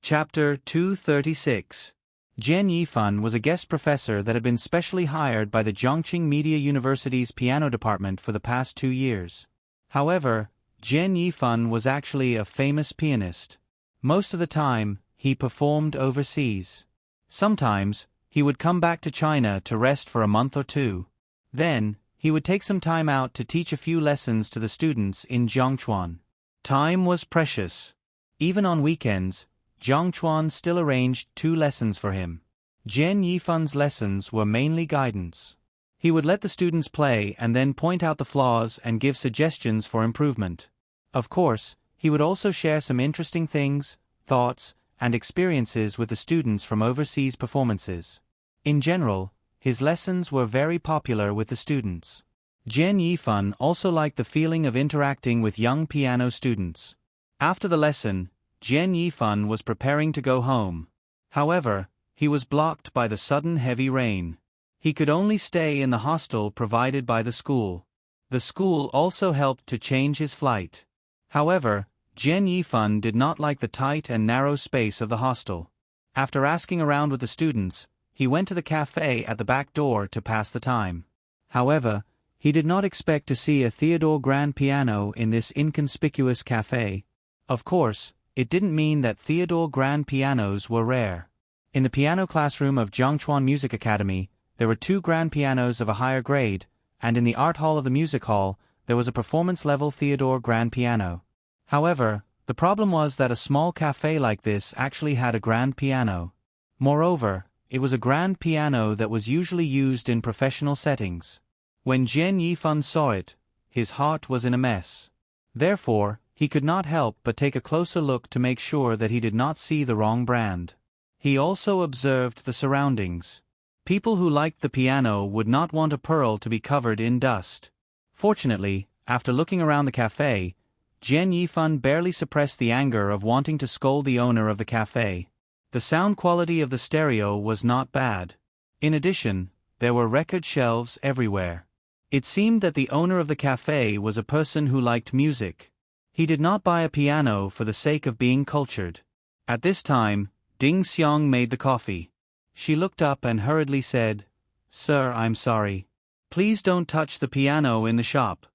Chapter 236. Jian Yifan was a guest professor that had been specially hired by the Zhongqing Media University's piano department for the past 2 years. However, Jian Yifan was actually a famous pianist. Most of the time, he performed overseas. Sometimes, he would come back to China to rest for a month or two. Then, he would take some time out to teach a few lessons to the students in Jiangchuan. Time was precious. Even on weekends, Jiangchuan still arranged 2 lessons for him. Jian Yifan's lessons were mainly guidance. He would let the students play and then point out the flaws and give suggestions for improvement. Of course, he would also share some interesting things, thoughts, and experiences with the students from overseas performances. In general, his lessons were very popular with the students. Jian Yifan also liked the feeling of interacting with young piano students. After the lesson, Jian Yifan was preparing to go home. However, he was blocked by the sudden heavy rain. He could only stay in the hostel provided by the school. The school also helped to change his flight. However, Jian Yifan did not like the tight and narrow space of the hostel. After asking around with the students, he went to the cafe at the back door to pass the time. However, he did not expect to see a Theodore grand piano in this inconspicuous cafe. Of course, it didn't mean that Theodore grand pianos were rare. In the piano classroom of Jiangchuan Music Academy, there were 2 grand pianos of a higher grade, and in the art hall of the music hall, there was a performance-level Theodore grand piano. However, the problem was that a small cafe like this actually had a grand piano. Moreover, it was a grand piano that was usually used in professional settings. When Jian Yifan saw it, his heart was in a mess. Therefore, he could not help but take a closer look to make sure that he did not see the wrong brand. He also observed the surroundings. People who liked the piano would not want a pearl to be covered in dust. Fortunately, after looking around the cafe, Jian Yifan barely suppressed the anger of wanting to scold the owner of the cafe. The sound quality of the stereo was not bad. In addition, there were record shelves everywhere. It seemed that the owner of the cafe was a person who liked music. He did not buy a piano for the sake of being cultured. At this time, Ding Xiang made the coffee. She looked up and hurriedly said, "Sir, I'm sorry. Please don't touch the piano in the shop."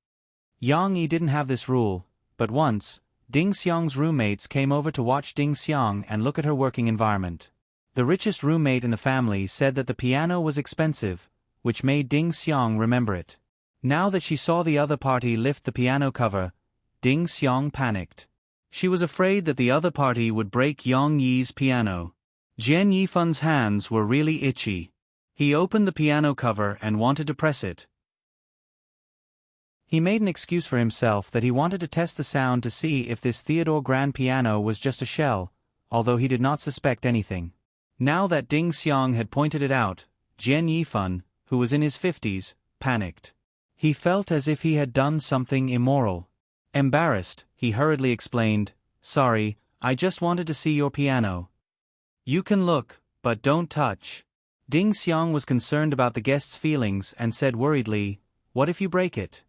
Yang Yi didn't have this rule, but once, Ding Xiang's roommates came over to watch Ding Xiang and look at her working environment. The richest roommate in the family said that the piano was expensive, which made Ding Xiang remember it. Now that she saw the other party lift the piano cover, Ding Xiang panicked. She was afraid that the other party would break Yang Yi's piano. Jian Yifan's hands were really itchy. He opened the piano cover and wanted to press it. He made an excuse for himself that he wanted to test the sound to see if this Theodore grand piano was just a shell, although he did not suspect anything. Now that Ding Xiang had pointed it out, Jian Yifan, who was in his 50s, panicked. He felt as if he had done something immoral. Embarrassed, he hurriedly explained, "Sorry, I just wanted to see your piano." "You can look, but don't touch." Ding Xiang was concerned about the guest's feelings and said worriedly, "What if you break it?"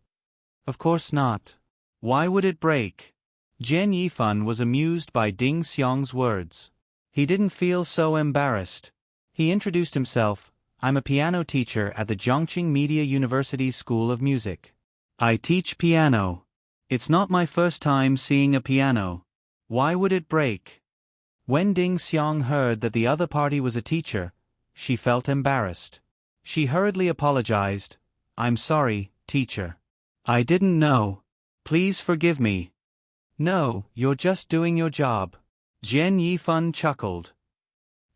"Of course not. Why would it break?" Jian Yifan was amused by Ding Xiang's words. He didn't feel so embarrassed. He introduced himself, "I'm a piano teacher at the Zhongqing Media University's School of Music. I teach piano. It's not my first time seeing a piano. Why would it break?" When Ding Xiang heard that the other party was a teacher, she felt embarrassed. She hurriedly apologized, "I'm sorry, teacher. I didn't know. Please forgive me." "No, you're just doing your job." Jian Yifan chuckled.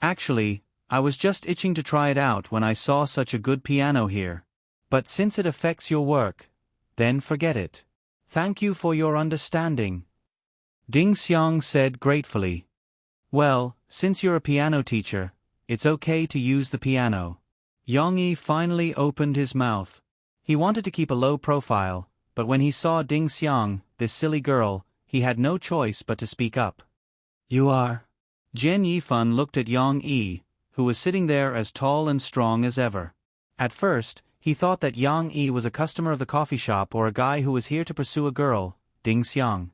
"Actually, I was just itching to try it out when I saw such a good piano here. But since it affects your work, then forget it. Thank you for your understanding." Ding Xiang said gratefully, "Well, since you're a piano teacher, it's okay to use the piano." Yang Yi finally opened his mouth. He wanted to keep a low profile, but when he saw Ding Xiang, this silly girl, he had no choice but to speak up. "You are?" Jian Yifan looked at Yang Yi, who was sitting there as tall and strong as ever. At first, he thought that Yang Yi was a customer of the coffee shop or a guy who was here to pursue a girl, Ding Xiang.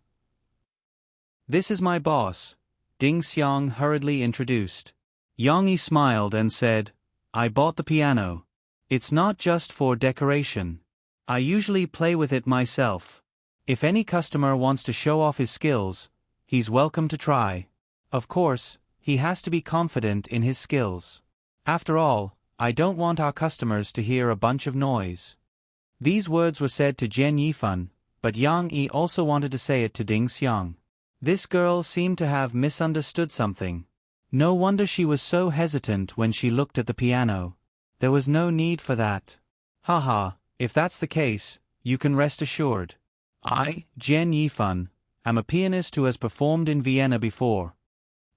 "This is my boss, Ding Xiang hurriedly introduced. Yang Yi smiled and said, I bought the piano. It's not just for decoration. I usually play with it myself. If any customer wants to show off his skills, he's welcome to try. Of course, he has to be confident in his skills. After all, I don't want our customers to hear a bunch of noise. These words were said to Jian Yifan, but Yang Yi also wanted to say it to Ding Xiang. This girl seemed to have misunderstood something. No wonder she was so hesitant when she looked at the piano. There was no need for that. Haha, if that's the case, you can rest assured. I, Jian Yifan, am a pianist who has performed in Vienna before.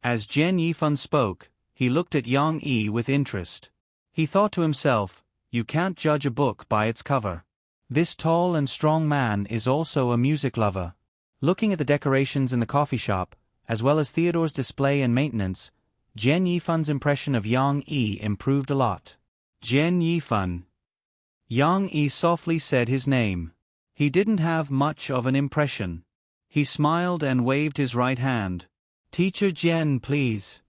As Jian Yifan spoke, he looked at Yang Yi with interest. He thought to himself, you can't judge a book by its cover. This tall and strong man is also a music lover. Looking at the decorations in the coffee shop, as well as Theodore's display and maintenance, Jian Yifan's impression of Yang Yi improved a lot. Jian Yifan. Yang Yi softly said his name. He didn't have much of an impression. He smiled and waved his right hand. Teacher Jian, please.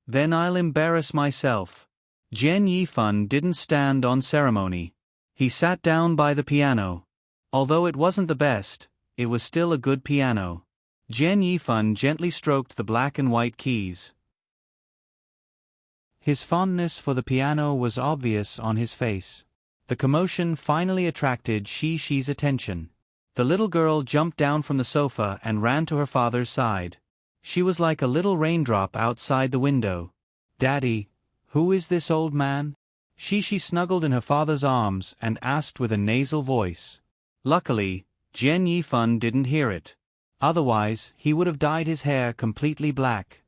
Then I'll embarrass myself. Jian Yifan didn't stand on ceremony. He sat down by the piano. Although it wasn't the best, it was still a good piano. Jian Yifan gently stroked the black and white keys. His fondness for the piano was obvious on his face. The commotion finally attracted Shi's attention. The little girl jumped down from the sofa and ran to her father's side. She was like a little raindrop outside the window. Daddy, who is this old man? She snuggled in her father's arms and asked with a nasal voice. Luckily, Jian Yifan didn't hear it. Otherwise, he would have dyed his hair completely black.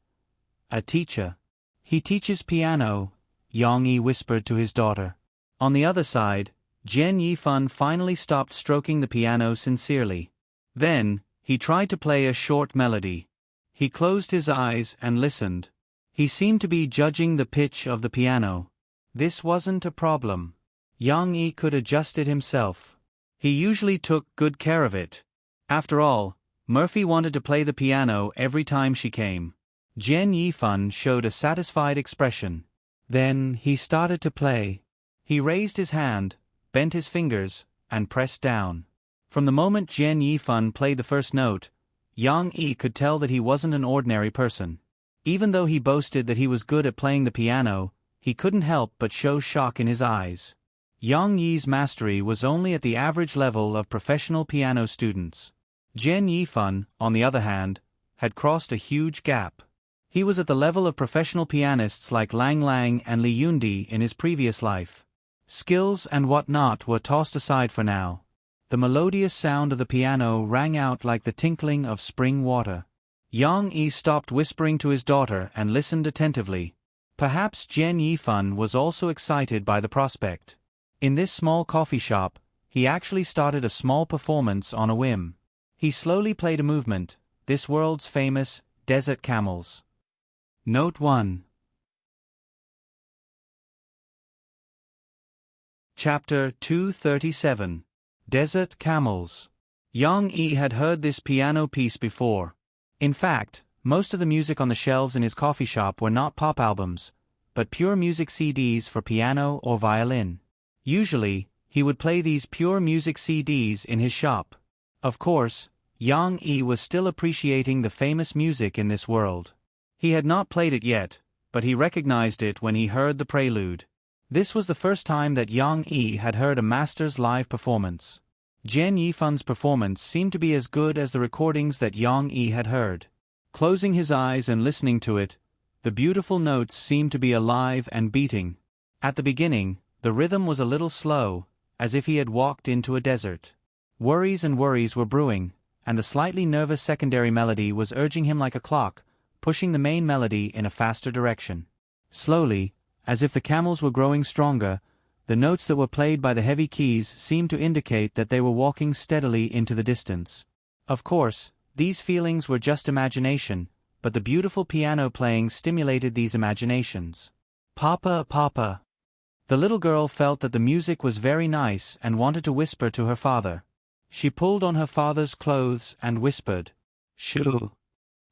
A teacher. He teaches piano, Yang Yi whispered to his daughter. On the other side, Jian Yifan finally stopped stroking the piano sincerely. Then, he tried to play a short melody. He closed his eyes and listened. He seemed to be judging the pitch of the piano. This wasn't a problem. Yang Yi could adjust it himself. He usually took good care of it. After all, Murphy wanted to play the piano every time she came. Jian Yifan showed a satisfied expression. Then he started to play. He raised his hand, bent his fingers, and pressed down. From the moment Jian Yifan played the first note, Yang Yi could tell that he wasn't an ordinary person. Even though he boasted that he was good at playing the piano, he couldn't help but show shock in his eyes. Yang Yi's mastery was only at the average level of professional piano students. Jian Yifan, on the other hand, had crossed a huge gap. He was at the level of professional pianists like Lang Lang and Li Yundi in his previous life. Skills and whatnot were tossed aside for now. The melodious sound of the piano rang out like the tinkling of spring water. Yang Yi stopped whispering to his daughter and listened attentively. Perhaps Jian Yifan was also excited by the prospect. In this small coffee shop, he actually started a small performance on a whim. He slowly played a movement, this world's famous Desert Camels. Note 1. Chapter 237. Desert Camels. Yang Yi had heard this piano piece before. In fact, most of the music on the shelves in his coffee shop were not pop albums, but pure music CDs for piano or violin. Usually, he would play these pure music CDs in his shop. Of course, Yang Yi was still appreciating the famous music in this world. He had not played it yet, but he recognized it when he heard the prelude. This was the first time that Yang Yi had heard a master's live performance. Jian Yifan's performance seemed to be as good as the recordings that Yang Yi had heard. Closing his eyes and listening to it, the beautiful notes seemed to be alive and beating. At the beginning, the rhythm was a little slow, as if he had walked into a desert. Worries were brewing, and the slightly nervous secondary melody was urging him like a clock, pushing the main melody in a faster direction. Slowly, as if the camels were growing stronger, the notes that were played by the heavy keys seemed to indicate that they were walking steadily into the distance. Of course, these feelings were just imagination, but the beautiful piano playing stimulated these imaginations. Papa, Papa. The little girl felt that the music was very nice and wanted to whisper to her father. She pulled on her father's clothes and whispered, "Shoo."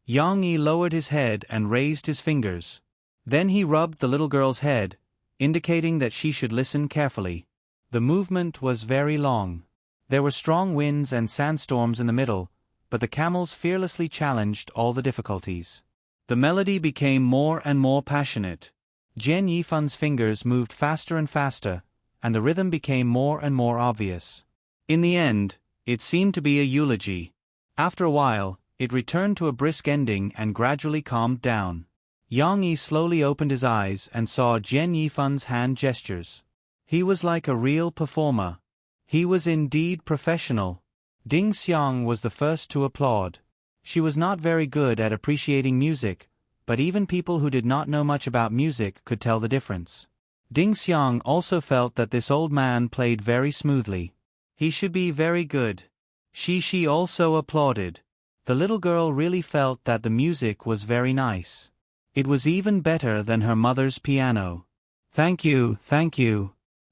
Yang Yi lowered his head and raised his fingers. Then he rubbed the little girl's head, indicating that she should listen carefully. The movement was very long. There were strong winds and sandstorms in the middle, but the camels fearlessly challenged all the difficulties. The melody became more and more passionate. Jian Yifan's fingers moved faster and faster, and the rhythm became more and more obvious. In the end, it seemed to be a eulogy. After a while, it returned to a brisk ending and gradually calmed down. Yang Yi slowly opened his eyes and saw Jian Yifan's hand gestures. He was like a real performer. He was indeed professional. Ding Xiang was the first to applaud. She was not very good at appreciating music, but even people who did not know much about music could tell the difference. Ding Xiang also felt that this old man played very smoothly. He should be very good. Shi also applauded. The little girl really felt that the music was very nice. It was even better than her mother's piano. Thank you.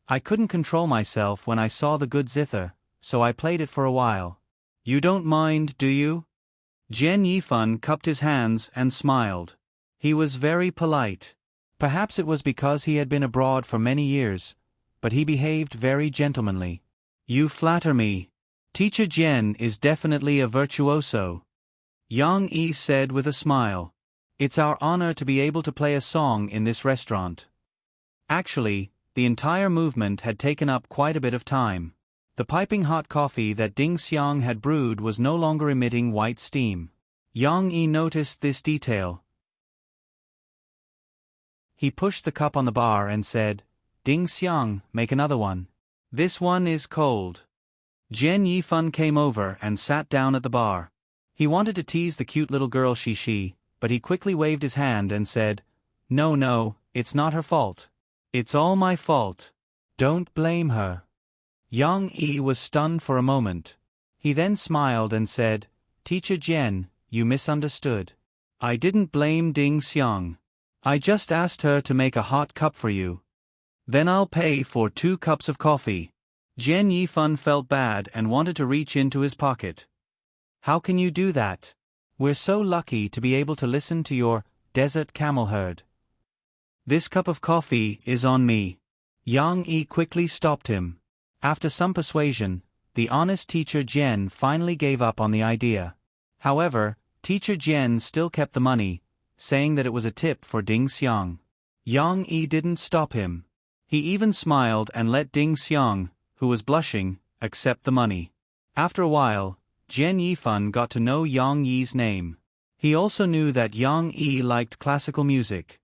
I couldn't control myself when I saw the good zither, so I played it for a while. You don't mind, do you? Jian Yifan cupped his hands and smiled. He was very polite. Perhaps it was because he had been abroad for many years, but he behaved very gentlemanly. You flatter me. Teacher Jian is definitely a virtuoso. Yang Yi said with a smile. It's our honor to be able to play a song in this restaurant. Actually, the entire movement had taken up quite a bit of time. The piping hot coffee that Ding Xiang had brewed was no longer emitting white steam. Yang Yi noticed this detail. He pushed the cup on the bar and said, Ding Xiang, make another one. This one is cold. Jian Yifan came over and sat down at the bar. He wanted to tease the cute little girl Shi, but he quickly waved his hand and said, No, it's not her fault. It's all my fault. Don't blame her. Yang Yi was stunned for a moment. He then smiled and said, Teacher Jian, you misunderstood. I didn't blame Ding Xiang. I just asked her to make a hot cup for you. Then I'll pay for 2 cups of coffee. Jian Yifan felt bad and wanted to reach into his pocket. How can you do that? We're so lucky to be able to listen to your desert camel herd. This cup of coffee is on me. Yang Yi quickly stopped him. After some persuasion, the honest teacher Jian finally gave up on the idea. However, teacher Jian still kept the money, saying that it was a tip for Ding Xiang. Yang Yi didn't stop him. He even smiled and let Ding Xiang, who was blushing, accept the money. After a while, Jian Yifan got to know Yang Yi's name. He also knew that Yang Yi liked classical music.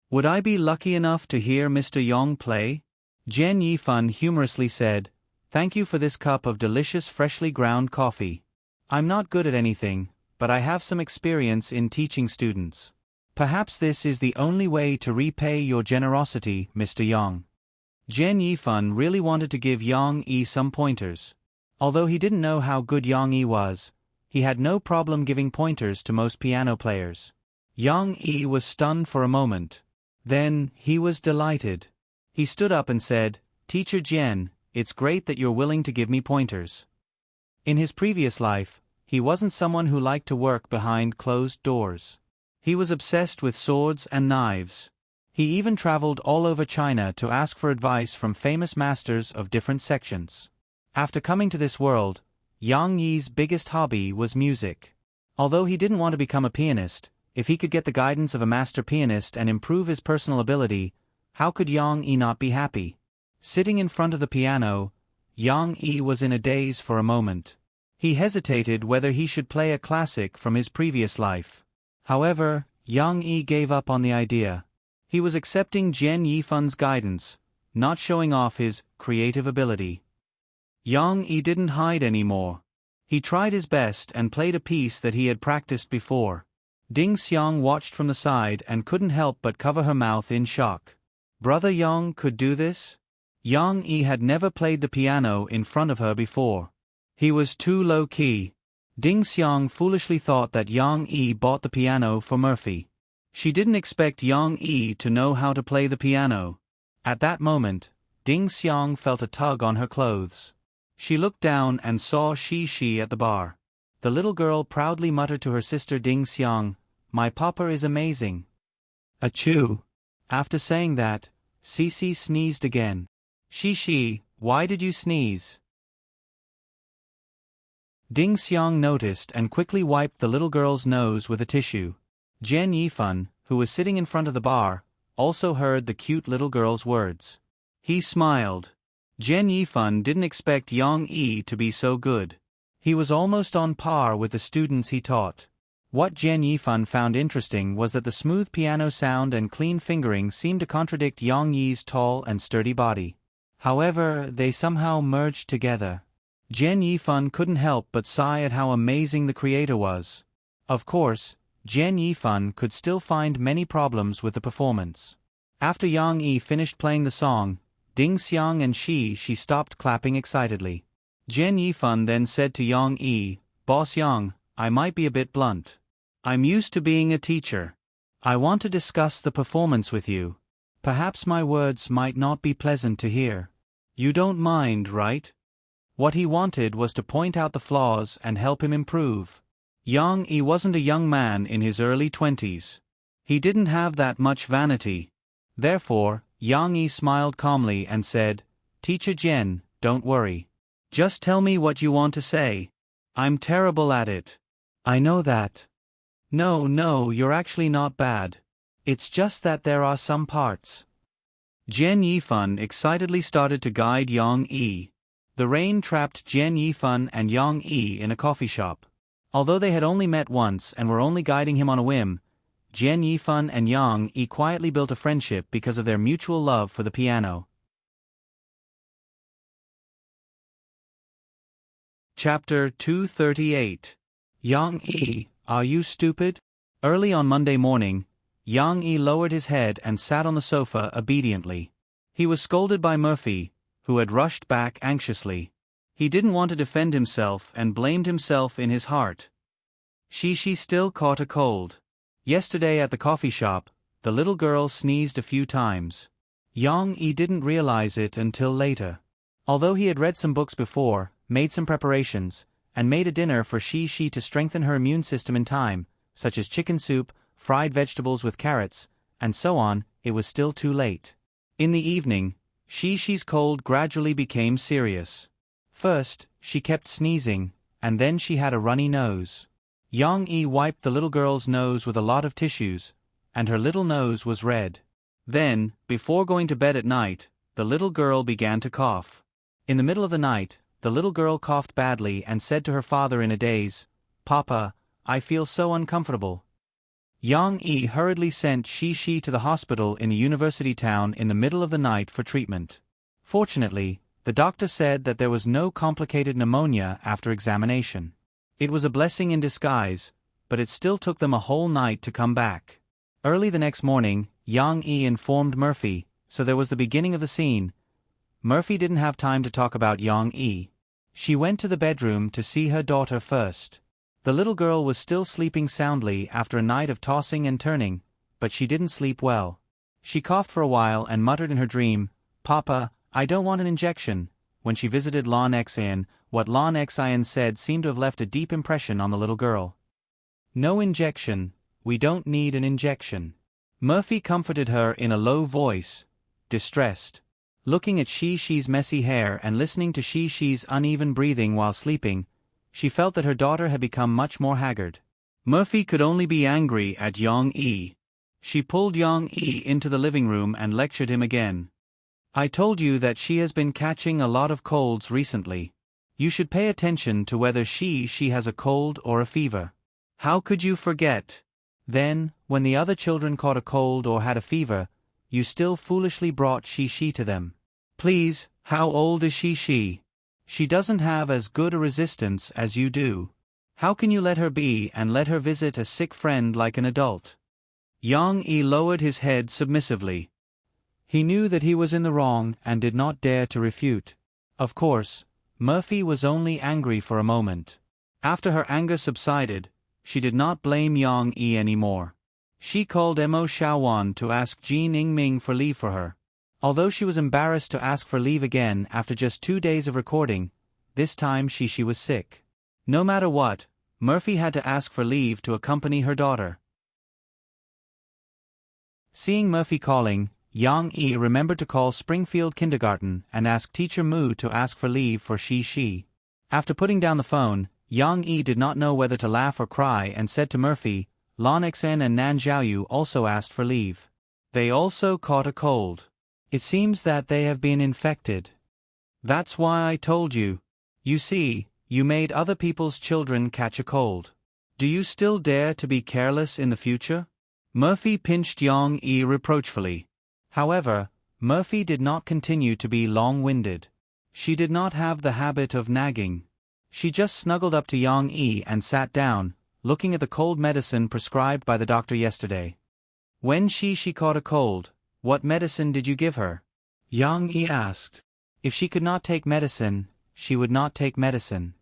Would I be lucky enough to hear Mr. Yang play? Jian Yifan humorously said, Thank you for this cup of delicious freshly ground coffee. I'm not good at anything, but I have some experience in teaching students. Perhaps this is the only way to repay your generosity, Mr. Yang. Jian Yifan really wanted to give Yang Yi some pointers. Although he didn't know how good Yang Yi was, he had no problem giving pointers to most piano players. Yang Yi was stunned for a moment. Then, he was delighted. He stood up and said, Teacher Jian, it's great that you're willing to give me pointers. In his previous life, he wasn't someone who liked to work behind closed doors. He was obsessed with swords and knives. He even traveled all over China to ask for advice from famous masters of different sections. After coming to this world, Yang Yi's biggest hobby was music. Although he didn't want to become a pianist, if he could get the guidance of a master pianist and improve his personal ability, how could Yang Yi not be happy? Sitting in front of the piano, Yang Yi was in a daze for a moment. He hesitated whether he should play a classic from his previous life. However, Yang Yi gave up on the idea. He was accepting Jian Yifan's guidance, not showing off his creative ability. Yang Yi didn't hide anymore. He tried his best and played a piece that he had practiced before. Ding Xiang watched from the side and couldn't help but cover her mouth in shock. Brother Yang could do this? Yang Yi had never played the piano in front of her before. He was too low-key. Ding Xiang foolishly thought that Yang Yi bought the piano for Murphy. She didn't expect Yang Yi to know how to play the piano. At that moment, Ding Xiang felt a tug on her clothes. She looked down and saw Shi at the bar. The little girl proudly muttered to her sister Ding Xiang, "My papa is amazing." Achoo! After saying that, Cece sneezed again. Shi, why did you sneeze? Ding Xiang noticed and quickly wiped the little girl's nose with a tissue. Jian Yifan, who was sitting in front of the bar, also heard the cute little girl's words. He smiled. Jian Yifan didn't expect Yang Yi to be so good. He was almost on par with the students he taught. What Jian Yifan found interesting was that the smooth piano sound and clean fingering seemed to contradict Yang Yi's tall and sturdy body. However, they somehow merged together. Jian Yifan couldn't help but sigh at how amazing the creator was. Of course, Jian Yifan could still find many problems with the performance. After Yang Yi finished playing the song, Ding Xiang and she stopped clapping excitedly. Jian Yifan then said to Yang Yi, "Boss Yang, I might be a bit blunt. I'm used to being a teacher. I want to discuss the performance with you. Perhaps my words might not be pleasant to hear. You don't mind, right?" What he wanted was to point out the flaws and help him improve. Yang Yi wasn't a young man in his early 20s. He didn't have that much vanity. Therefore, Yang Yi smiled calmly and said, "Teacher Jian, don't worry. Just tell me what you want to say. I'm terrible at it." "I know that." No, you're actually not bad. It's just that there are some parts." Jian Yifan excitedly started to guide Yang Yi. The rain trapped Jian Yifan and Yang Yi in a coffee shop. Although they had only met once and were only guiding him on a whim, Jian Yifan and Yang Yi quietly built a friendship because of their mutual love for the piano. Chapter 238. Yang Yi, are you stupid? Early on Monday morning, Yang Yi lowered his head and sat on the sofa obediently. He was scolded by Murphy, who had rushed back anxiously. He didn't want to defend himself and blamed himself in his heart. She still caught a cold. Yesterday at the coffee shop, the little girl sneezed a few times. Yang Yi didn't realize it until later. Although he had read some books before, made some preparations, and made a dinner for Shi to strengthen her immune system in time, such as chicken soup, fried vegetables with carrots, and so on, it was still too late. In the evening, Shi's cold gradually became serious. First, she kept sneezing, and then she had a runny nose. Yang Yi wiped the little girl's nose with a lot of tissues, and her little nose was red. Then, before going to bed at night, the little girl began to cough. In the middle of the night, the little girl coughed badly and said to her father in a daze, "Papa, I feel so uncomfortable." Yang Yi hurriedly sent Shi to the hospital in the university town in the middle of the night for treatment. Fortunately, the doctor said that there was no complicated pneumonia after examination. It was a blessing in disguise, but it still took them a whole night to come back. Early the next morning, Yang Yi informed Murphy, so there was the beginning of the scene. Murphy didn't have time to talk about Yang Yi. She went to the bedroom to see her daughter first. The little girl was still sleeping soundly after a night of tossing and turning, but she didn't sleep well. She coughed for a while and muttered in her dream, "Papa, I don't want an injection." When she visited Lan Xian, what Lan Xian said seemed to have left a deep impression on the little girl. "No injection, we don't need an injection." Murphy comforted her in a low voice, distressed. Looking at Shi's messy hair and listening to Shi's uneven breathing while sleeping, she felt that her daughter had become much more haggard. Murphy could only be angry at Yang Yi. She pulled Yang Yi into the living room and lectured him again. "I told you that she has been catching a lot of colds recently. You should pay attention to whether she has a cold or a fever. How could you forget? Then, when the other children caught a cold or had a fever, you still foolishly brought Shi to them. Please, how old is Shi? She doesn't have as good a resistance as you do. How can you let her be and let her visit a sick friend like an adult?" Yang Yi lowered his head submissively. He knew that he was in the wrong and did not dare to refute. Of course, Murphy was only angry for a moment. After her anger subsided, she did not blame Yang Yi anymore. She called Mo Xiaowan to ask Jin Yingming for leave for her. Although she was embarrassed to ask for leave again after just 2 days of recording, this time she was sick. No matter what, Murphy had to ask for leave to accompany her daughter. Seeing Murphy calling, Yang Yi remembered to call Springfield Kindergarten and ask Teacher Mu to ask for leave for Shi. After putting down the phone, Yang Yi did not know whether to laugh or cry and said to Murphy, Lan Xen and Nan Xiaoyu also asked for leave. They also caught a cold. It seems that they have been infected. That's why I told you. You see, you made other people's children catch a cold. Do you still dare to be careless in the future? Murphy pinched Yang Yi reproachfully. However, Murphy did not continue to be long-winded. She did not have the habit of nagging. She just snuggled up to Yang Yi and sat down, looking at the cold medicine prescribed by the doctor yesterday. When she caught a cold, what medicine did you give her? Yang Yi asked. If she could not take medicine, she would not take medicine.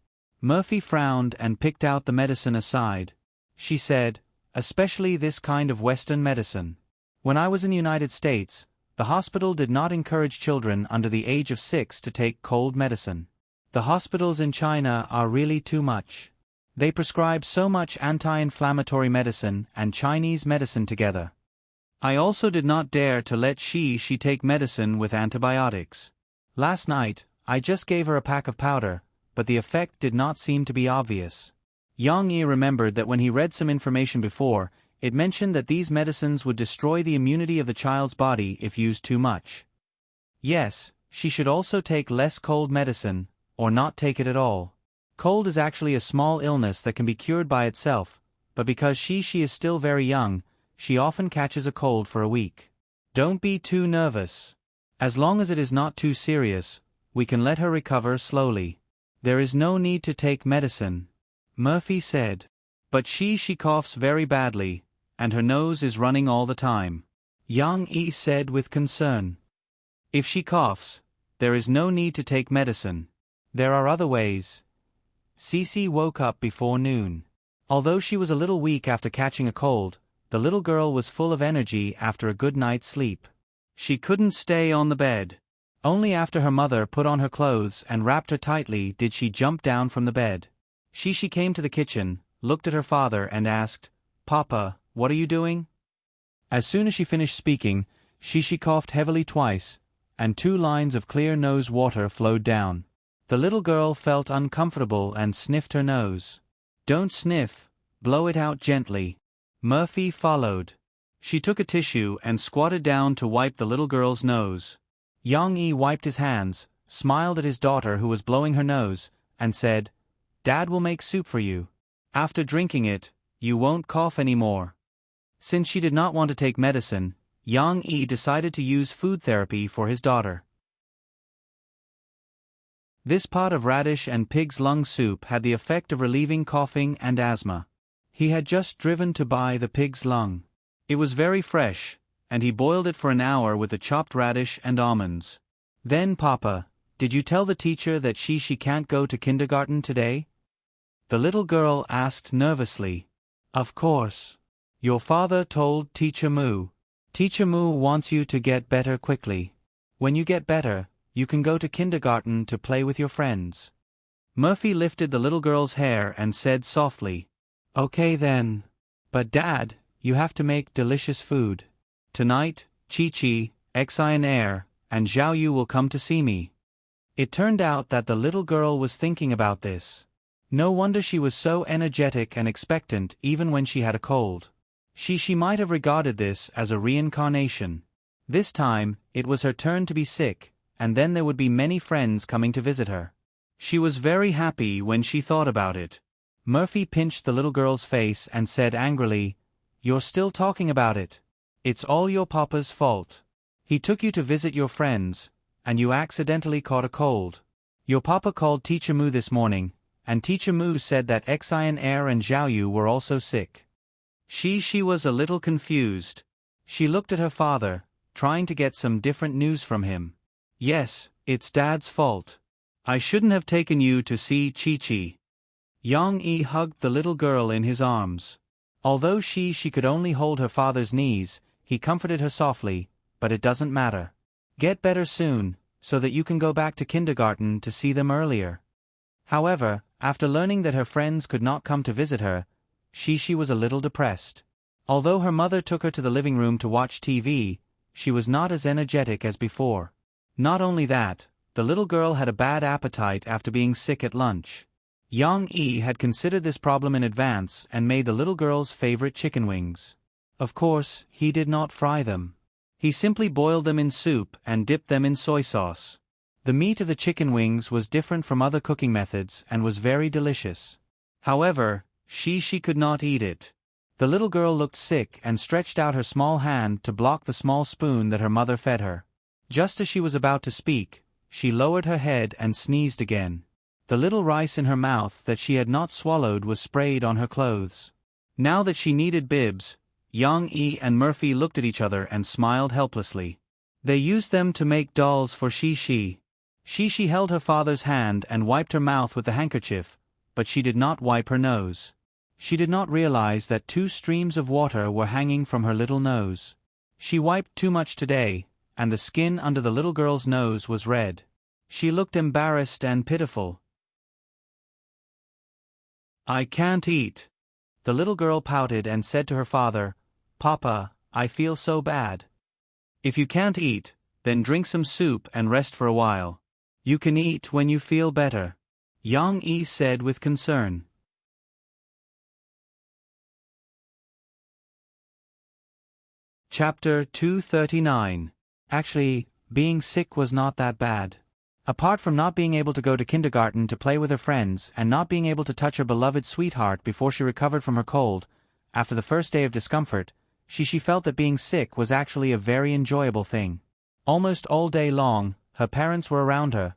Murphy frowned and picked out the medicine aside. She said, especially this kind of Western medicine. When I was in the United States, the hospital did not encourage children under the age of 6 to take cold medicine. The hospitals in China are really too much. They prescribe so much anti-inflammatory medicine and Chinese medicine together. I also did not dare to let she take medicine with antibiotics. Last night, I just gave her a pack of powder, but the effect did not seem to be obvious. Yang Yi remembered that when he read some information before, it mentioned that these medicines would destroy the immunity of the child's body if used too much. Yes, she should also take less cold medicine, or not take it at all. Cold is actually a small illness that can be cured by itself, but because she is still very young, she often catches a cold for a week. Don't be too nervous. As long as it is not too serious, we can let her recover slowly. There is no need to take medicine, Murphy said. But she coughs very badly, and her nose is running all the time, Yang Yi said with concern. If she coughs, there is no need to take medicine. There are other ways. Cici woke up before noon. Although she was a little weak after catching a cold, the little girl was full of energy after a good night's sleep. She couldn't stay on the bed. Only after her mother put on her clothes and wrapped her tightly did she jump down from the bed. She came to the kitchen, looked at her father and asked, Papa, what are you doing? As soon as she finished speaking, she coughed heavily twice, and 2 lines of clear nose water flowed down. The little girl felt uncomfortable and sniffed her nose. Don't sniff, blow it out gently. Murphy followed. She took a tissue and squatted down to wipe the little girl's nose. Yang Yi wiped his hands, smiled at his daughter who was blowing her nose, and said, Dad will make soup for you. After drinking it, you won't cough anymore. Since she did not want to take medicine, Yang Yi decided to use food therapy for his daughter. This pot of radish and pig's lung soup had the effect of relieving coughing and asthma. He had just driven to buy the pig's lung. It was very fresh, and he boiled it for an hour with the chopped radish and almonds. Then, Papa, did you tell the teacher that she can't go to kindergarten today? The little girl asked nervously. Of course. Your father told Teacher Mu. Teacher Mu wants you to get better quickly. When you get better, you can go to kindergarten to play with your friends. Murphy lifted the little girl's hair and said softly, Okay then. But Dad, you have to make delicious food. Tonight, Chi, Xian and Xiaoyu will come to see me. It turned out that the little girl was thinking about this. No wonder she was so energetic and expectant even when she had a cold. She might have regarded this as a reincarnation. This time, it was her turn to be sick, and then there would be many friends coming to visit her. She was very happy when she thought about it. Murphy pinched the little girl's face and said angrily, You're still talking about it. It's all your papa's fault. He took you to visit your friends, and you accidentally caught a cold. Your papa called Teacher Mu this morning, and Teacher Mu said that Xian and Xiaoyu were also sick. She was a little confused. She looked at her father, trying to get some different news from him. Yes, it's Dad's fault. I shouldn't have taken you to see Chi. Yang Yi hugged the little girl in his arms. Although she could only hold her father's knees, he comforted her softly, but it doesn't matter. Get better soon, so that you can go back to kindergarten to see them earlier. However, After learning that her friends could not come to visit her, Shishi was a little depressed. Although her mother took her to the living room to watch TV, she was not as energetic as before. Not only that, the little girl had a bad appetite after being sick at lunch. Yang Yi had considered this problem in advance and made the little girl's favorite chicken wings. Of course, he did not fry them. He simply boiled them in soup and dipped them in soy sauce. The meat of the chicken wings was different from other cooking methods and was very delicious. However, she could not eat it. The little girl looked sick and stretched out her small hand to block the small spoon that her mother fed her. Just as she was about to speak, she lowered her head and sneezed again. The little rice in her mouth that she had not swallowed was sprayed on her clothes. Now that she needed bibs, Yang Yi and Murphy looked at each other and smiled helplessly. They used them to make dolls for Shishi. Shishi held her father's hand and wiped her mouth with the handkerchief, but she did not wipe her nose. She did not realize that 2 streams of water were hanging from her little nose. She wiped too much today, and the skin under the little girl's nose was red. She looked embarrassed and pitiful. "I can't eat." The little girl pouted and said to her father, "Papa, I feel so bad." "If you can't eat, then drink some soup and rest for a while. You can eat when you feel better," Yang Yi said with concern. Chapter 239. Actually, being sick was not that bad. Apart from not being able to go to kindergarten to play with her friends and not being able to touch her beloved sweetheart before she recovered from her cold, after the first day of discomfort, she felt that being sick was actually a very enjoyable thing. Almost all day long, her parents were around her.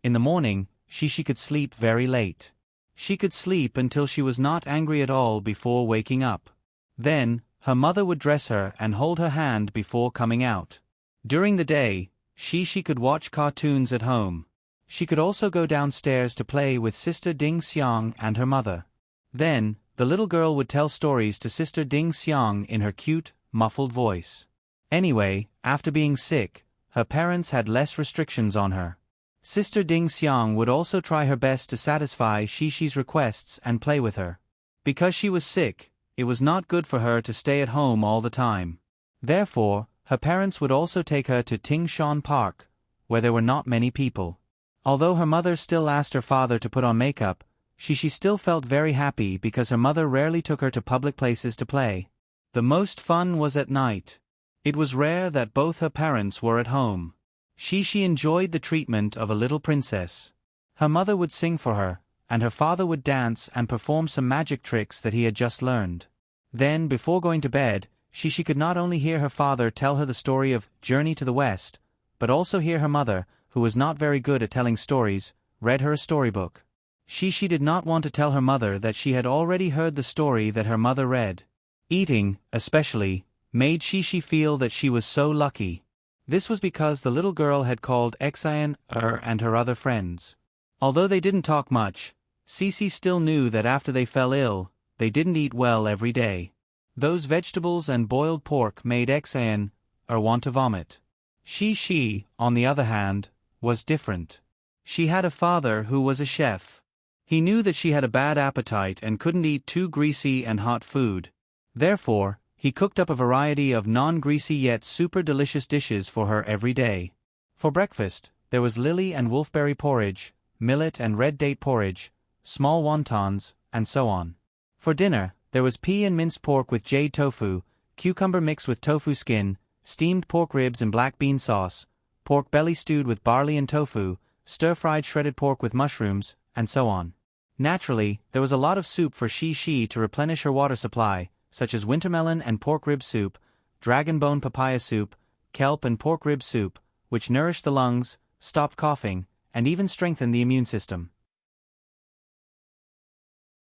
In the morning, she could sleep very late. She could sleep until she was not angry at all before waking up. Then, her mother would dress her and hold her hand before coming out. During the day, she could watch cartoons at home. She could also go downstairs to play with Sister Ding Xiang and her mother. Then, the little girl would tell stories to Sister Ding Xiang in her cute, muffled voice. Anyway, after being sick, her parents had less restrictions on her. Sister Ding Xiang would also try her best to satisfy Shishi's requests and play with her. Because she was sick, it was not good for her to stay at home all the time. Therefore, her parents would also take her to Tingshan Park, where there were not many people. Although her mother still asked her father to put on makeup, she still felt very happy because her mother rarely took her to public places to play. The most fun was at night. It was rare that both her parents were at home. She enjoyed the treatment of a little princess. Her mother would sing for her, and her father would dance and perform some magic tricks that he had just learned. Then, before going to bed, she could not only hear her father tell her the story of Journey to the West, but also hear her mother, who was not very good at telling stories, read her a storybook. She did not want to tell her mother that she had already heard the story that her mother read. Eating, especially, made Shishi feel that she was so lucky. This was because the little girl had called Xian and her other friends. Although they didn't talk much, Shishi still knew that after they fell ill, they didn't eat well every day. Those vegetables and boiled pork made Xian want to vomit. She, on the other hand, was different. She had a father who was a chef. He knew that she had a bad appetite and couldn't eat too greasy and hot food. Therefore, he cooked up a variety of non-greasy yet super delicious dishes for her every day. For breakfast, there was lily and wolfberry porridge, millet and red date porridge, small wontons, and so on. For dinner, there was pea and minced pork with jade tofu, cucumber mixed with tofu skin, steamed pork ribs and black bean sauce, pork belly stewed with barley and tofu, stir-fried shredded pork with mushrooms, and so on. Naturally, there was a lot of soup for Shishi to replenish her water supply, such as wintermelon and pork rib soup, dragon bone papaya soup, kelp and pork rib soup, which nourished the lungs, stopped coughing, and even strengthened the immune system.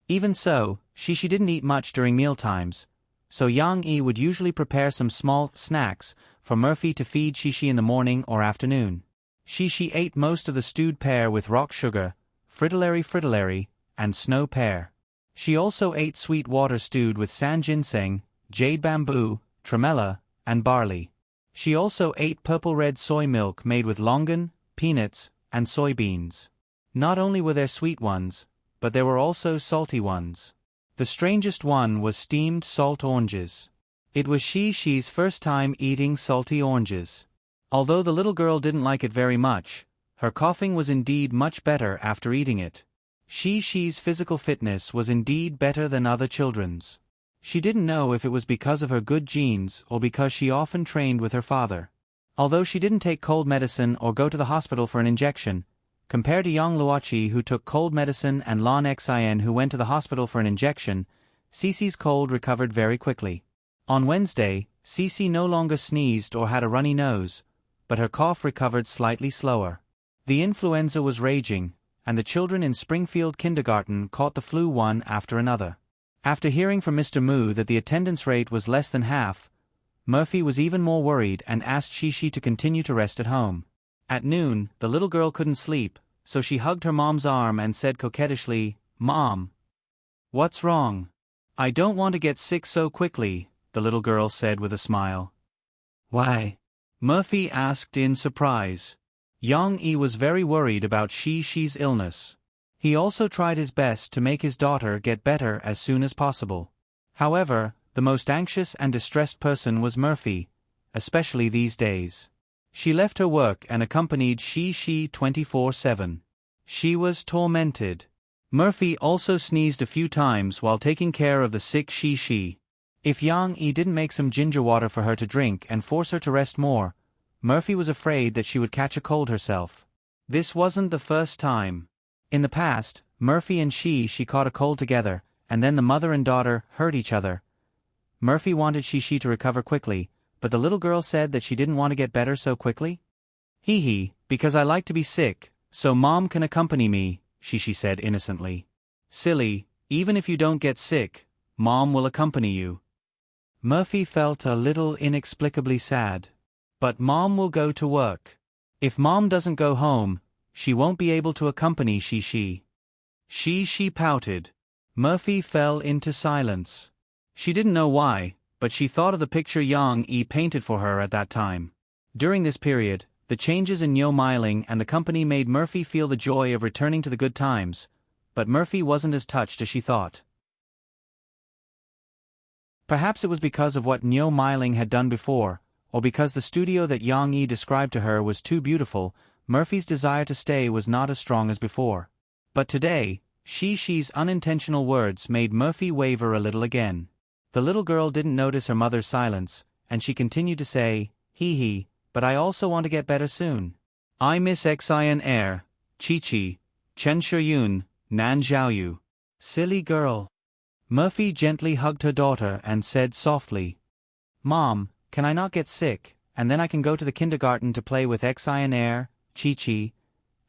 Even so, Shishi didn't eat much during mealtimes, so Yang Yi would usually prepare some small snacks for Murphy to feed Shishi in the morning or afternoon. Shishi ate most of the stewed pear with rock sugar, fritillary, and snow pear. She also ate sweet water stewed with sand ginseng, jade bamboo, tremella, and barley. She also ate purple-red soy milk made with longan, peanuts, and soybeans. Not only were there sweet ones, but there were also salty ones. The strangest one was steamed salt oranges. It was Shi's first time eating salty oranges. Although the little girl didn't like it very much, her coughing was indeed much better after eating it. Shi's physical fitness was indeed better than other children's. She didn't know if it was because of her good genes or because she often trained with her father. Although she didn't take cold medicine or go to the hospital for an injection, compared to young Luochi who took cold medicine and Lon Xin who went to the hospital for an injection, Cece's cold recovered very quickly. On Wednesday, Cece no longer sneezed or had a runny nose, but her cough recovered slightly slower. The influenza was raging, and the children in Springfield Kindergarten caught the flu one after another. After hearing from Mr. Mu that the attendance rate was less than half, Murphy was even more worried and asked Shishi to continue to rest at home. At noon, the little girl couldn't sleep, so she hugged her mom's arm and said coquettishly, "Mom, what's wrong?" "I don't want to get sick so quickly," the little girl said with a smile. "Why?" Murphy asked in surprise. Yang Yi was very worried about Shi's illness. He also tried his best to make his daughter get better as soon as possible. However, the most anxious and distressed person was Murphy, especially these days. She left her work and accompanied Shi 24/7. She was tormented. Murphy also sneezed a few times while taking care of the sick Shi. If Yang Yi didn't make some ginger water for her to drink and force her to rest more, Murphy was afraid that she would catch a cold herself. This wasn't the first time. In the past, Murphy and she caught a cold together, and then the mother and daughter hurt each other. Murphy wanted Shi to recover quickly, but the little girl said that she didn't want to get better so quickly. Because I like to be sick, so Mom can accompany me, Shi said innocently. Silly, even if you don't get sick, Mom will accompany you. Murphy felt a little inexplicably sad. But Mom will go to work. If Mom doesn't go home, she won't be able to accompany Shi. She pouted. Murphy fell into silence. She didn't know why, but she thought of the picture Yang Yi painted for her at that time. During this period, the changes in Nyo Miling and the company made Murphy feel the joy of returning to the good times, but Murphy wasn't as touched as she thought. Perhaps it was because of what Nyo Miling had done before, or because the studio that Yang Yi described to her was too beautiful, Murphy's desire to stay was not as strong as before. But today, Shi's unintentional words made Murphy waver a little again. The little girl didn't notice her mother's silence, and she continued to say, but I also want to get better soon. I miss Xian Air, Chi-Chi, Chen Shuyun, Nan Xiaoyu. Silly girl. Murphy gently hugged her daughter and said softly, Mom, can I not get sick, and then I can go to the kindergarten to play with Xian Air, Chi-Chi,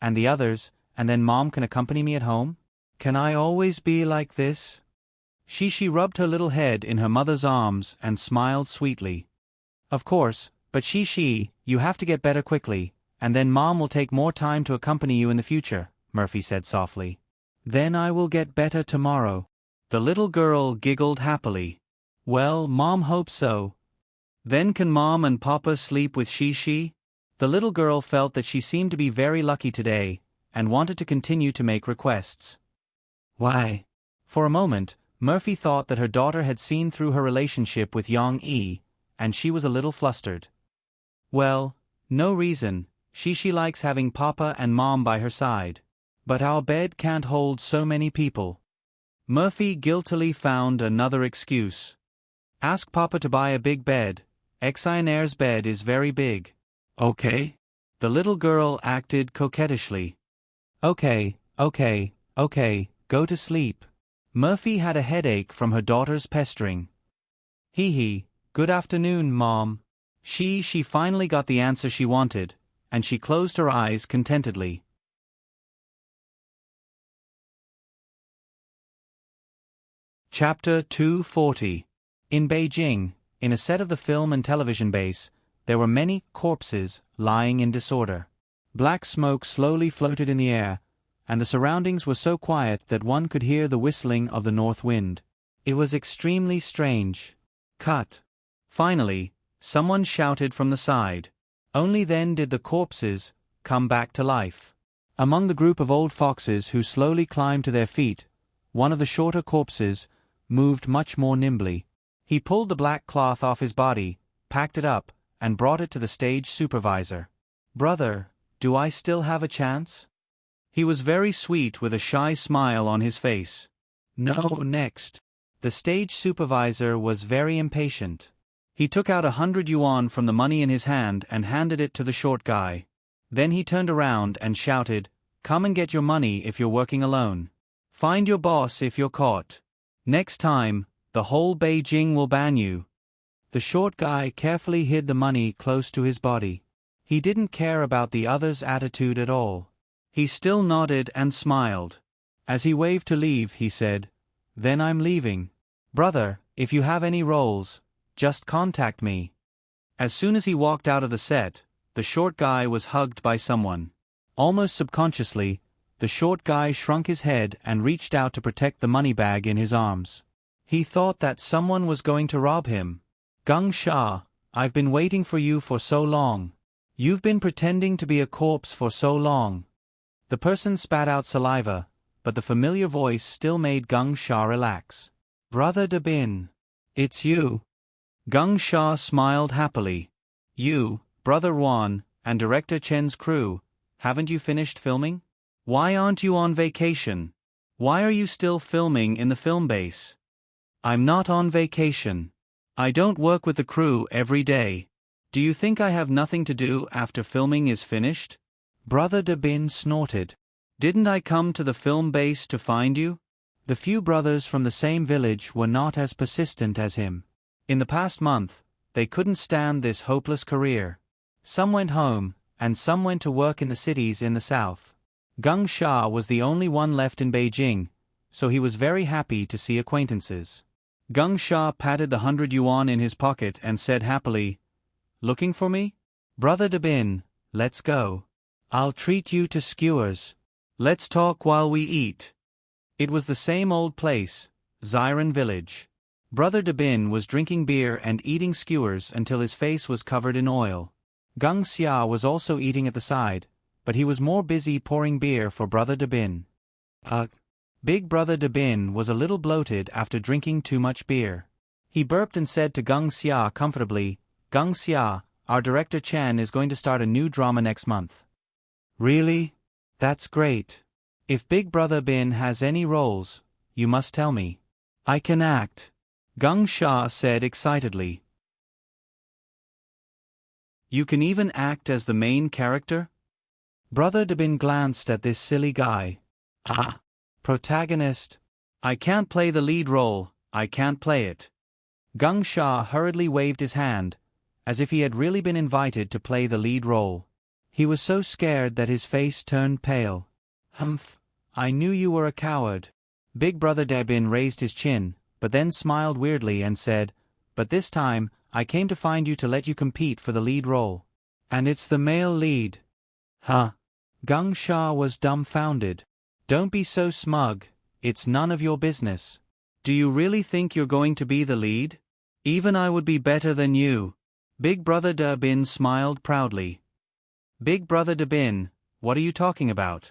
and the others, and then Mom can accompany me at home? Can I always be like this? She rubbed her little head in her mother's arms and smiled sweetly. Of course, but Shi, you have to get better quickly, and then Mom will take more time to accompany you in the future, Murphy said softly. Then I will get better tomorrow. The little girl giggled happily. Well, Mom hopes so. Then can Mom and Papa sleep with Shi? The little girl felt that she seemed to be very lucky today, and wanted to continue to make requests. Why? For a moment, Murphy thought that her daughter had seen through her relationship with Yang Yi, and she was a little flustered. Well, no reason, Shi likes having Papa and Mom by her side. But our bed can't hold so many people. Murphy guiltily found another excuse. Ask Papa to buy a big bed. Xian Air's bed is very big. Okay? The little girl acted coquettishly. Okay, go to sleep. Murphy had a headache from her daughter's pestering. Good afternoon, Mom. She finally got the answer she wanted, and she closed her eyes contentedly. Chapter 240. In Beijing, in a set of the film and television base, there were many corpses lying in disorder. Black smoke slowly floated in the air, and the surroundings were so quiet that one could hear the whistling of the north wind. It was extremely strange. Cut. Finally, someone shouted from the side. Only then did the corpses come back to life. Among the group of old foxes who slowly climbed to their feet, one of the shorter corpses moved much more nimbly. He pulled the black cloth off his body, packed it up, and brought it to the stage supervisor. "Brother, do I still have a chance?" He was very sweet with a shy smile on his face. "No, next." The stage supervisor was very impatient. He took out 100 yuan from the money in his hand and handed it to the short guy. Then he turned around and shouted, "Come and get your money if you're working alone. Find your boss if you're caught. Next time, the whole Beijing will ban you." The short guy carefully hid the money close to his body. He didn't care about the other's attitude at all. He still nodded and smiled. As he waved to leave, he said, "Then I'm leaving. Brother, if you have any roles, just contact me." As soon as he walked out of the set, the short guy was hugged by someone. Almost subconsciously, the short guy shrunk his head and reached out to protect the money bag in his arms. He thought that someone was going to rob him. "Gung Sha, I've been waiting for you for so long. You've been pretending to be a corpse for so long." The person spat out saliva, but the familiar voice still made Gung Sha relax. "Brother De Bin. It's you." Gung Sha smiled happily. "You, Brother Wan, and Director Chen's crew, haven't you finished filming? Why aren't you on vacation? Why are you still filming in the film base?" "I'm not on vacation. I don't work with the crew every day. Do you think I have nothing to do after filming is finished?" Brother De Bin snorted. "Didn't I come to the film base to find you?" The few brothers from the same village were not as persistent as him. In the past month, they couldn't stand this hopeless career. Some went home, and some went to work in the cities in the south. Gung Sha was the only one left in Beijing, so he was very happy to see acquaintances. Gung Sha patted the 100 yuan in his pocket and said happily, "Looking for me? Brother De Bin, let's go. I'll treat you to skewers. Let's talk while we eat." It was the same old place, Xiren village. Brother De Bin was drinking beer and eating skewers until his face was covered in oil. Gung Xia was also eating at the side, but he was more busy pouring beer for Brother De Bin. Big Brother De Bin was a little bloated after drinking too much beer. He burped and said to Gung Xia comfortably, "Gung Xia, our director Chen is going to start a new drama next month." "Really? That's great. If Big Brother Bin has any roles, you must tell me. I can act," Gung Xia said excitedly. "You can even act as the main character?" Brother De Bin glanced at this silly guy. Protagonist. "I can't play the lead role, I can't play it." Gung Xia hurriedly waved his hand, as if he had really been invited to play the lead role. He was so scared that his face turned pale. "Humph, I knew you were a coward." Big Brother De Bin raised his chin, but then smiled weirdly and said, "But this time, I came to find you to let you compete for the lead role. And it's the male lead." "Huh?" Gung Xia was dumbfounded. "Don't be so smug, it's none of your business. Do you really think you're going to be the lead? Even I would be better than you." Big Brother De Bin smiled proudly. "Big Brother De Bin, what are you talking about?"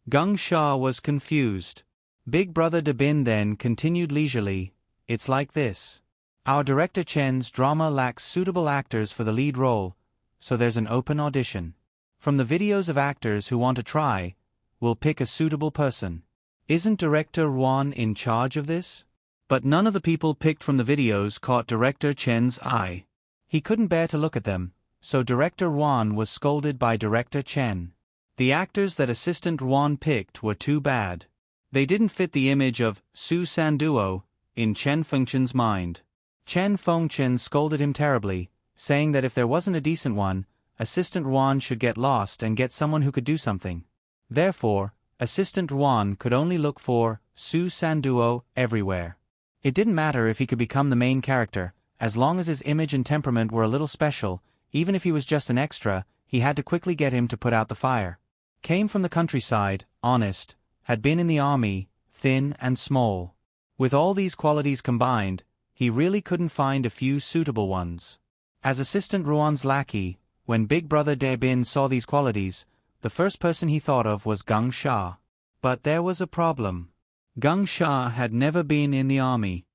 Gung Xia was confused. Big Brother De Bin then continued leisurely, "It's like this. Our director Chen's drama lacks suitable actors for the lead role, so there's an open audition. From the videos of actors who want to try, we'll pick a suitable person. Isn't Director Wan in charge of this?" But none of the people picked from the videos caught Director Chen's eye. He couldn't bear to look at them, so Director Wan was scolded by Director Chen. The actors that Assistant Wan picked were too bad. They didn't fit the image of Su Sanduo in Chen Fengchen's mind. Chen Fengchen scolded him terribly, saying that if there wasn't a decent one, Assistant Wan should get lost and get someone who could do something. Therefore, Assistant Wan could only look for Su Sanduo everywhere. It didn't matter if he could become the main character, as long as his image and temperament were a little special. Even if he was just an extra, he had to quickly get him to put out the fire. Came from the countryside, honest, had been in the army, thin and small. With all these qualities combined, he really couldn't find a few suitable ones. As Assistant Ruan's lackey, when Big Brother De Bin saw these qualities, the first person he thought of was Gung Sha. But there was a problem. Gung Sha had never been in the army.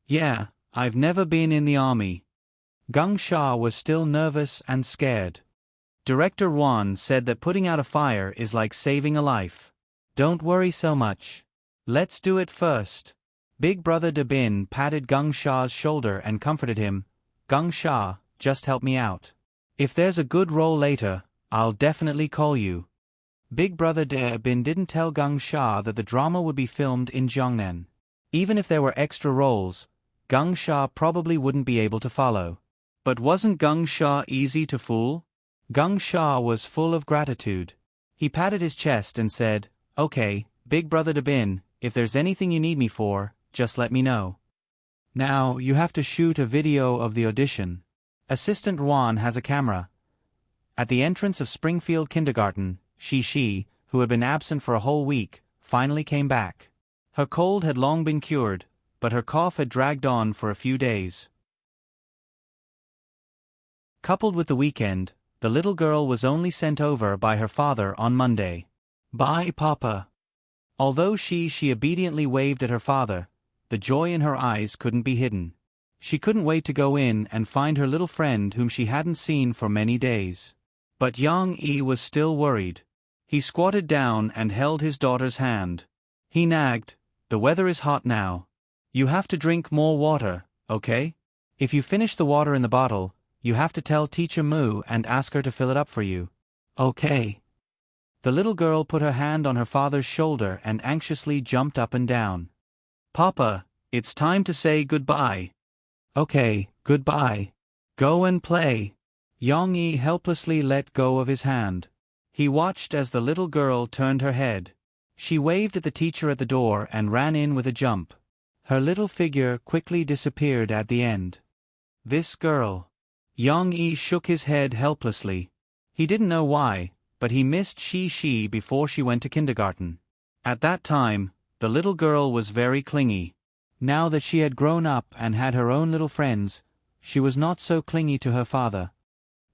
Yeah, I've never been in the army. Gung Sha was still nervous and scared. Director Wan said that putting out a fire is like saving a life. Don't worry so much. Let's do it first. Big brother De Bin patted Gung Sha's shoulder and comforted him. Gung Sha, just help me out. If there's a good role later, I'll definitely call you. Big brother De Bin didn't tell Gung Sha that the drama would be filmed in Jiangnan. Even if there were extra roles, Gung Sha probably wouldn't be able to follow. But wasn't Gung Sha easy to fool? Gung Sha was full of gratitude. He patted his chest and said, "Okay, Big brother De Bin, if there's anything you need me for, just let me know. Now, you have to shoot a video of the audition. Assistant Wan has a camera." At the entrance of Springfield Kindergarten, Shi, who had been absent for a whole week, finally came back. Her cold had long been cured, but her cough had dragged on for a few days. Coupled with the weekend, the little girl was only sent over by her father on Monday. "Bye, Papa." Although she obediently waved at her father, the joy in her eyes couldn't be hidden. She couldn't wait to go in and find her little friend whom she hadn't seen for many days. But Yang Yi was still worried. He squatted down and held his daughter's hand. He nagged, "The weather is hot now. You have to drink more water, okay? If you finish the water in the bottle, you have to tell Teacher Mu and ask her to fill it up for you. Okay." The little girl put her hand on her father's shoulder and anxiously jumped up and down. "Papa, it's time to say goodbye." "Okay, goodbye. Go and play." Yang Yi helplessly let go of his hand. He watched as the little girl turned her head. She waved at the teacher at the door and ran in with a jump. Her little figure quickly disappeared at the end. This girl. Yang Yi shook his head helplessly. He didn't know why, but he missed Shi before she went to kindergarten. At that time, the little girl was very clingy. Now that she had grown up and had her own little friends, she was not so clingy to her father.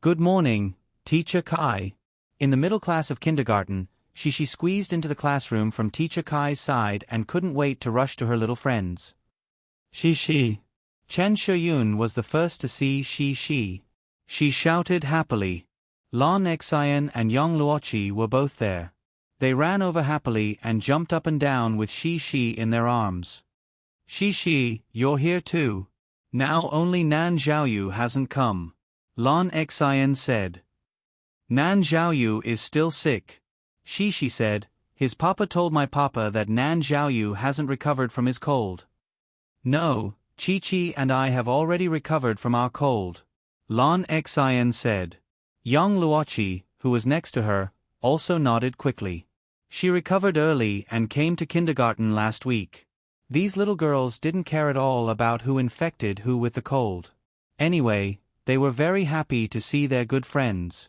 "Good morning, Teacher Kai." In the middle class of kindergarten, Shi squeezed into the classroom from Teacher Kai's side and couldn't wait to rush to her little friends. Shi. Chen Shuyun was the first to see Shi. She shouted happily. Lan Xian and Yang Luoqi were both there. They ran over happily and jumped up and down with Shi in their arms. "Shi, you're here too. Now only Nan Xiaoyu hasn't come," Lan Xian said. "Nan Xiaoyu is still sick," Shi said. "His papa told my papa that Nan Xiaoyu hasn't recovered from his cold." "No, Chi and I have already recovered from our cold," Lan Xian said. Yang Luoqi, who was next to her, also nodded quickly. She recovered early and came to kindergarten last week. These little girls didn't care at all about who infected who with the cold. Anyway, they were very happy to see their good friends.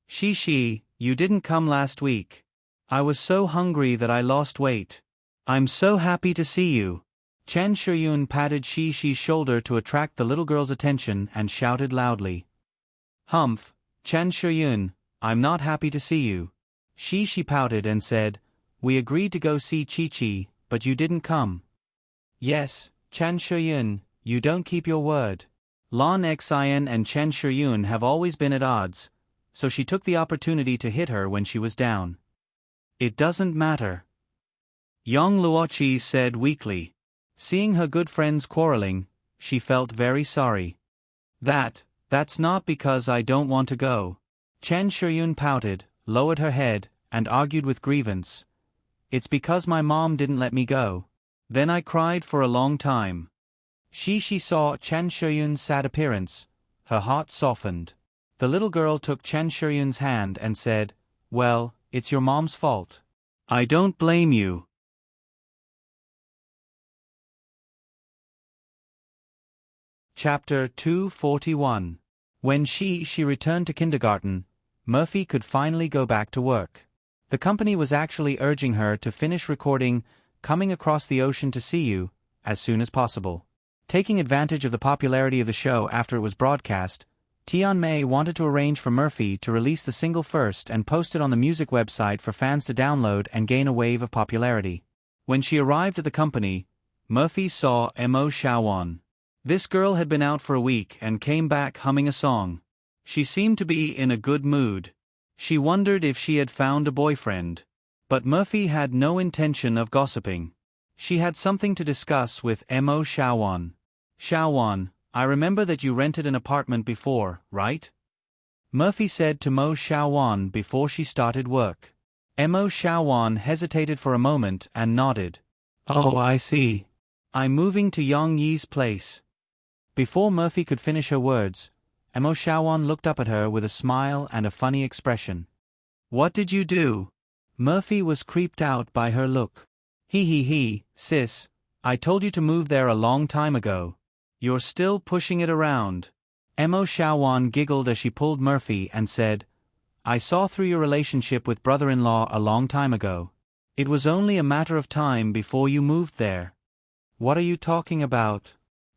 "Shi, you didn't come last week. I was so hungry that I lost weight. I'm so happy to see you." Chen Shuyun patted Shi's shoulder to attract the little girl's attention and shouted loudly. "Humph, Chen Shuyun, I'm not happy to see you." Shi pouted and said, "We agreed to go see Chi, but you didn't come." "Yes, Chen Shuyun, you don't keep your word." Lan Xian and Chen Shuyun have always been at odds, so she took the opportunity to hit her when she was down. "It doesn't matter," Yang Luoqi said weakly. Seeing her good friends quarreling, she felt very sorry. That's not because I don't want to go." Chen Shuyun pouted, lowered her head, and argued with grievance. "It's because my mom didn't let me go. Then I cried for a long time." Shi saw Chen Shuyun's sad appearance. Her heart softened. The little girl took Chen Shuyun's hand and said, "Well, it's your mom's fault. I don't blame you." Chapter 241. When she returned to kindergarten, Murphy could finally go back to work. The company was actually urging her to finish recording Coming Across the Ocean to See You as soon as possible. Taking advantage of the popularity of the show after it was broadcast, Tianmei wanted to arrange for Murphy to release the single first and post it on the music website for fans to download and gain a wave of popularity. When she arrived at the company, Murphy saw Mo Xiaowan. This girl had been out for a week and came back humming a song. She seemed to be in a good mood. She wondered if she had found a boyfriend. But Murphy had no intention of gossiping. She had something to discuss with Mo Xiaowan. Xiaowan, I remember that you rented an apartment before, right? Murphy said to Mo Xiaowan before she started work. Mo Xiaowan hesitated for a moment and nodded. Oh, I see. I'm moving to Yang Yi's place. Before Murphy could finish her words, Mo Xiaowan looked up at her with a smile and a funny expression. What did you do? Murphy was creeped out by her look. He, sis, I told you to move there a long time ago. You're still pushing it around. Mo Xiaowan giggled as she pulled Murphy and said, I saw through your relationship with brother-in-law a long time ago. It was only a matter of time before you moved there. What are you talking about?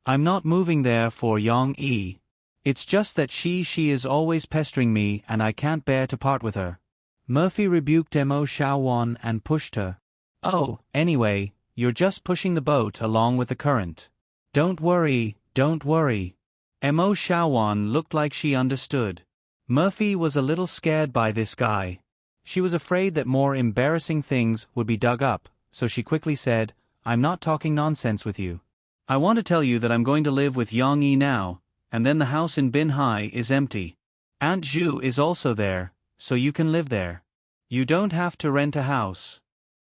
I'm not moving there for Yang Yi. It's just that she is always pestering me and I can't bear to part with her. Murphy rebuked Mo Xiaowan and pushed her. Oh, anyway, you're just pushing the boat along with the current. Don't worry. Mo Xiaowan looked like she understood. Murphy was a little scared by this guy. She was afraid that more embarrassing things would be dug up, so she quickly said, I'm not talking nonsense with you. I want to tell you that I'm going to live with Yang Yi now, and then the house in Binhai is empty. Aunt Zhu is also there, so you can live there. You don't have to rent a house.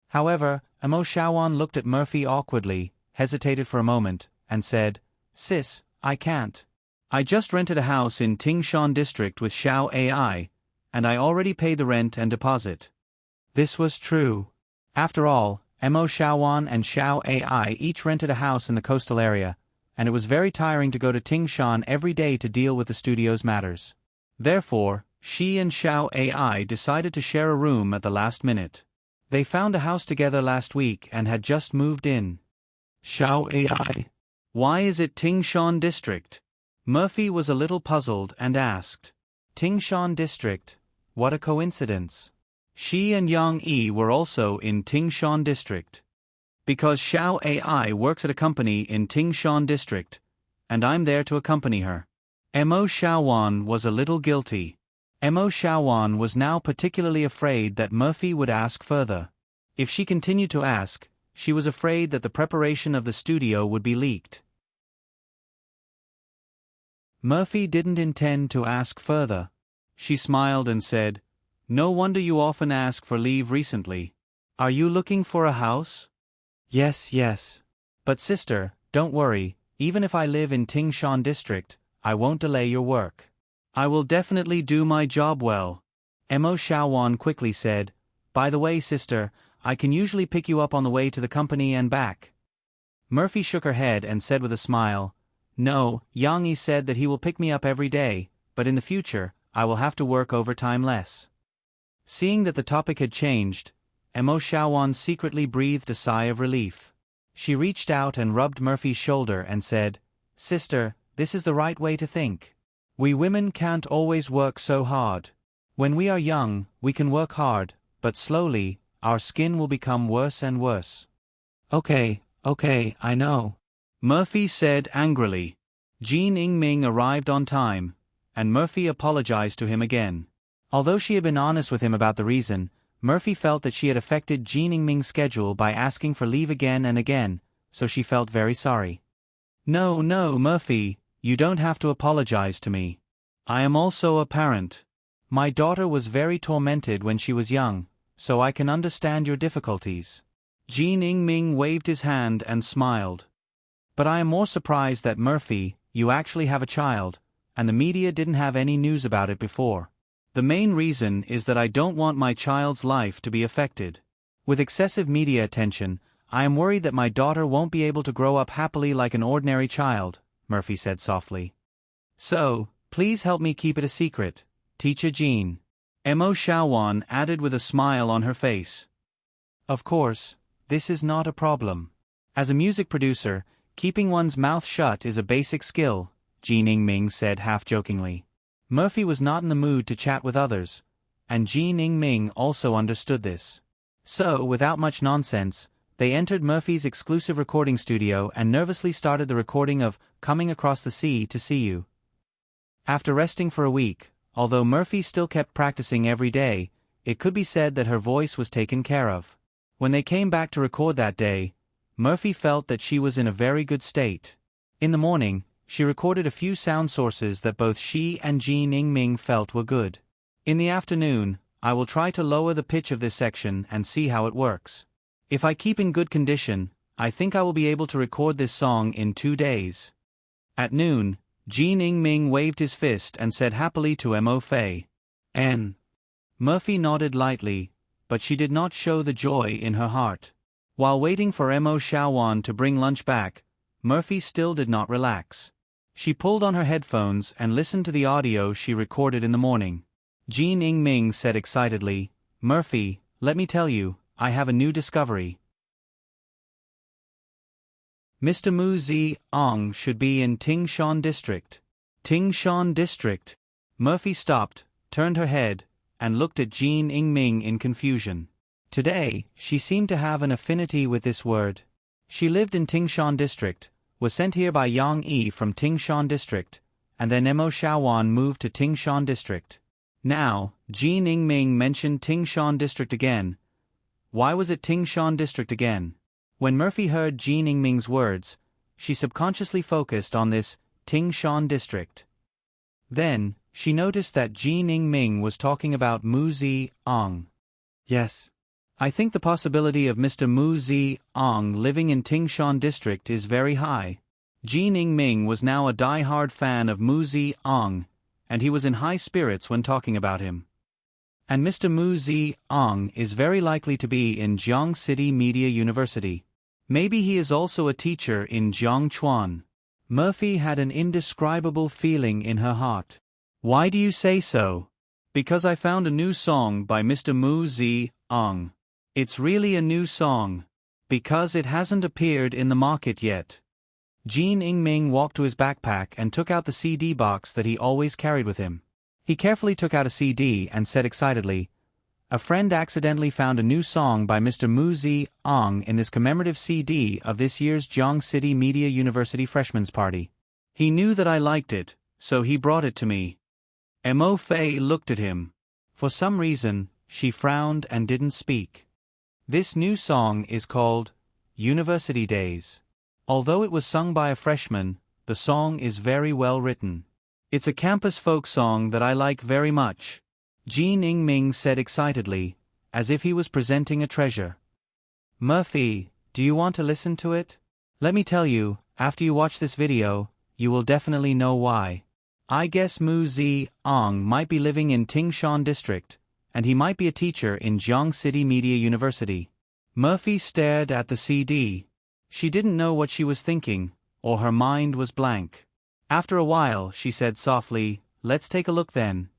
However, Mo Xiaowan looked at Murphy awkwardly, hesitated for a moment, and said, Sis, I can't. I just rented a house in Tingshan district with Xiao AI, and I already paid the rent and deposit. This was true. After all, Mo Xiaowan and Xiao AI each rented a house in the coastal area, and it was very tiring to go to Tingshan every day to deal with the studio's matters. Therefore, she and Xiao AI decided to share a room at the last minute. They found a house together last week and had just moved in. Xiao AI. Why is it Tingshan district? Murphy was a little puzzled and asked. Tingshan district? What a coincidence. She and Yang Yi were also in Tingshan district. Because Xiao AI works at a company in Tingshan district, and I'm there to accompany her. Mo Xiaowan was a little guilty. Mo Xiaowan was now particularly afraid that Murphy would ask further. If she continued to ask, she was afraid that the preparation of the studio would be leaked. Murphy didn't intend to ask further. She smiled and said, No wonder you often ask for leave recently. Are you looking for a house? Yes. But sister, don't worry, even if I live in Tingshan district, I won't delay your work. I will definitely do my job well. Mo Xiaowan quickly said, By the way, sister, I can usually pick you up on the way to the company and back. Murphy shook her head and said with a smile, No, Yang Yi said that he will pick me up every day, but in the future, I will have to work overtime less. Seeing that the topic had changed, Mo Xiaowan secretly breathed a sigh of relief. She reached out and rubbed Murphy's shoulder and said, Sister, this is the right way to think. We women can't always work so hard. When we are young, we can work hard, but slowly, our skin will become worse and worse. Okay, I know. Murphy said angrily. Jean Yingming arrived on time, and Murphy apologized to him again. Although she had been honest with him about the reason, Murphy felt that she had affected Jean Yingming's schedule by asking for leave again and again, so she felt very sorry. No, Murphy, you don't have to apologize to me. I am also a parent. My daughter was very tormented when she was young, so I can understand your difficulties. Jean Yingming waved his hand and smiled. But I am more surprised that Murphy, you actually have a child, and the media didn't have any news about it before. The main reason is that I don't want my child's life to be affected. With excessive media attention, I am worried that my daughter won't be able to grow up happily like an ordinary child, Murphy said softly. So, please help me keep it a secret, Teacher Jean. Mo Xiaowan added with a smile on her face. Of course, this is not a problem. As a music producer, keeping one's mouth shut is a basic skill, Jean Yingming said half-jokingly. Murphy was not in the mood to chat with others, and Ji Ning-ming also understood this. So, without much nonsense, they entered Murphy's exclusive recording studio and nervously started the recording of Coming Across the Sea to See You. After resting for a week, although Murphy still kept practicing every day, it could be said that her voice was taken care of. When they came back to record that day, Murphy felt that she was in a very good state. In the morning, she recorded a few sound sources that both she and Ji Ning-ming felt were good. In the afternoon, I will try to lower the pitch of this section and see how it works. If I keep in good condition, I think I will be able to record this song in 2 days. At noon, Ji Ning-ming waved his fist and said happily to Mo Fei. N. Murphy nodded lightly, but she did not show the joy in her heart. While waiting for Mo Xiaowan to bring lunch back, Murphy still did not relax. She pulled on her headphones and listened to the audio she recorded in the morning. Ji Ning-ming said excitedly, "Murphy, let me tell you, I have a new discovery. Mr. Mu Zi-ong should be in Tingshan District." Tingshan District? Murphy stopped, turned her head, and looked at Ji Ning-ming in confusion. Today, she seemed to have an affinity with this word. She lived in Tingshan District, was sent here by Yang Yi from Tingshan District, and then Mo Xiaowan moved to Tingshan District. Now, Ji Ning-ming mentioned Tingshan District again. Why was it Tingshan District again? When Murphy heard Ji Ning-ming's words, she subconsciously focused on this Tingshan District. Then, she noticed that Ji Ning-ming was talking about Mu Zi-ong. Yes. I think the possibility of Mr. Mu Zi-ong living in Tingshan District is very high. Ji Ning-ming was now a die-hard fan of Mu Zi-ong, and he was in high spirits when talking about him. And Mr. Mu Zi-ong is very likely to be in Jiang City Media University. Maybe he is also a teacher in Jiangchuan. Murphy had an indescribable feeling in her heart. Why do you say so? Because I found a new song by Mr. Mu Zi-ong. It's really a new song. Because it hasn't appeared in the market yet. Ji Ning-ming walked to his backpack and took out the CD box that he always carried with him. He carefully took out a CD and said excitedly, "A friend accidentally found a new song by Mr. Mu Zi-ong in this commemorative CD of this year's Jiang City Media University Freshman's Party. He knew that I liked it, so he brought it to me." Mo Fei looked at him. For some reason, she frowned and didn't speak. This new song is called University Days. Although it was sung by a freshman, the song is very well written. It's a campus folk song that I like very much, Ji Ning-ming said excitedly, as if he was presenting a treasure. Murphy, do you want to listen to it? Let me tell you, after you watch this video, you will definitely know why. I guess Mu Zi-ong might be living in Tingshan District, and he might be a teacher in Jiang City Media University. Murphy stared at the CD. She didn't know what she was thinking, or her mind was blank. After a while, she said softly, "Let's take a look then."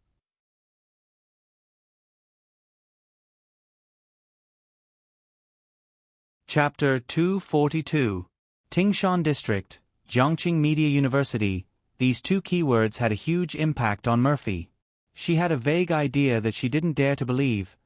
Chapter 242. Tingshan District, Jiangqing Media University. These two keywords had a huge impact on Murphy. She had a vague idea that she didn't dare to believe,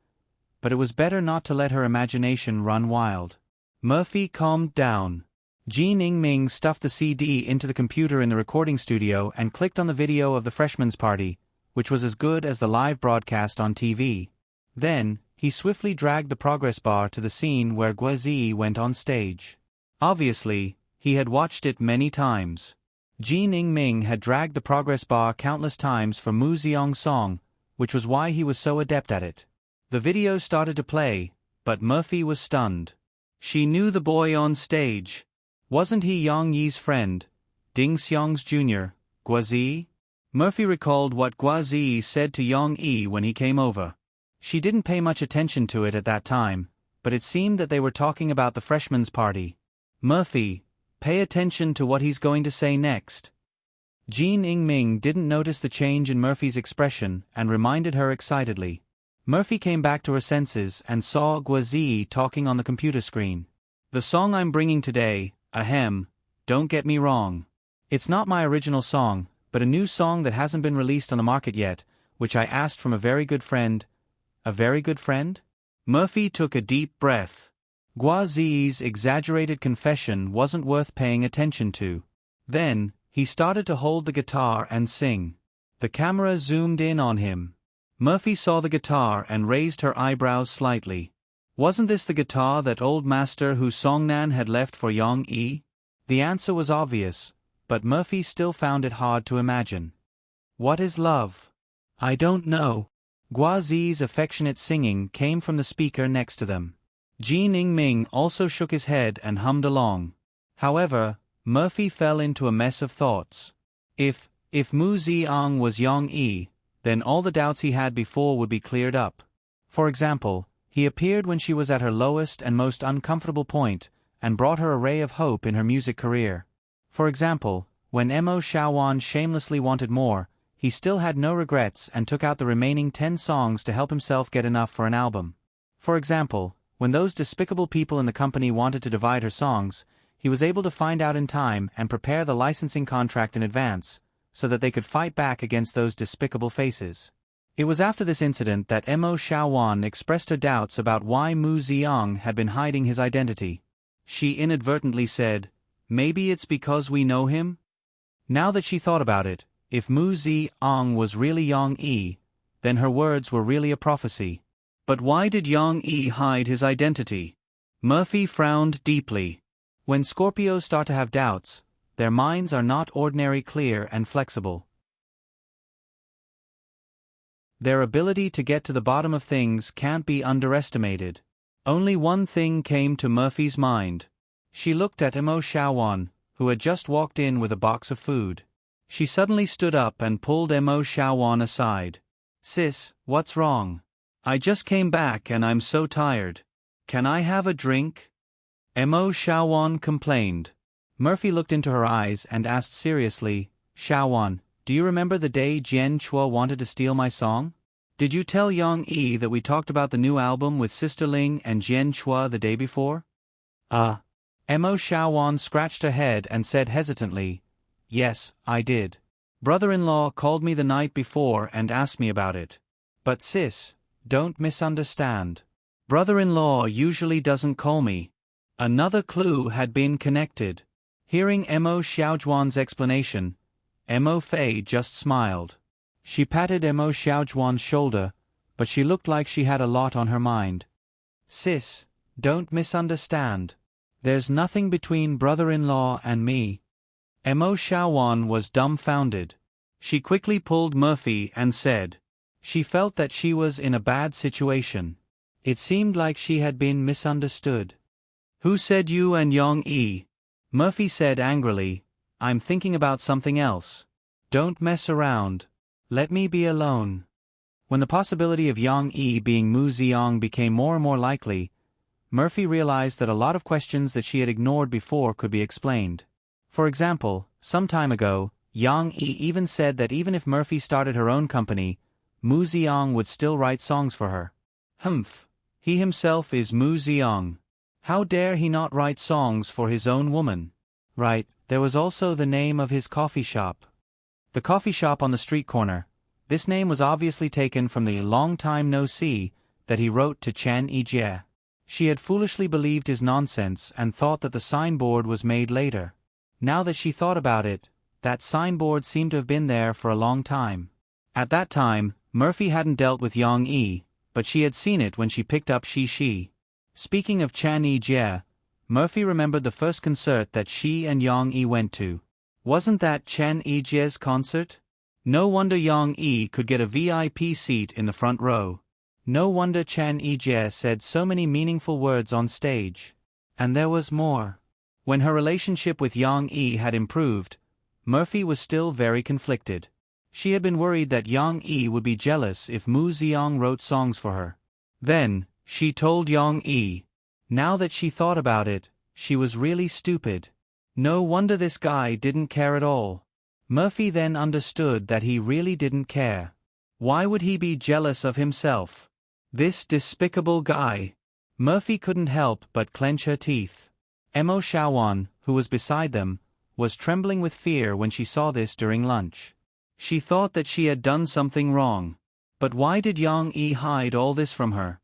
but it was better not to let her imagination run wild. Murphy calmed down. Ji Ning-ming stuffed the CD into the computer in the recording studio and clicked on the video of the freshman's party, which was as good as the live broadcast on TV. Then, he swiftly dragged the progress bar to the scene where Guazi went on stage. Obviously, he had watched it many times. Ji Ning-ming had dragged the progress bar countless times for Mu Zi-ong's song, which was why he was so adept at it. The video started to play, but Murphy was stunned. She knew the boy on stage. Wasn't he Yang Yi's friend, Ding Xiong's junior, Guazi? Murphy recalled what Guazi said to Yang Yi when he came over. She didn't pay much attention to it at that time, but it seemed that they were talking about the freshman's party. Murphy, pay attention to what he's going to say next. Ji Ning-ming didn't notice the change in Murphy's expression and reminded her excitedly. Murphy came back to her senses and saw Guazi talking on the computer screen. "The song I'm bringing today, ahem, don't get me wrong. It's not my original song, but a new song that hasn't been released on the market yet, which I asked from a very good friend. A very good friend? Murphy took a deep breath. Gua Ziyi's exaggerated confession wasn't worth paying attention to. Then, he started to hold the guitar and sing. The camera zoomed in on him. Murphy saw the guitar and raised her eyebrows slightly. Wasn't this the guitar that old master Hu Songnan had left for Yang Yi? The answer was obvious, but Murphy still found it hard to imagine. What is love? I don't know. Gua Ziyi's affectionate singing came from the speaker next to them. Ji Ningming also shook his head and hummed along. However, Murphy fell into a mess of thoughts. If Mu Ziang was Yang Yi, then all the doubts he had before would be cleared up. For example, he appeared when she was at her lowest and most uncomfortable point, and brought her a ray of hope in her music career. For example, when Mo Xiaowan shamelessly wanted more, he still had no regrets and took out the remaining 10 songs to help himself get enough for an album. For example, when those despicable people in the company wanted to divide her songs, he was able to find out in time and prepare the licensing contract in advance, so that they could fight back against those despicable faces. It was after this incident that Mo Xiaowan expressed her doubts about why Mu Ziang had been hiding his identity. She inadvertently said, "Maybe it's because we know him?" Now that she thought about it, if Mu Ziang was really Yang Yi, then her words were really a prophecy. But why did Yang Yi hide his identity? Murphy frowned deeply. When Scorpios start to have doubts, their minds are not ordinary clear and flexible. Their ability to get to the bottom of things can't be underestimated. Only one thing came to Murphy's mind. She looked at Mo Xiaowan, who had just walked in with a box of food. She suddenly stood up and pulled Mo Xiaowan aside. "Sis, what's wrong? I just came back and I'm so tired. Can I have a drink?" Mo Xiaowan complained. Murphy looked into her eyes and asked seriously, "Xiaowan, do you remember the day Jian Chua wanted to steal my song? Did you tell Yang Yi that we talked about the new album with Sister Ling and Jian Chua the day before?" Mo Xiaowan scratched her head and said hesitantly, "Yes, I did. Brother-in-law called me the night before and asked me about it. But sis, don't misunderstand. Brother-in-law usually doesn't call me." Another clue had been connected. Hearing Mo Xiaojuan's explanation, Mo Fei just smiled. She patted Mo Xiaojuan's shoulder, but she looked like she had a lot on her mind. "Sis, don't misunderstand. There's nothing between brother-in-law and me." Mo Xiaowan was dumbfounded. She quickly pulled Murphy and said. She felt that she was in a bad situation. It seemed like she had been misunderstood. "Who said you and Yang Yi?" Murphy said angrily, "I'm thinking about something else. Don't mess around. Let me be alone." When the possibility of Yang Yi being Mu Ziang became more and more likely, Murphy realized that a lot of questions that she had ignored before could be explained. For example, some time ago, Yang Yi even said that even if Murphy started her own company, Mu Ziang would still write songs for her. Humph. He himself is Mu Ziang. How dare he not write songs for his own woman? Right, there was also the name of his coffee shop. The coffee shop on the street corner. This name was obviously taken from the "long time no see" that he wrote to Chen Yijie. She had foolishly believed his nonsense and thought that the signboard was made later. Now that she thought about it, that signboard seemed to have been there for a long time. At that time, Murphy hadn't dealt with Yang Yi, but she had seen it when she picked up Shi. Speaking of Chen Yijie, Murphy remembered the first concert that she and Yang Yi went to. Wasn't that Chen Yijie's concert? No wonder Yang Yi could get a VIP seat in the front row. No wonder Chen Yijie said so many meaningful words on stage. And there was more. When her relationship with Yang Yi had improved, Murphy was still very conflicted. She had been worried that Yang Yi would be jealous if Mu Ziang wrote songs for her. Then, she told Yang Yi. Now that she thought about it, she was really stupid. No wonder this guy didn't care at all. Murphy then understood that he really didn't care. Why would he be jealous of himself? This despicable guy. Murphy couldn't help but clench her teeth. Mo Xiaowan, who was beside them, was trembling with fear when she saw this during lunch. She thought that she had done something wrong. But why did Yang Yi hide all this from her?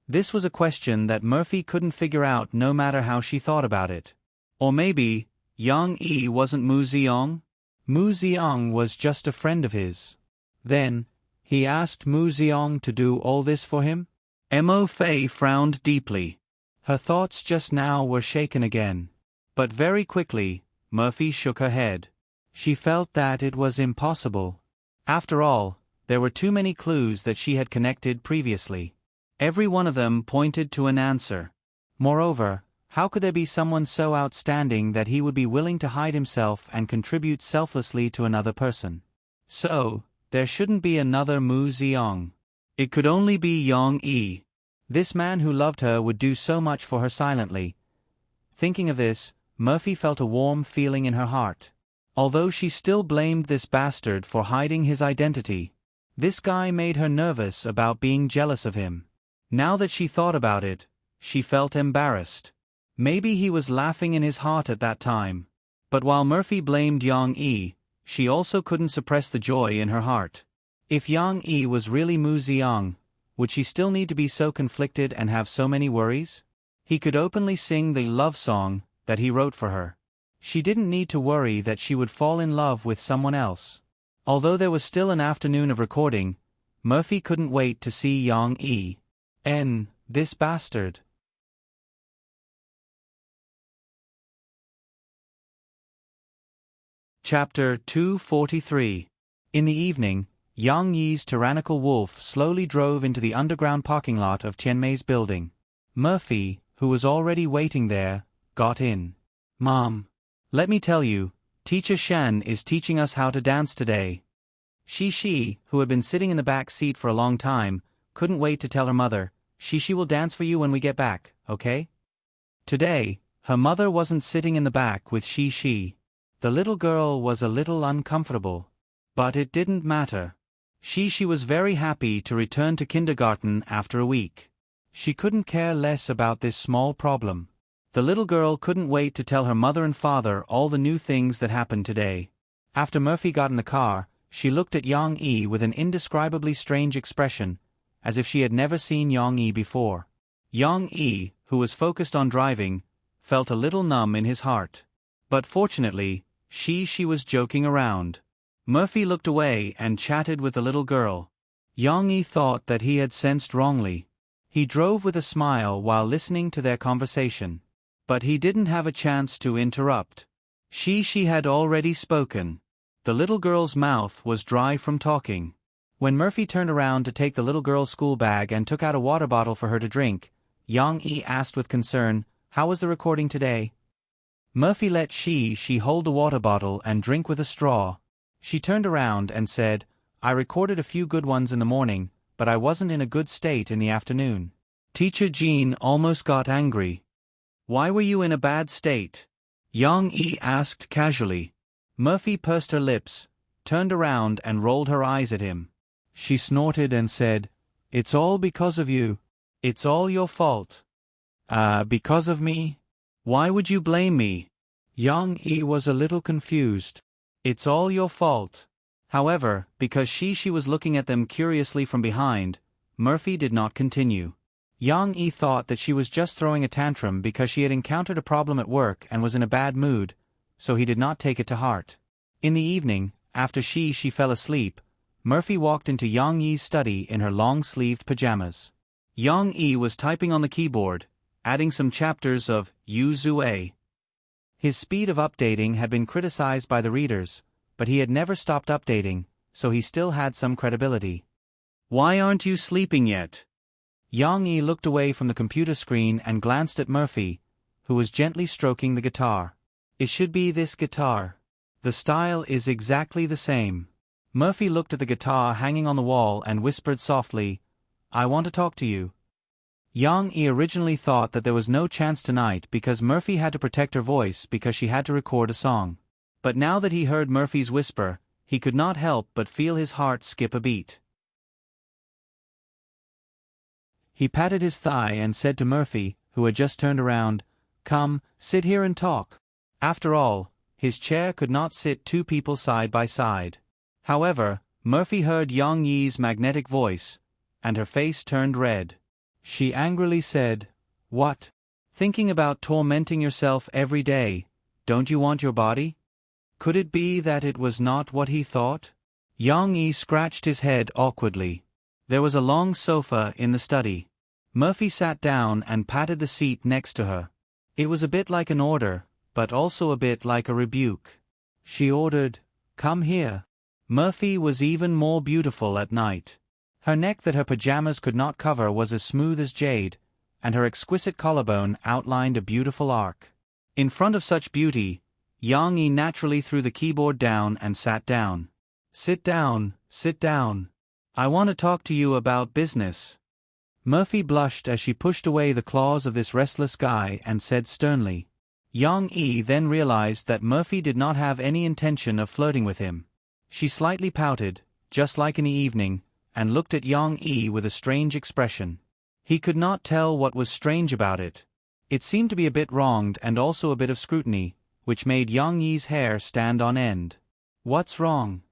This was a question that Murphy couldn't figure out no matter how she thought about it. Or maybe, Yang Yi wasn't Mu Ziyong? Mu Ziyong was just a friend of his. Then, he asked Mu Ziyong to do all this for him? Mo Fei frowned deeply. Her thoughts just now were shaken again. But very quickly, Murphy shook her head. She felt that it was impossible. After all, there were too many clues that she had connected previously. Every one of them pointed to an answer. Moreover, how could there be someone so outstanding that he would be willing to hide himself and contribute selflessly to another person? So, there shouldn't be another Mu Ziyong. It could only be Yang Yi. This man who loved her would do so much for her silently. Thinking of this, Murphy felt a warm feeling in her heart. Although she still blamed this bastard for hiding his identity, this guy made her nervous about being jealous of him. Now that she thought about it, she felt embarrassed. Maybe he was laughing in his heart at that time. But while Murphy blamed Yang Yi, she also couldn't suppress the joy in her heart. If Yang Yi was really Mu Ziyang, would she still need to be so conflicted and have so many worries? He could openly sing the love song that he wrote for her. She didn't need to worry that she would fall in love with someone else. Although there was still an afternoon of recording, Murphy couldn't wait to see Yang Yi. This bastard. Chapter 243. In the evening, Yang Yi's tyrannical wolf slowly drove into the underground parking lot of Qianmei's building. Murphy, who was already waiting there, got in. "Mom, let me tell you, Teacher Shen is teaching us how to dance today." Shi, who had been sitting in the back seat for a long time, couldn't wait to tell her mother, "Shi will dance for you when we get back, okay?" Today, her mother wasn't sitting in the back with Shi. The little girl was a little uncomfortable. But it didn't matter. She was very happy to return to kindergarten after a week. She couldn't care less about this small problem. The little girl couldn't wait to tell her mother and father all the new things that happened today. After Murphy got in the car, she looked at Yang Yi with an indescribably strange expression, as if she had never seen Yang Yi before. Yang Yi, who was focused on driving, felt a little numb in his heart. But fortunately, she was joking around. Murphy looked away and chatted with the little girl. Yang Yi thought that he had sensed wrongly. He drove with a smile while listening to their conversation. But he didn't have a chance to interrupt. She had already spoken. The little girl's mouth was dry from talking. When Murphy turned around to take the little girl's school bag and took out a water bottle for her to drink, Yang Yi asked with concern, "How was the recording today?" Murphy let she hold the water bottle and drink with a straw. She turned around and said, "I recorded a few good ones in the morning, but I wasn't in a good state in the afternoon." Teacher Jean almost got angry. "Why were you in a bad state?" Yang Yi asked casually. Murphy pursed her lips, turned around and rolled her eyes at him. She snorted and said, "It's all because of you. It's all your fault." Because of me? Why would you blame me?" Yang Yi was a little confused. "It's all your fault." However, because she was looking at them curiously from behind, Murphy did not continue. Yang Yi thought that she was just throwing a tantrum because she had encountered a problem at work and was in a bad mood, so he did not take it to heart. In the evening, after she fell asleep, Murphy walked into Yang Yi's study in her long-sleeved pajamas. Yang Yi was typing on the keyboard, adding some chapters of Yu Zue. His speed of updating had been criticized by the readers, but he had never stopped updating, so he still had some credibility. "Why aren't you sleeping yet?" Yang Yi looked away from the computer screen and glanced at Murphy, who was gently stroking the guitar. "It should be this guitar. The style is exactly the same." Murphy looked at the guitar hanging on the wall and whispered softly, "I want to talk to you." Yang Yi originally thought that there was no chance tonight because Murphy had to protect her voice because she had to record a song. But now that he heard Murphy's whisper, he could not help but feel his heart skip a beat. He patted his thigh and said to Murphy, who had just turned around, "Come, sit here and talk." After all, his chair could not sit two people side by side. However, Murphy heard Yang Yi's magnetic voice, and her face turned red. She angrily said, "What? Thinking about tormenting yourself every day, don't you want your body?" Could it be that it was not what he thought? Yang Yi scratched his head awkwardly. There was a long sofa in the study. Murphy sat down and patted the seat next to her. It was a bit like an order, but also a bit like a rebuke. She ordered, "Come here." Murphy was even more beautiful at night. Her neck that her pajamas could not cover was as smooth as jade, and her exquisite collarbone outlined a beautiful arc. In front of such beauty, Yang Yi naturally threw the keyboard down and sat down. Sit down, sit down. I want to talk to you about business." Murphy blushed as she pushed away the claws of this restless guy and said sternly. Yang Yi then realized that Murphy did not have any intention of flirting with him. She slightly pouted, just like in the evening, and looked at Yang Yi with a strange expression. He could not tell what was strange about it. It seemed to be a bit wronged and also a bit of scrutiny, which made Yang Yi's hair stand on end. "What's wrong?"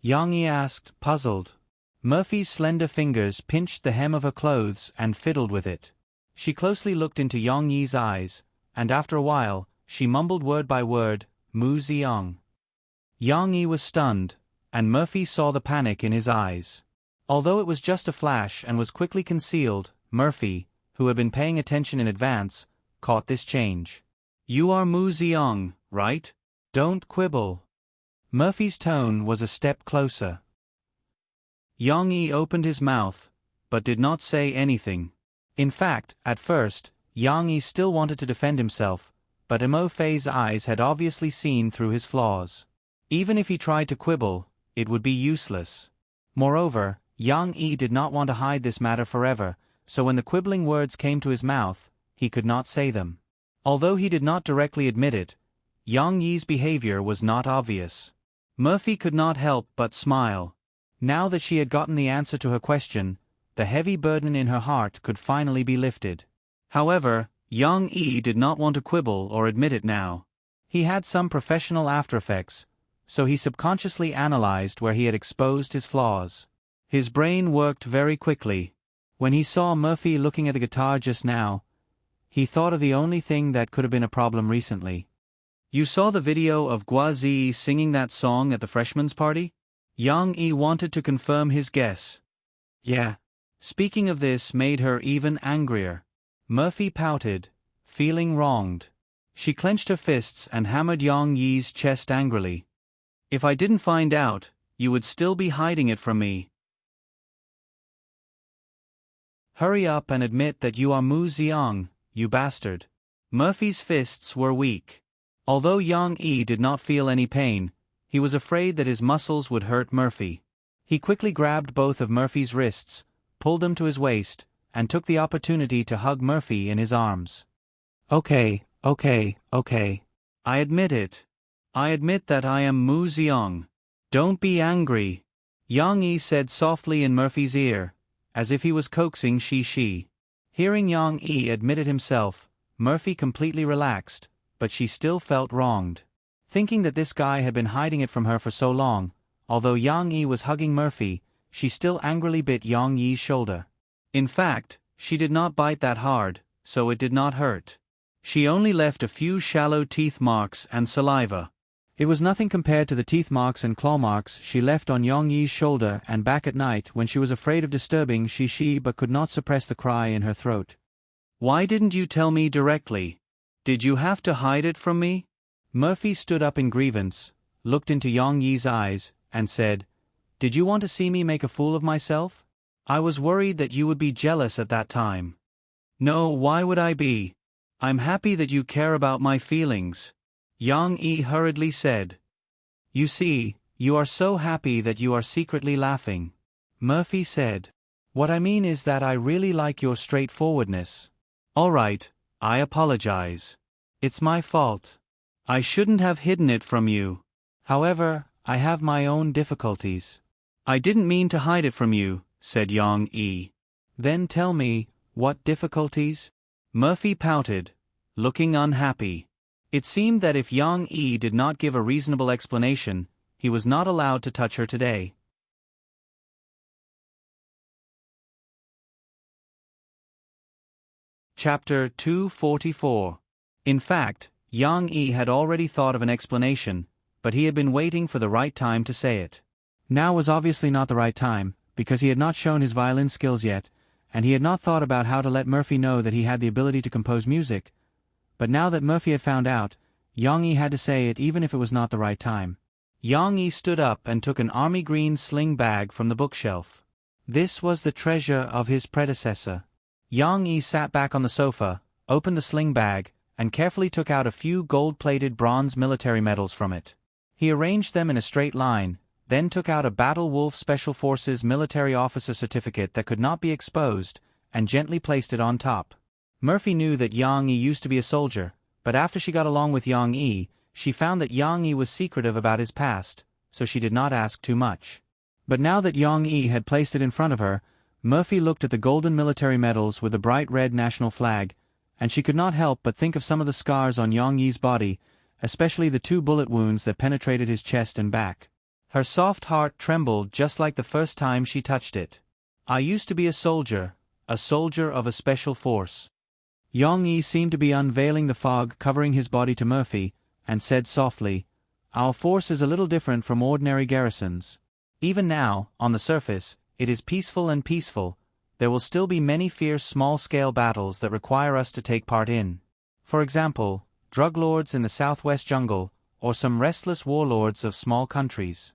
Yang Yi asked, puzzled. Murphy's slender fingers pinched the hem of her clothes and fiddled with it. She closely looked into Yang Yi's eyes, and after a while, she mumbled word by word, "Mu Ziyang." Yang Yi was stunned, and Murphy saw the panic in his eyes. Although it was just a flash and was quickly concealed, Murphy, who had been paying attention in advance, caught this change. "You are Mu Ziyang, right? Don't quibble." Murphy's tone was a step closer. Yang Yi opened his mouth, but did not say anything. In fact, at first, Yang Yi still wanted to defend himself, but Mo Fei's eyes had obviously seen through his flaws. Even if he tried to quibble, it would be useless. Moreover, Yang Yi did not want to hide this matter forever, so when the quibbling words came to his mouth, he could not say them. Although he did not directly admit it, Yang Yi's behavior was not obvious. Murphy could not help but smile. Now that she had gotten the answer to her question, the heavy burden in her heart could finally be lifted. However, Yang Yi did not want to quibble or admit it now. He had some professional aftereffects, so he subconsciously analyzed where he had exposed his flaws. His brain worked very quickly. When he saw Murphy looking at the guitar just now, he thought of the only thing that could have been a problem recently. "You saw the video of Guazi singing that song at the freshman's party?" Yang Yi wanted to confirm his guess. "Yeah." Speaking of this made her even angrier. Murphy pouted, feeling wronged. She clenched her fists and hammered Yang Yi's chest angrily. "If I didn't find out, you would still be hiding it from me. Hurry up and admit that you are Mu Ziyang, you bastard." Murphy's fists were weak. Although Yang Yi did not feel any pain, he was afraid that his muscles would hurt Murphy. He quickly grabbed both of Murphy's wrists, pulled them to his waist, and took the opportunity to hug Murphy in his arms. Okay. I admit it. I admit that I am Mu Ziyang. Don't be angry," Yang Yi said softly in Murphy's ear, as if he was coaxing she. Hearing Yang Yi admit it himself, Murphy completely relaxed, but she still felt wronged. Thinking that this guy had been hiding it from her for so long, although Yang Yi was hugging Murphy, she still angrily bit Yang Yi's shoulder. In fact, she did not bite that hard, so it did not hurt. She only left a few shallow teeth marks and saliva. It was nothing compared to the teeth marks and claw marks she left on Yang Yi's shoulder and back at night when she was afraid of disturbing she but could not suppress the cry in her throat. "Why didn't you tell me directly? Did you have to hide it from me?" Murphy stood up in grievance, looked into Yang Yi's eyes, and said, "Did you want to see me make a fool of myself? I was worried that you would be jealous at that time." "No, why would I be? I'm happy that you care about my feelings," Yang Yi hurriedly said. "You see, you are so happy that you are secretly laughing," Murphy said. "What I mean is that I really like your straightforwardness." "All right, I apologize. It's my fault. I shouldn't have hidden it from you. However, I have my own difficulties." "I didn't mean to hide it from you," said Yang Yi. "Then tell me, what difficulties?" Murphy pouted, looking unhappy. It seemed that if Yang Yi did not give a reasonable explanation, he was not allowed to touch her today. Chapter 244. In fact, Yang Yi had already thought of an explanation, but he had been waiting for the right time to say it. Now was obviously not the right time, because he had not shown his violin skills yet, and he had not thought about how to let Murphy know that he had the ability to compose music. But now that Murphy had found out, Yang Yi had to say it even if it was not the right time. Yang Yi stood up and took an army green sling bag from the bookshelf. This was the treasure of his predecessor. Yang Yi sat back on the sofa, opened the sling bag, and carefully took out a few gold-plated bronze military medals from it. He arranged them in a straight line, then took out a Battle Wolf Special Forces military officer certificate that could not be exposed, and gently placed it on top. Murphy knew that Yang Yi used to be a soldier, but after she got along with Yang Yi, she found that Yang Yi was secretive about his past, so she did not ask too much. But now that Yang Yi had placed it in front of her, Murphy looked at the golden military medals with the bright red national flag, and she could not help but think of some of the scars on Yang Yi's body, especially the 2 bullet wounds that penetrated his chest and back. Her soft heart trembled just like the first time she touched it. I used to be a soldier of a special force. Yang Yi seemed to be unveiling the fog covering his body to Murphy, and said softly, "Our force is a little different from ordinary garrisons. Even now, on the surface, it is peaceful and peaceful. There will still be many fierce small-scale battles that require us to take part in. For example, drug lords in the southwest jungle, or some restless warlords of small countries.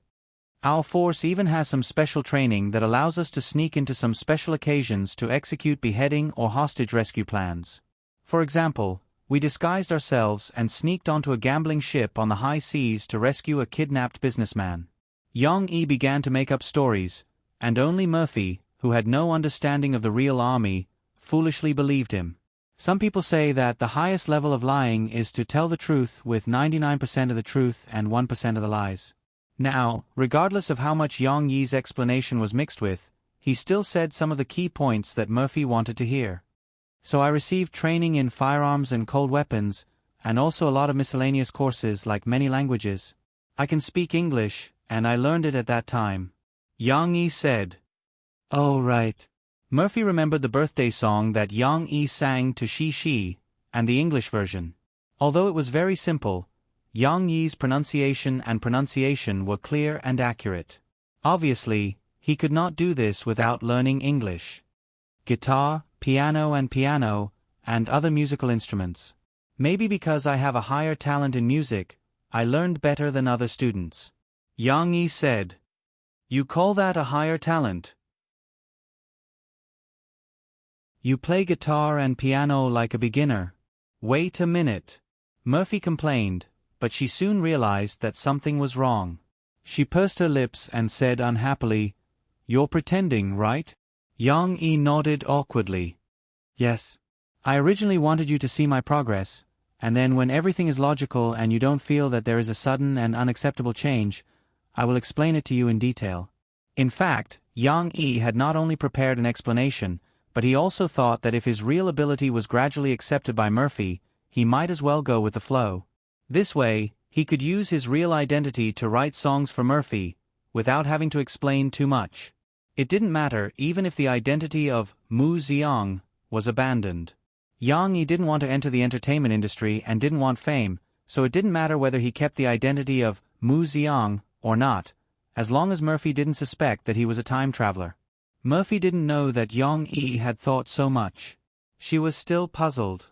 Our force even has some special training that allows us to sneak into some special occasions to execute beheading or hostage rescue plans. For example, we disguised ourselves and sneaked onto a gambling ship on the high seas to rescue a kidnapped businessman." Yang Yi began to make up stories, and only Murphy, who had no understanding of the real army, foolishly believed him. Some people say that the highest level of lying is to tell the truth with 99% of the truth and 1% of the lies. Now, regardless of how much Yang Yi's explanation was mixed with, he still said some of the key points that Murphy wanted to hear. "So I received training in firearms and cold weapons, and also a lot of miscellaneous courses like many languages. I can speak English, and I learned it at that time," Yang Yi said. "Oh, right." Murphy remembered the birthday song that Yang Yi sang to Shi, and the English version. Although it was very simple, Yang Yi's pronunciation were clear and accurate. Obviously, he could not do this without learning English. Guitar, piano, and other musical instruments. Maybe because I have a higher talent in music, I learned better than other students, Yang Yi said. "You call that a higher talent? You play guitar and piano like a beginner." "Wait a minute," Murphy complained, but she soon realized that something was wrong. She pursed her lips and said unhappily, "You're pretending, right?" Yang Yi nodded awkwardly. "Yes. I originally wanted you to see my progress, and then when everything is logical and you don't feel that there is a sudden and unacceptable change, I will explain it to you in detail." In fact, Yang Yi had not only prepared an explanation, but he also thought that if his real ability was gradually accepted by Murphy, he might as well go with the flow. This way, he could use his real identity to write songs for Murphy, without having to explain too much. It didn't matter even if the identity of Mu Xiang was abandoned. Yang Yi didn't want to enter the entertainment industry and didn't want fame, so it didn't matter whether he kept the identity of Mu Xiang or not, as long as Murphy didn't suspect that he was a time traveler. Murphy didn't know that Yang Yi had thought so much. She was still puzzled.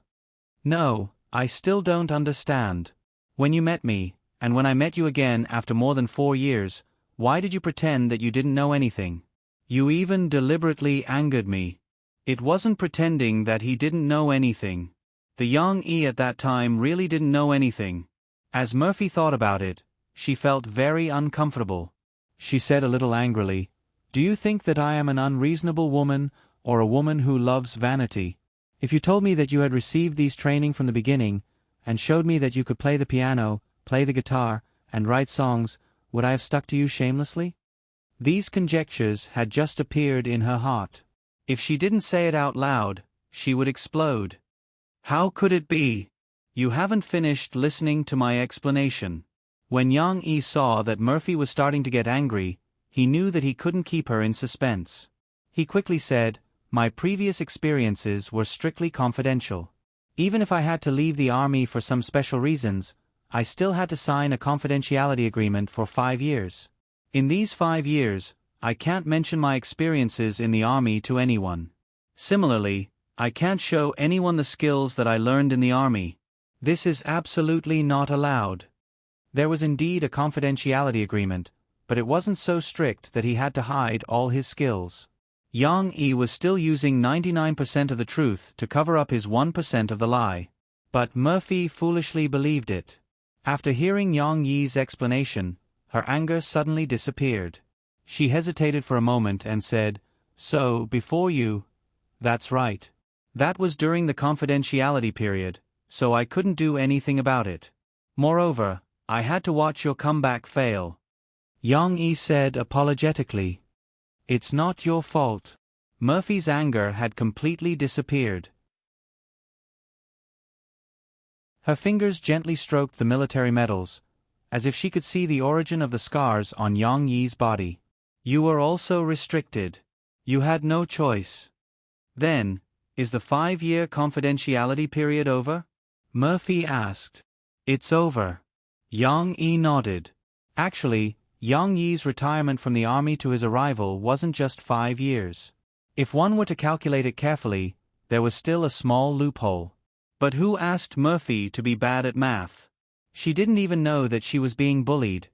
"No, I still don't understand. When you met me, and when I met you again after more than 4 years, why did you pretend that you didn't know anything? You even deliberately angered me." It wasn't pretending that he didn't know anything. The Yang Yi at that time really didn't know anything. As Murphy thought about it, she felt very uncomfortable. She said a little angrily, "Do you think that I am an unreasonable woman, or a woman who loves vanity? If you told me that you had received these training from the beginning, and showed me that you could play the piano, play the guitar, and write songs, would I have stuck to you shamelessly?" These conjectures had just appeared in her heart. If she didn't say it out loud, she would explode. How could it be? You haven't finished listening to my explanation. When Yang Yi saw that Murphy was starting to get angry, he knew that he couldn't keep her in suspense. He quickly said, "My previous experiences were strictly confidential. Even if I had to leave the army for some special reasons, I still had to sign a confidentiality agreement for 5 years. In these 5 years, I can't mention my experiences in the army to anyone. Similarly, I can't show anyone the skills that I learned in the army. This is absolutely not allowed." There was indeed a confidentiality agreement, but it wasn't so strict that he had to hide all his skills. Yang Yi was still using 99% of the truth to cover up his 1% of the lie. But Murphy foolishly believed it. After hearing Yang Yi's explanation, her anger suddenly disappeared. She hesitated for a moment and said, "So, before you—" "That's right. That was during the confidentiality period, so I couldn't do anything about it. Moreover, I had to watch your comeback fail." Yang Yi said apologetically, "It's not your fault." Murphy's anger had completely disappeared. Her fingers gently stroked the military medals, as if she could see the origin of the scars on Yang Yi's body. "You were also restricted. You had no choice. Then, is the 5-year confidentiality period over?" Murphy asked. "It's over." Yang Yi nodded. Actually, Yang Yi's retirement from the army to his arrival wasn't just 5 years. If one were to calculate it carefully, there was still a small loophole. But who asked Murphy to be bad at math? She didn't even know that she was being bullied.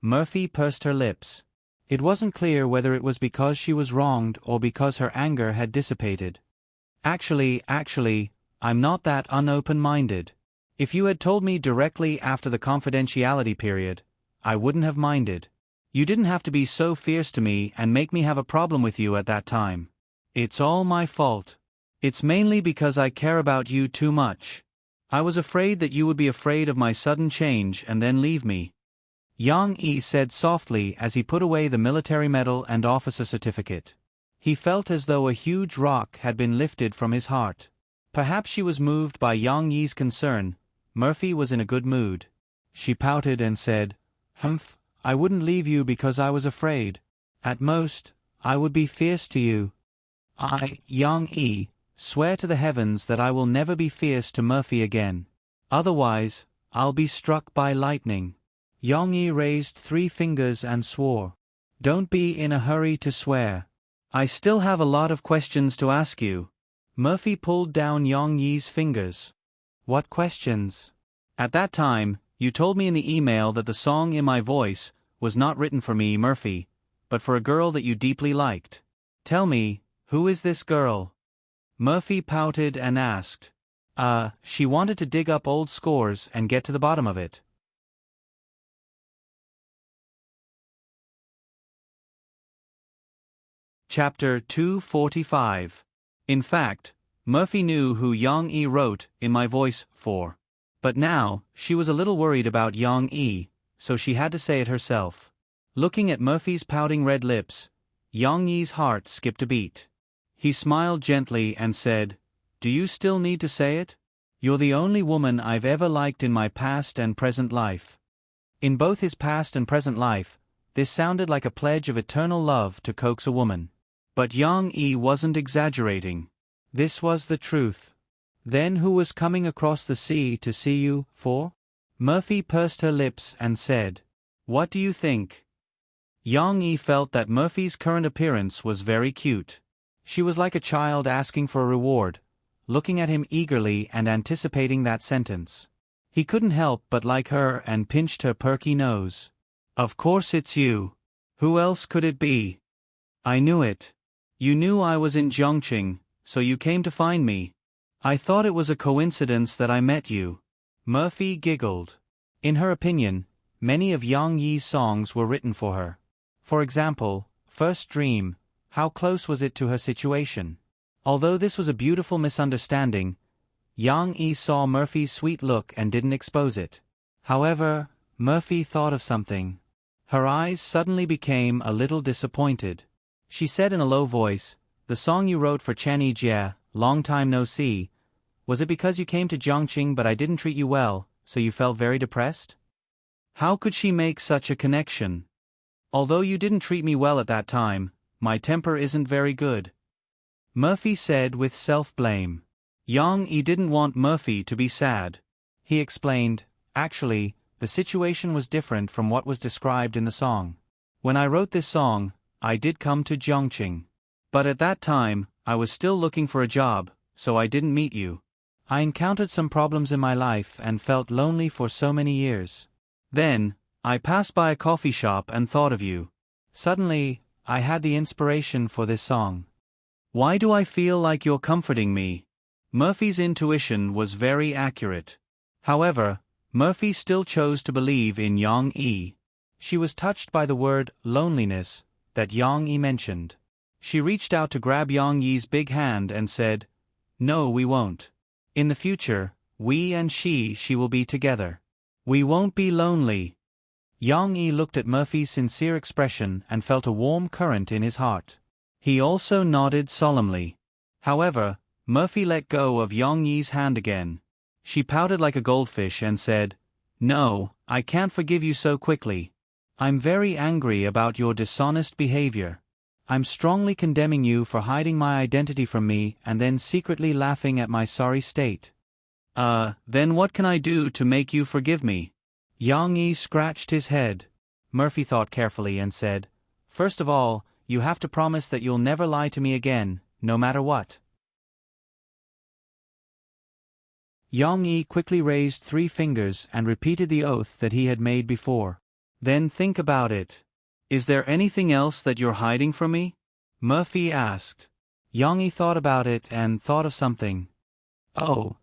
Murphy pursed her lips. It wasn't clear whether it was because she was wronged or because her anger had dissipated. Actually, I'm not that unopen-minded. If you had told me directly after the confidentiality period, I wouldn't have minded. You didn't have to be so fierce to me and make me have a problem with you at that time. It's all my fault. It's mainly because I care about you too much. I was afraid that you would be afraid of my sudden change and then leave me." Yang Yi said softly as he put away the military medal and officer certificate. He felt as though a huge rock had been lifted from his heart. Perhaps she was moved by Yang Yi's concern. Murphy was in a good mood. She pouted and said, "Humph, I wouldn't leave you because I was afraid. At most, I would be fierce to you. I, Yang Yi, swear to the heavens that I will never be fierce to Murphy again. Otherwise, I'll be struck by lightning." Yang Yi raised 3 fingers and swore. "Don't be in a hurry to swear. I still have a lot of questions to ask you." Murphy pulled down Yang Yi's fingers. "What questions?" "At that time, you told me in the email that the song In My Voice was not written for me, Murphy, but for a girl that you deeply liked. Tell me, who is this girl?" Murphy pouted and asked. She wanted to dig up old scores and get to the bottom of it." Chapter 245. In fact, Murphy knew who Yang Yi wrote In My Voice for. But now, she was a little worried about Yang Yi, so she had to say it herself. Looking at Murphy's pouting red lips, Yang Yi's heart skipped a beat. He smiled gently and said, "Do you still need to say it? You're the only woman I've ever liked in my past and present life." In both his past and present life, this sounded like a pledge of eternal love to coax a woman. But Yang Yi wasn't exaggerating. This was the truth. "Then who was coming across the sea to see you, for?" Murphy pursed her lips and said, "What do you think?" Yang Yi felt that Murphy's current appearance was very cute. She was like a child asking for a reward, looking at him eagerly and anticipating that sentence. He couldn't help but like her and pinched her perky nose. "Of course it's you. Who else could it be?" "I knew it. You knew I was in Zhongqing, so you came to find me." "I thought it was a coincidence that I met you." Murphy giggled. In her opinion, many of Yang Yi's songs were written for her. For example, First Dream, how close was it to her situation? Although this was a beautiful misunderstanding, Yang Yi saw Murphy's sweet look and didn't expose it. However, Murphy thought of something. Her eyes suddenly became a little disappointed. She said in a low voice, "The song you wrote for Channy Jia, Long Time No See, Was it because you came to Jiangqing but I didn't treat you well, so you felt very depressed? How could she make such a connection? Although you didn't treat me well at that time, my temper isn't very good. Murphy said with self-blame. Yang Yi didn't want Murphy to be sad. He explained, actually, the situation was different from what was described in the song. When I wrote this song, I did come to Jiangqing. But at that time, I was still looking for a job, so I didn't meet you. I encountered some problems in my life and felt lonely for so many years. Then, I passed by a coffee shop and thought of you. Suddenly, I had the inspiration for this song. Why do I feel like you're comforting me? Murphy's intuition was very accurate. However, Murphy still chose to believe in Yang Yi. She was touched by the word loneliness that Yang Yi mentioned. She reached out to grab Yang Yi's big hand and said, "No, we won't. In the future, we and she will be together. We won't be lonely." Yang Yi looked at Murphy's sincere expression and felt a warm current in his heart. He also nodded solemnly. However, Murphy let go of Yang Yi's hand again. She pouted like a goldfish and said, "No, I can't forgive you so quickly. I'm very angry about your dishonest behavior. I'm strongly condemning you for hiding my identity from me and then secretly laughing at my sorry state." Then what can I do to make you forgive me?" Yang Yi scratched his head. Murphy thought carefully and said, "First of all, you have to promise that you'll never lie to me again, no matter what." Yang Yi quickly raised 3 fingers and repeated the oath that he had made before. "Then think about it. Is there anything else that you're hiding from me?" Murphy asked. Yang Yi thought about it and thought of something. "Oh,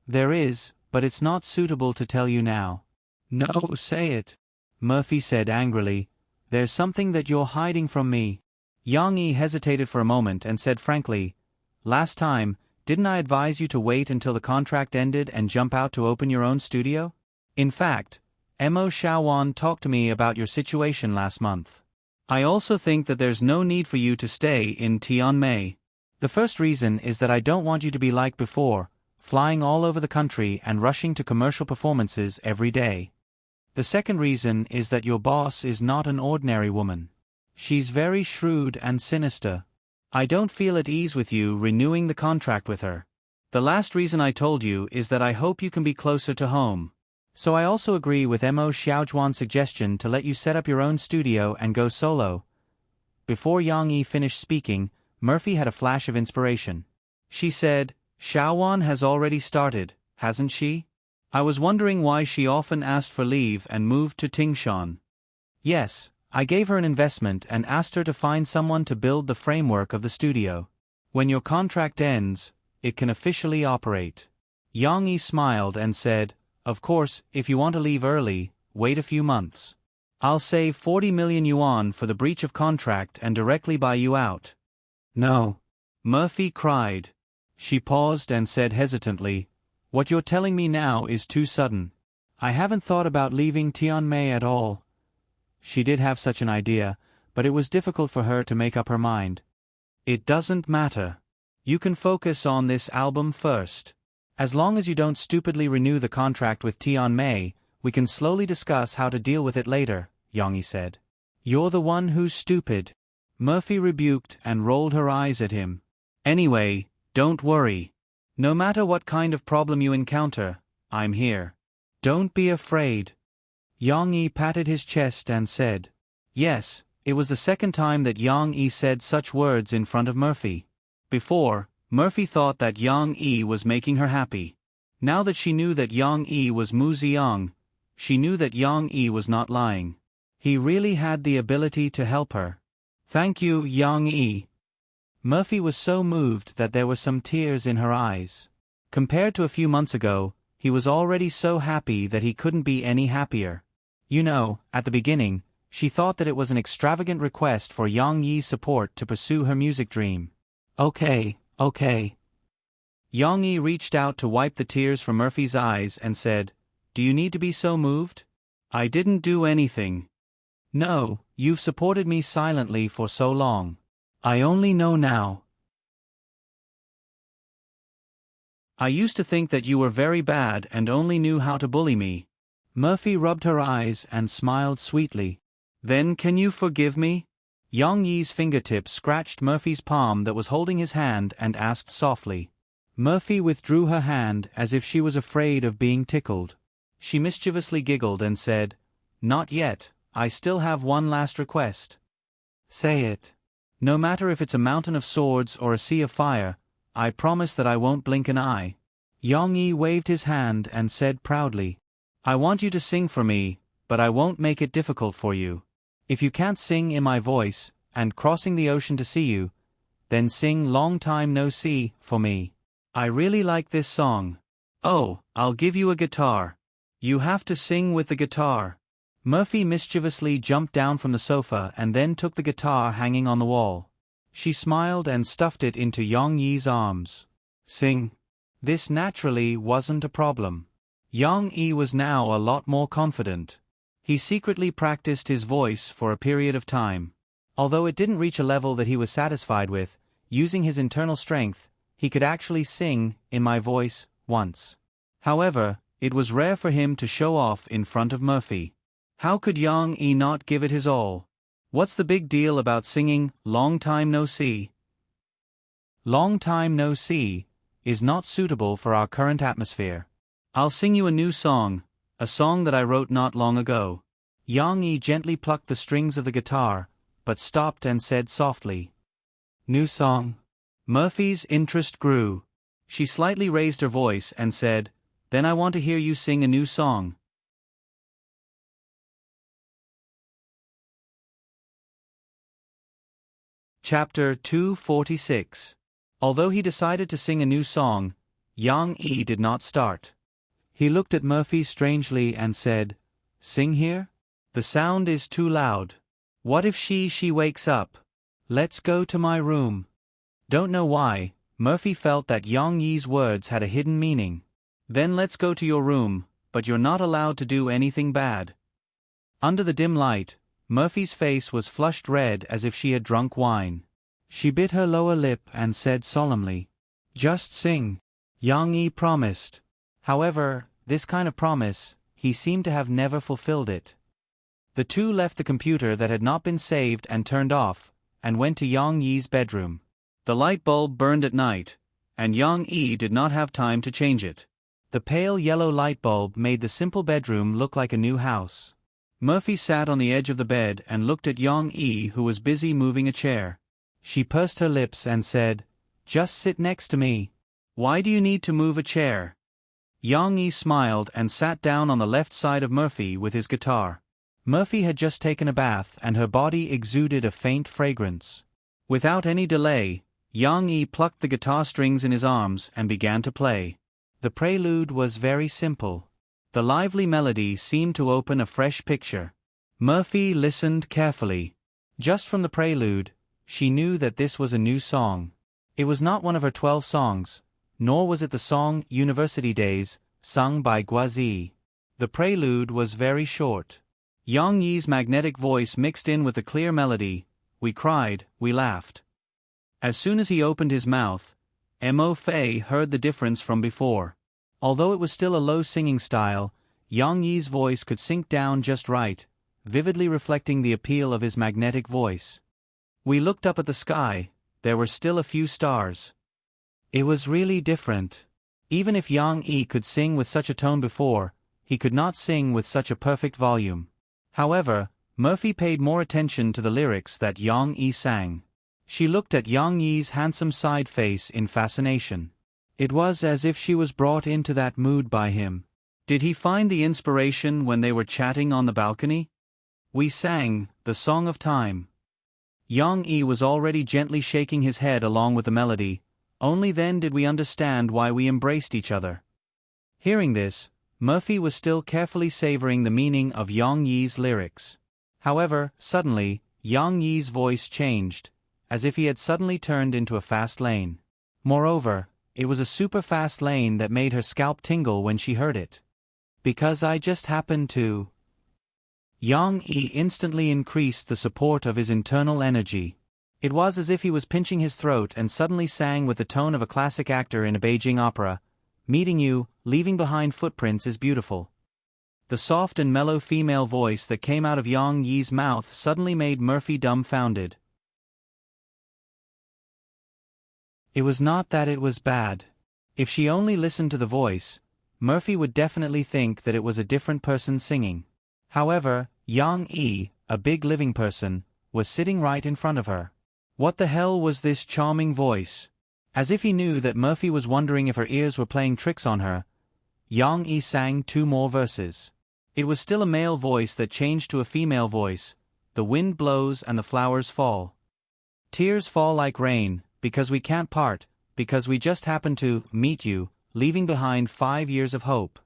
there is, but it's not suitable to tell you now." "No, say it," Murphy said angrily. "There's something that you're hiding from me." Yang Yi hesitated for a moment and said frankly, "Last time, didn't I advise you to wait until the contract ended and jump out to open your own studio? In fact, Mo Xiaowan talked to me about your situation last month. I also think that there's no need for you to stay in Tianmei. The first reason is that I don't want you to be like before, flying all over the country and rushing to commercial performances every day. The second reason is that your boss is not an ordinary woman. She's very shrewd and sinister. I don't feel at ease with you renewing the contract with her. The last reason I told you is that I hope you can be closer to home. So I also agree with Mo Xiaojuan's suggestion to let you set up your own studio and go solo." Before Yang Yi finished speaking, Murphy had a flash of inspiration. She said, "Xiaowan has already started, hasn't she? I was wondering why she often asked for leave and moved to Tingshan." "Yes, I gave her an investment and asked her to find someone to build the framework of the studio. When your contract ends, it can officially operate." Yang Yi smiled and said, "Of course, if you want to leave early, wait a few months. I'll save 40 million yuan for the breach of contract and directly buy you out." "No," Murphy cried. She paused and said hesitantly, "What you're telling me now is too sudden. I haven't thought about leaving Tianmei at all." She did have such an idea, but it was difficult for her to make up her mind. "It doesn't matter. You can focus on this album first. As long as you don't stupidly renew the contract with Tianmei, we can slowly discuss how to deal with it later," Yang Yi said. "You're the one who's stupid," Murphy rebuked and rolled her eyes at him. "Anyway, don't worry. No matter what kind of problem you encounter, I'm here. Don't be afraid." Yang Yi patted his chest and said, Yes, it was the second time that Yang Yi said such words in front of Murphy. Before, Murphy thought that Yang Yi was making her happy. Now that she knew that Yang Yi was Mu Ziyang, she knew that Yang Yi was not lying. He really had the ability to help her. "Thank you, Yang Yi." Murphy was so moved that there were some tears in her eyes. Compared to a few months ago, he was already so happy that he couldn't be any happier. You know, at the beginning, she thought that it was an extravagant request for Yang Yi's support to pursue her music dream. Okay. Yang Yi reached out to wipe the tears from Murphy's eyes and said, "Do you need to be so moved? I didn't do anything. No, you've supported me silently for so long. I only know now. I used to think that you were very bad and only knew how to bully me. Murphy rubbed her eyes and smiled sweetly. Then can you forgive me? Yang Yi's fingertips scratched Murphy's palm that was holding his hand and asked softly. Murphy withdrew her hand as if she was afraid of being tickled. She mischievously giggled and said, Not yet, I still have one last request. Say it. No matter if it's a mountain of swords or a sea of fire, I promise that I won't blink an eye. Yang Yi waved his hand and said proudly, I want you to sing for me, but I won't make it difficult for you. If you can't sing in my voice, and crossing the ocean to see you, then sing Long Time No See for me. I really like this song. Oh, I'll give you a guitar. You have to sing with the guitar. Murphy mischievously jumped down from the sofa and then took the guitar hanging on the wall. She smiled and stuffed it into Yang Yi's arms. Sing. This naturally wasn't a problem. Yang Yi was now a lot more confident. He secretly practiced his voice for a period of time. Although it didn't reach a level that he was satisfied with, using his internal strength, he could actually sing in my voice once. However, it was rare for him to show off in front of Murphy. How could Yang Yi not give it his all? What's the big deal about singing Long Time No See? Long Time No See is not suitable for our current atmosphere. I'll sing you a new song, a song that I wrote not long ago. Yang Yi gently plucked the strings of the guitar, but stopped and said softly, New song? Murphy's interest grew. She slightly raised her voice and said, Then I want to hear you sing a new song. Chapter 246. Although he decided to sing a new song, Yang Yi did not start. He looked at Murphy strangely and said, Sing here? The sound is too loud. What if she wakes up? Let's go to my room. Don't know why, Murphy felt that Yang Yi's words had a hidden meaning. Then let's go to your room, but you're not allowed to do anything bad. Under the dim light, Murphy's face was flushed red as if she had drunk wine. She bit her lower lip and said solemnly, Just sing. Yang Yi promised. However, this kind of promise, he seemed to have never fulfilled it. The two left the computer that had not been saved and turned off, and went to Yang Yi's bedroom. The light bulb burned at night, and Yang Yi did not have time to change it. The pale yellow light bulb made the simple bedroom look like a new house. Murphy sat on the edge of the bed and looked at Yang Yi, who was busy moving a chair. She pursed her lips and said, Just sit next to me. Why do you need to move a chair? Yang Yi smiled and sat down on the left side of Murphy with his guitar. Murphy had just taken a bath and her body exuded a faint fragrance. Without any delay, Yang Yi plucked the guitar strings in his arms and began to play. The prelude was very simple. The lively melody seemed to open a fresh picture. Murphy listened carefully. Just from the prelude, she knew that this was a new song. It was not one of her 12 songs, nor was it the song University Days, sung by Guazi. The prelude was very short. Yang Yi's magnetic voice mixed in with the clear melody. We cried, we laughed. As soon as he opened his mouth, Mo Fei heard the difference from before. Although it was still a low singing style, Yang Yi's voice could sink down just right, vividly reflecting the appeal of his magnetic voice. We looked up at the sky. There were still a few stars. It was really different. Even if Yang Yi could sing with such a tone before, he could not sing with such a perfect volume. However, Murphy paid more attention to the lyrics that Yang Yi sang. She looked at Yang Yi's handsome side face in fascination. It was as if she was brought into that mood by him. Did he find the inspiration when they were chatting on the balcony? We sang the Song of Time. Yang Yi was already gently shaking his head along with the melody. Only then did we understand why we embraced each other. Hearing this, Murphy was still carefully savoring the meaning of Yang Yi's lyrics. However, suddenly, Yang Yi's voice changed, as if he had suddenly turned into a fast lane. Moreover, it was a super fast lane that made her scalp tingle when she heard it. Because I just happened to. Yang Yi instantly increased the support of his internal energy. It was as if he was pinching his throat and suddenly sang with the tone of a classic actor in a Beijing opera, meeting you, leaving behind footprints is beautiful." The soft and mellow female voice that came out of Yang Yi's mouth suddenly made Murphy dumbfounded. It was not that it was bad. If she only listened to the voice, Murphy would definitely think that it was a different person singing. However, Yang Yi, a big living person, was sitting right in front of her. What the hell was this charming voice? As if he knew that Murphy was wondering if her ears were playing tricks on her, Yang Yi sang 2 more verses. It was still a male voice that changed to a female voice. "The wind blows and the flowers fall. Tears fall like rain, because we can't part, because we just happened to meet you, leaving behind 5 years of hope."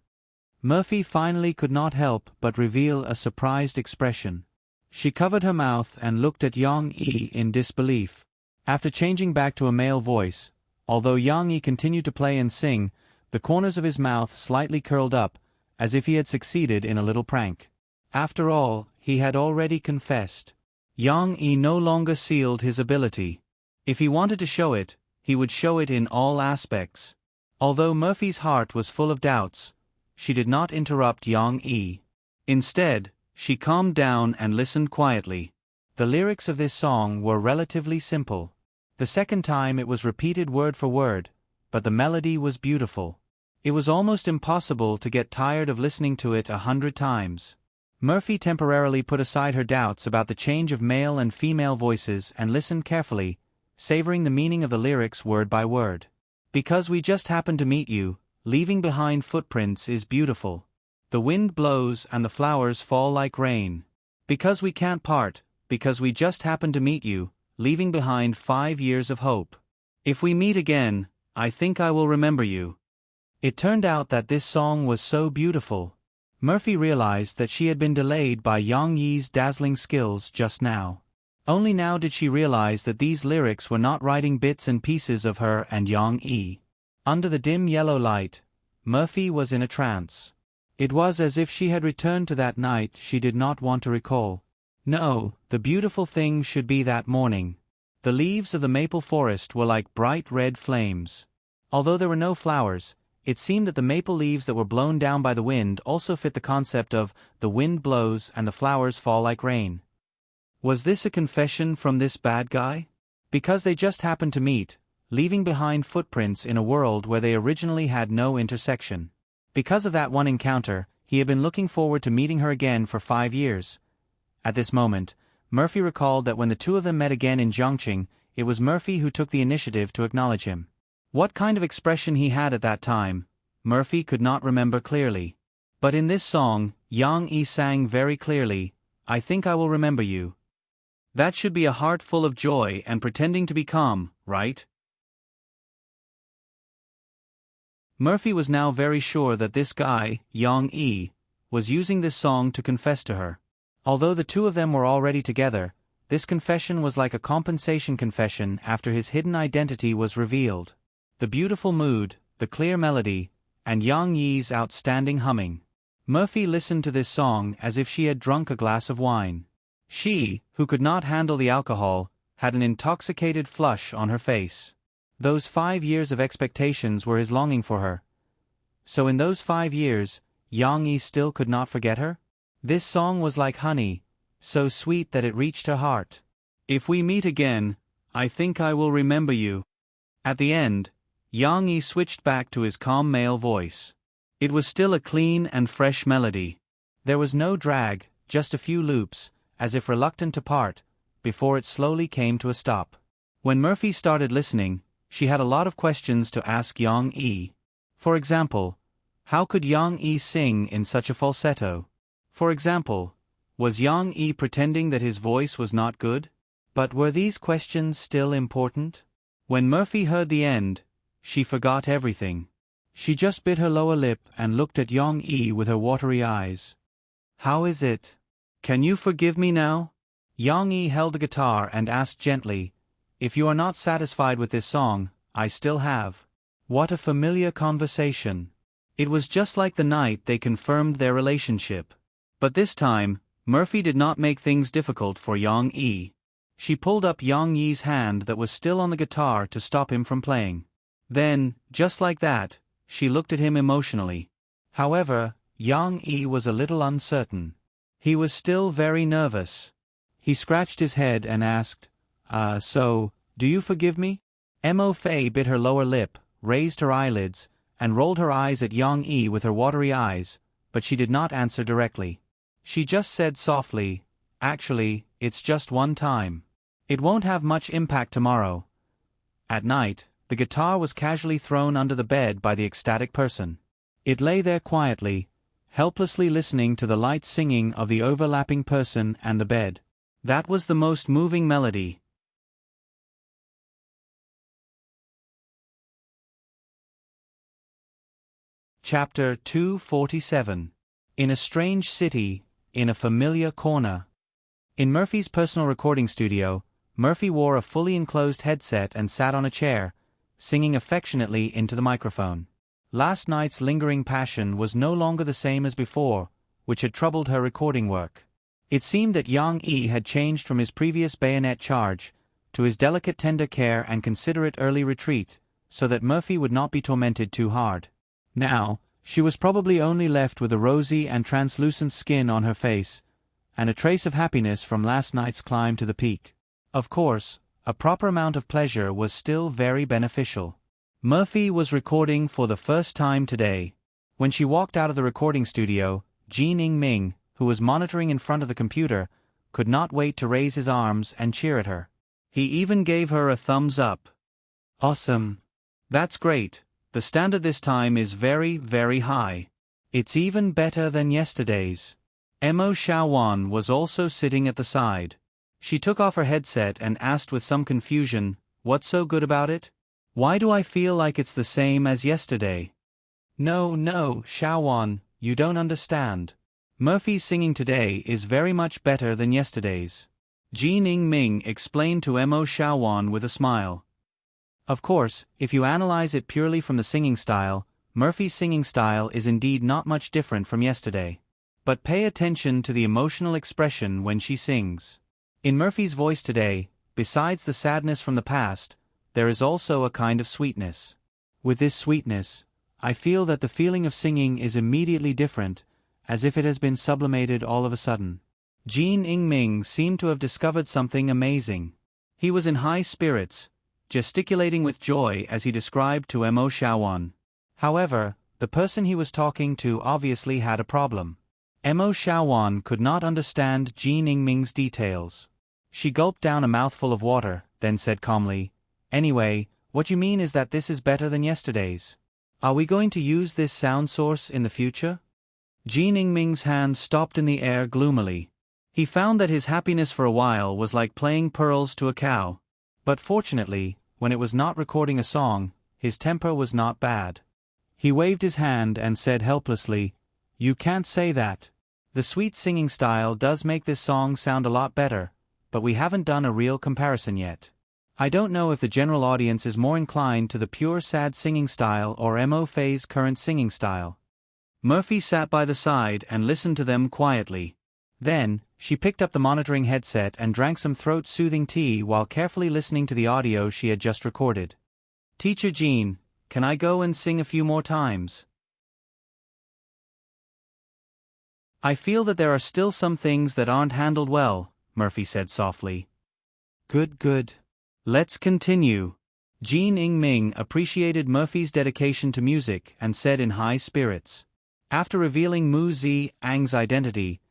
Murphy finally could not help but reveal a surprised expression. She covered her mouth and looked at Yang Yi in disbelief. After changing back to a male voice, although Yang Yi continued to play and sing, the corners of his mouth slightly curled up, as if he had succeeded in a little prank. After all, he had already confessed. Yang Yi no longer sealed his ability. If he wanted to show it, he would show it in all aspects. Although Murphy's heart was full of doubts, she did not interrupt Yang Yi. Instead, she calmed down and listened quietly. The lyrics of this song were relatively simple. The second time it was repeated word for word, but the melody was beautiful. It was almost impossible to get tired of listening to it 100 times. Murphy temporarily put aside her doubts about the change of male and female voices and listened carefully, savoring the meaning of the lyrics word by word. "Because we just happened to meet you, leaving behind footprints is beautiful. The wind blows and the flowers fall like rain. Because we can't part, because we just happened to meet you, leaving behind 5 years of hope. If we meet again, I think I will remember you." It turned out that this song was so beautiful. Murphy realized that she had been delayed by Yang Yi's dazzling skills just now. Only now did she realize that these lyrics were not writing bits and pieces of her and Yang Yi. Under the dim yellow light, Murphy was in a trance. It was as if she had returned to that night she did not want to recall. No, the beautiful thing should be that morning. The leaves of the maple forest were like bright red flames. Although there were no flowers, it seemed that the maple leaves that were blown down by the wind also fit the concept of "the wind blows and the flowers fall like rain." Was this a confession from this bad guy? Because they just happened to meet, leaving behind footprints in a world where they originally had no intersection. Because of that one encounter, he had been looking forward to meeting her again for 5 years. At this moment, Murphy recalled that when the two of them met again in Zhongqing, it was Murphy who took the initiative to acknowledge him. What kind of expression he had at that time, Murphy could not remember clearly. But in this song, Yang Yi sang very clearly, "I think I will remember you." That should be a heart full of joy and pretending to be calm, right? Murphy was now very sure that this guy, Yang Yi, was using this song to confess to her. Although the two of them were already together, this confession was like a compensation confession after his hidden identity was revealed. The beautiful mood, the clear melody, and Yang Yi's outstanding humming. Murphy listened to this song as if she had drunk a glass of wine. She, who could not handle the alcohol, had an intoxicated flush on her face. Those 5 years of expectations were his longing for her. So in those 5 years, Yang Yi still could not forget her? This song was like honey, so sweet that it reached her heart. "If we meet again, I think I will remember you." At the end, Yang Yi switched back to his calm male voice. It was still a clean and fresh melody. There was no drag, just a few loops, as if reluctant to part, before it slowly came to a stop. When Murphy started listening, she had a lot of questions to ask Yang Yi. For example, how could Yang Yi sing in such a falsetto? For example, was Yang Yi pretending that his voice was not good? But were these questions still important? When Murphy heard the end, she forgot everything. She just bit her lower lip and looked at Yang Yi with her watery eyes. "How is it? Can you forgive me now?" Yang Yi held the guitar and asked gently, "If you are not satisfied with this song, I still have." What a familiar conversation. It was just like the night they confirmed their relationship. But this time, Murphy did not make things difficult for Yang Yi. She pulled up Yang Yi's hand that was still on the guitar to stop him from playing. Then, just like that, She looked at him emotionally. However, Yang Yi was a little uncertain. He was still very nervous. He scratched his head and asked, so, do you forgive me? Mo Fei bit her lower lip, raised her eyelids, and rolled her eyes at Yang Yi with her watery eyes, but she did not answer directly. She just said softly, actually, it's just one time. It won't have much impact tomorrow. At night, the guitar was casually thrown under the bed by the ecstatic person. It lay there quietly, helplessly listening to the light singing of the overlapping person and the bed. That was the most moving melody. Chapter 247. In a strange city, in a familiar corner. In Murphy's personal recording studio, Murphy wore a fully enclosed headset and sat on a chair, singing affectionately into the microphone. Last night's lingering passion was no longer the same as before, which had troubled her recording work. It seemed that Yang Yi had changed from his previous bayonet charge to his delicate tender care and considerate early retreat, so that Murphy would not be tormented too hard. Now, she was probably only left with a rosy and translucent skin on her face, and a trace of happiness from last night's climb to the peak. Of course, a proper amount of pleasure was still very beneficial. Murphy was recording for the first time today. When she walked out of the recording studio, Jin Ming, who was monitoring in front of the computer, could not wait to raise his arms and cheer at her. He even gave her a thumbs up. Awesome. That's great. The standard this time is very, very high. It's even better than yesterday's. Mo Xiaowan was also sitting at the side. She took off her headset and asked with some confusion, "What's so good about it? Why do I feel like it's the same as yesterday?" No, Xiaowan, you don't understand. Murphy's singing today is very much better than yesterday's. Jin Ming explained to Mo Xiaowan with a smile. Of course, if you analyze it purely from the singing style, Murphy's singing style is indeed not much different from yesterday. But pay attention to the emotional expression when she sings. In Murphy's voice today, besides the sadness from the past, there is also a kind of sweetness. With this sweetness, I feel that the feeling of singing is immediately different, as if it has been sublimated all of a sudden. Jin Ming seemed to have discovered something amazing. He was in high spirits, gesticulating with joy as he described to Mo Xiaowan. However, the person he was talking to obviously had a problem. Mo Xiaowan could not understand Jin Ming's details. She gulped down a mouthful of water, then said calmly, "Anyway, what you mean is that this is better than yesterday's. Are we going to use this sound source in the future?" Jin Ming's hand stopped in the air gloomily. He found that his happiness for a while was like playing pearls to a cow. But fortunately, when it was not recording a song, his temper was not bad. He waved his hand and said helplessly, "You can't say that. The sweet singing style does make this song sound a lot better, but we haven't done a real comparison yet. I don't know if the general audience is more inclined to the pure sad singing style or Mo Fei's current singing style." Murphy sat by the side and listened to them quietly. Then, she picked up the monitoring headset and drank some throat-soothing tea while carefully listening to the audio she had just recorded. "Teacher Jean, can I go and sing a few more times? I feel that there are still some things that aren't handled well," Murphy said softly. Good. Let's continue." Jin Ming appreciated Murphy's dedication to music and said in high spirits. After revealing Mu Ziang's identity,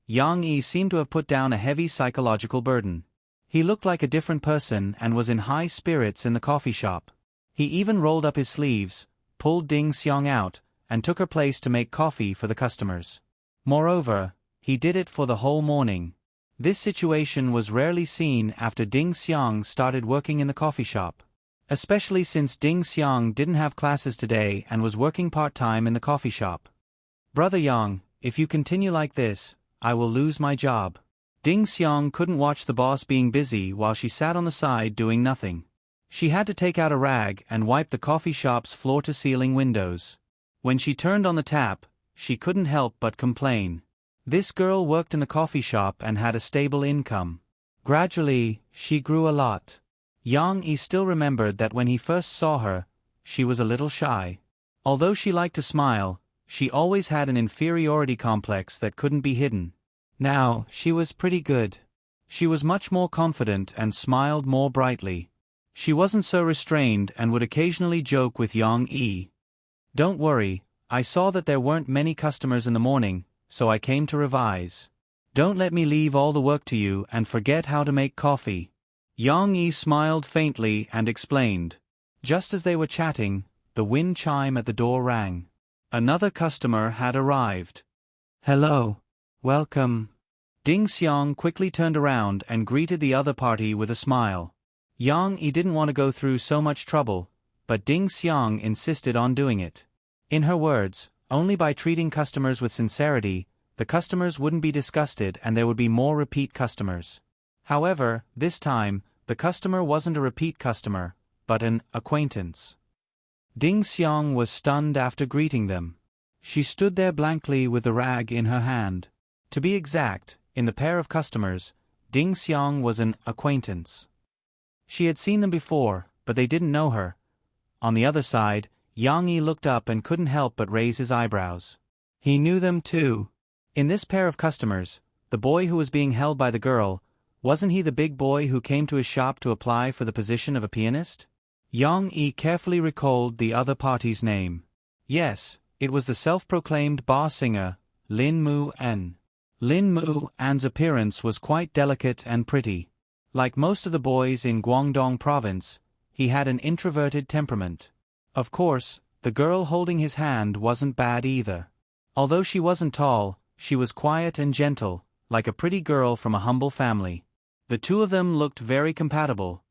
Yang Yi seemed to have put down a heavy psychological burden. He looked like a different person and was in high spirits in the coffee shop. He even rolled up his sleeves, pulled Ding Xiang out, and took her place to make coffee for the customers. Moreover, he did it for the whole morning. This situation was rarely seen after Ding Xiang started working in the coffee shop. Especially since Ding Xiang didn't have classes today and was working part-time in the coffee shop. "Brother Yang, if you continue like this, I will lose my job." Ding Xiang couldn't watch the boss being busy while she sat on the side doing nothing. She had to take out a rag and wipe the coffee shop's floor-to-ceiling windows. When she turned on the tap, she couldn't help but complain. This girl worked in the coffee shop and had a stable income. Gradually, she grew a lot. Yang Yi still remembered that when he first saw her, she was a little shy. Although she liked to smile, she always had an inferiority complex that couldn't be hidden. Now, she was pretty good. She was much more confident and smiled more brightly. She wasn't so restrained and would occasionally joke with Yang Yi. "Don't worry, I saw that there weren't many customers in the morning, so I came to revise. Don't let me leave all the work to you and forget how to make coffee." Yang Yi smiled faintly and explained. Just as they were chatting, the wind chime at the door rang. Another customer had arrived. "Hello. Welcome." Ding Xiang quickly turned around and greeted the other party with a smile. Yang Yi didn't want to go through so much trouble, but Ding Xiang insisted on doing it. In her words, only by treating customers with sincerity, the customers wouldn't be disgusted and there would be more repeat customers. However, this time, the customer wasn't a repeat customer, but an acquaintance. Ding Xiang was stunned after greeting them. She stood there blankly with the rag in her hand. To be exact, in the pair of customers, Ding Xiang was an acquaintance. She had seen them before, but they didn't know her. On the other side, Yang Yi looked up and couldn't help but raise his eyebrows. He knew them too. In this pair of customers, the boy who was being held by the girl, wasn't he the big boy who came to his shop to apply for the position of a pianist? Yang Yi carefully recalled the other party's name. Yes, it was the self-proclaimed bar singer, Lin Mu En. Lin Mu An's appearance was quite delicate and pretty. Like most of the boys in Guangdong province, he had an introverted temperament. Of course, the girl holding his hand wasn't bad either. Although she wasn't tall, she was quiet and gentle, like a pretty girl from a humble family. The two of them looked very compatible.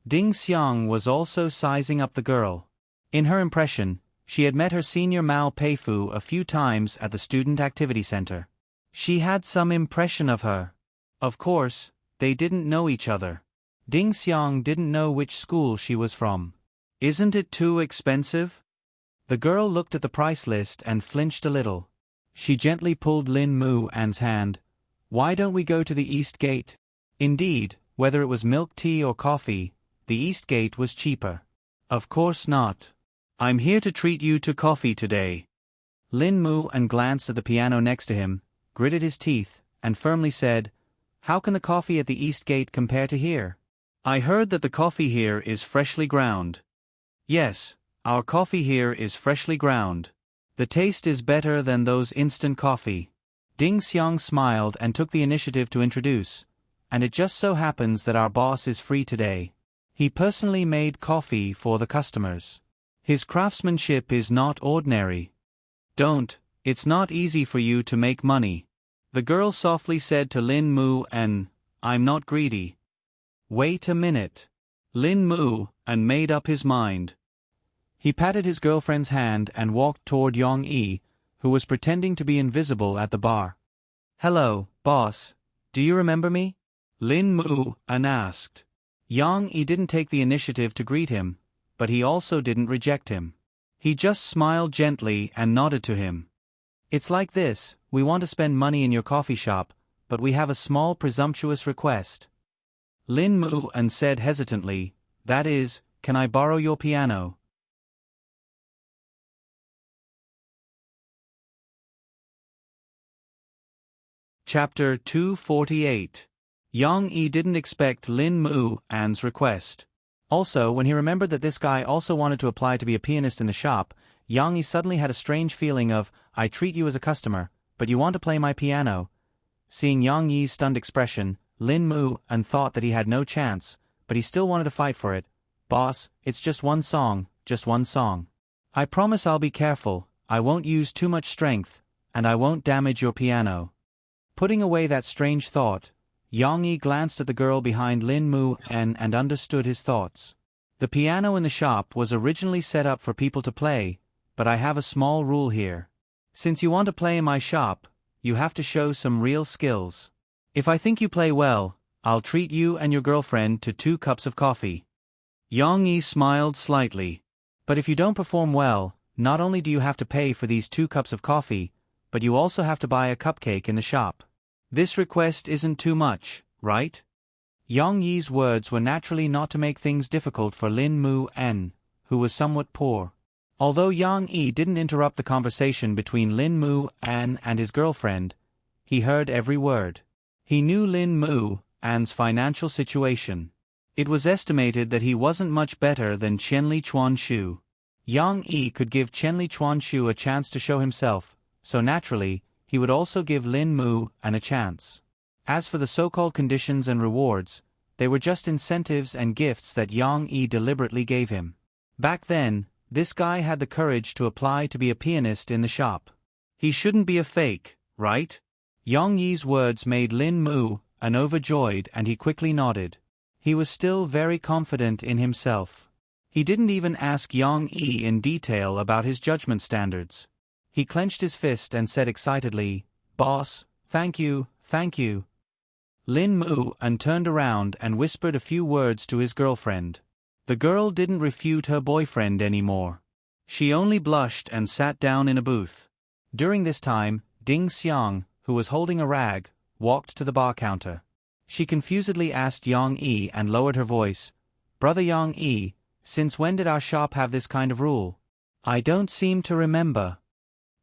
Ding Xiang was also sizing up the girl. In her impression, she had met her senior Mao Peifu a few times at the Student Activity Center. She had some impression of her. Of course, they didn't know each other. Ding Xiang didn't know which school she was from. "Isn't it too expensive?" The girl looked at the price list and flinched a little. She gently pulled Lin Mu An's hand. "Why don't we go to the East Gate?" Indeed, whether it was milk tea or coffee, the East Gate was cheaper. "Of course not. I'm here to treat you to coffee today." Lin Mu An glanced at the piano next to him, gritted his teeth, and firmly said, "How can the coffee at the East Gate compare to here?" "I heard that the coffee here is freshly ground." "Yes, our coffee here is freshly ground. The taste is better than those instant coffee." Ding Xiang smiled and took the initiative to introduce, "And it just so happens that our boss is free today. He personally made coffee for the customers. His craftsmanship is not ordinary." It's not easy for you to make money." The girl softly said to Lin Mu An, "I'm not greedy." "Wait a minute." Lin Mu An made up his mind. He patted his girlfriend's hand and walked toward Yang Yi, who was pretending to be invisible at the bar. "Hello, boss. Do you remember me?" Lin Mu An asked. Yang Yi didn't take the initiative to greet him, but he also didn't reject him. He just smiled gently and nodded to him. "It's like this, we want to spend money in your coffee shop, but we have a small presumptuous request." Lin Mu An said hesitantly, "That is, can I borrow your piano?" Chapter 248. Yang Yi didn't expect Lin Mu An's request. Also, when he remembered that this guy also wanted to apply to be a pianist in the shop, Yang Yi suddenly had a strange feeling of, "I treat you as a customer, but you want to play my piano." Seeing Yang Yi's stunned expression, Lin Mu An thought that he had no chance, but he still wanted to fight for it. "Boss, it's just one song, just one song. I promise I'll be careful, I won't use too much strength, and I won't damage your piano." Putting away that strange thought, Yang Yi glanced at the girl behind Lin Mu An and understood his thoughts. "The piano in the shop was originally set up for people to play, but I have a small rule here. Since you want to play in my shop, you have to show some real skills. If I think you play well, I'll treat you and your girlfriend to 2 cups of coffee." Yang Yi smiled slightly. "But if you don't perform well, not only do you have to pay for these 2 cups of coffee, but you also have to buy a cupcake in the shop. This request isn't too much, right?" Yang Yi's words were naturally not to make things difficult for Lin Mu-en, who was somewhat poor. Although Yang Yi didn't interrupt the conversation between Lin Mu-en and his girlfriend, he heard every word. He knew Lin Mu-en's financial situation. It was estimated that he wasn't much better than Qianli Chuanshu. Yang Yi could give Qianli Chuanshu a chance to show himself, so naturally, he would also give Lin Mu-en a chance. As for the so-called conditions and rewards, they were just incentives and gifts that Yang Yi deliberately gave him. Back then, this guy had the courage to apply to be a pianist in the shop. He shouldn't be a fake, right? Yang Yi's words made Lin Mu-en overjoyed, and he quickly nodded. He was still very confident in himself. He didn't even ask Yang Yi in detail about his judgment standards. He clenched his fist and said excitedly, "Boss, thank you, thank you." Lin Mu-en turned around and whispered a few words to his girlfriend. The girl didn't refute her boyfriend anymore. She only blushed and sat down in a booth. During this time, Ding Xiang, who was holding a rag, walked to the bar counter. She confusedly asked Yang Yi and lowered her voice, "Brother Yang Yi, since when did our shop have this kind of rule? I don't seem to remember."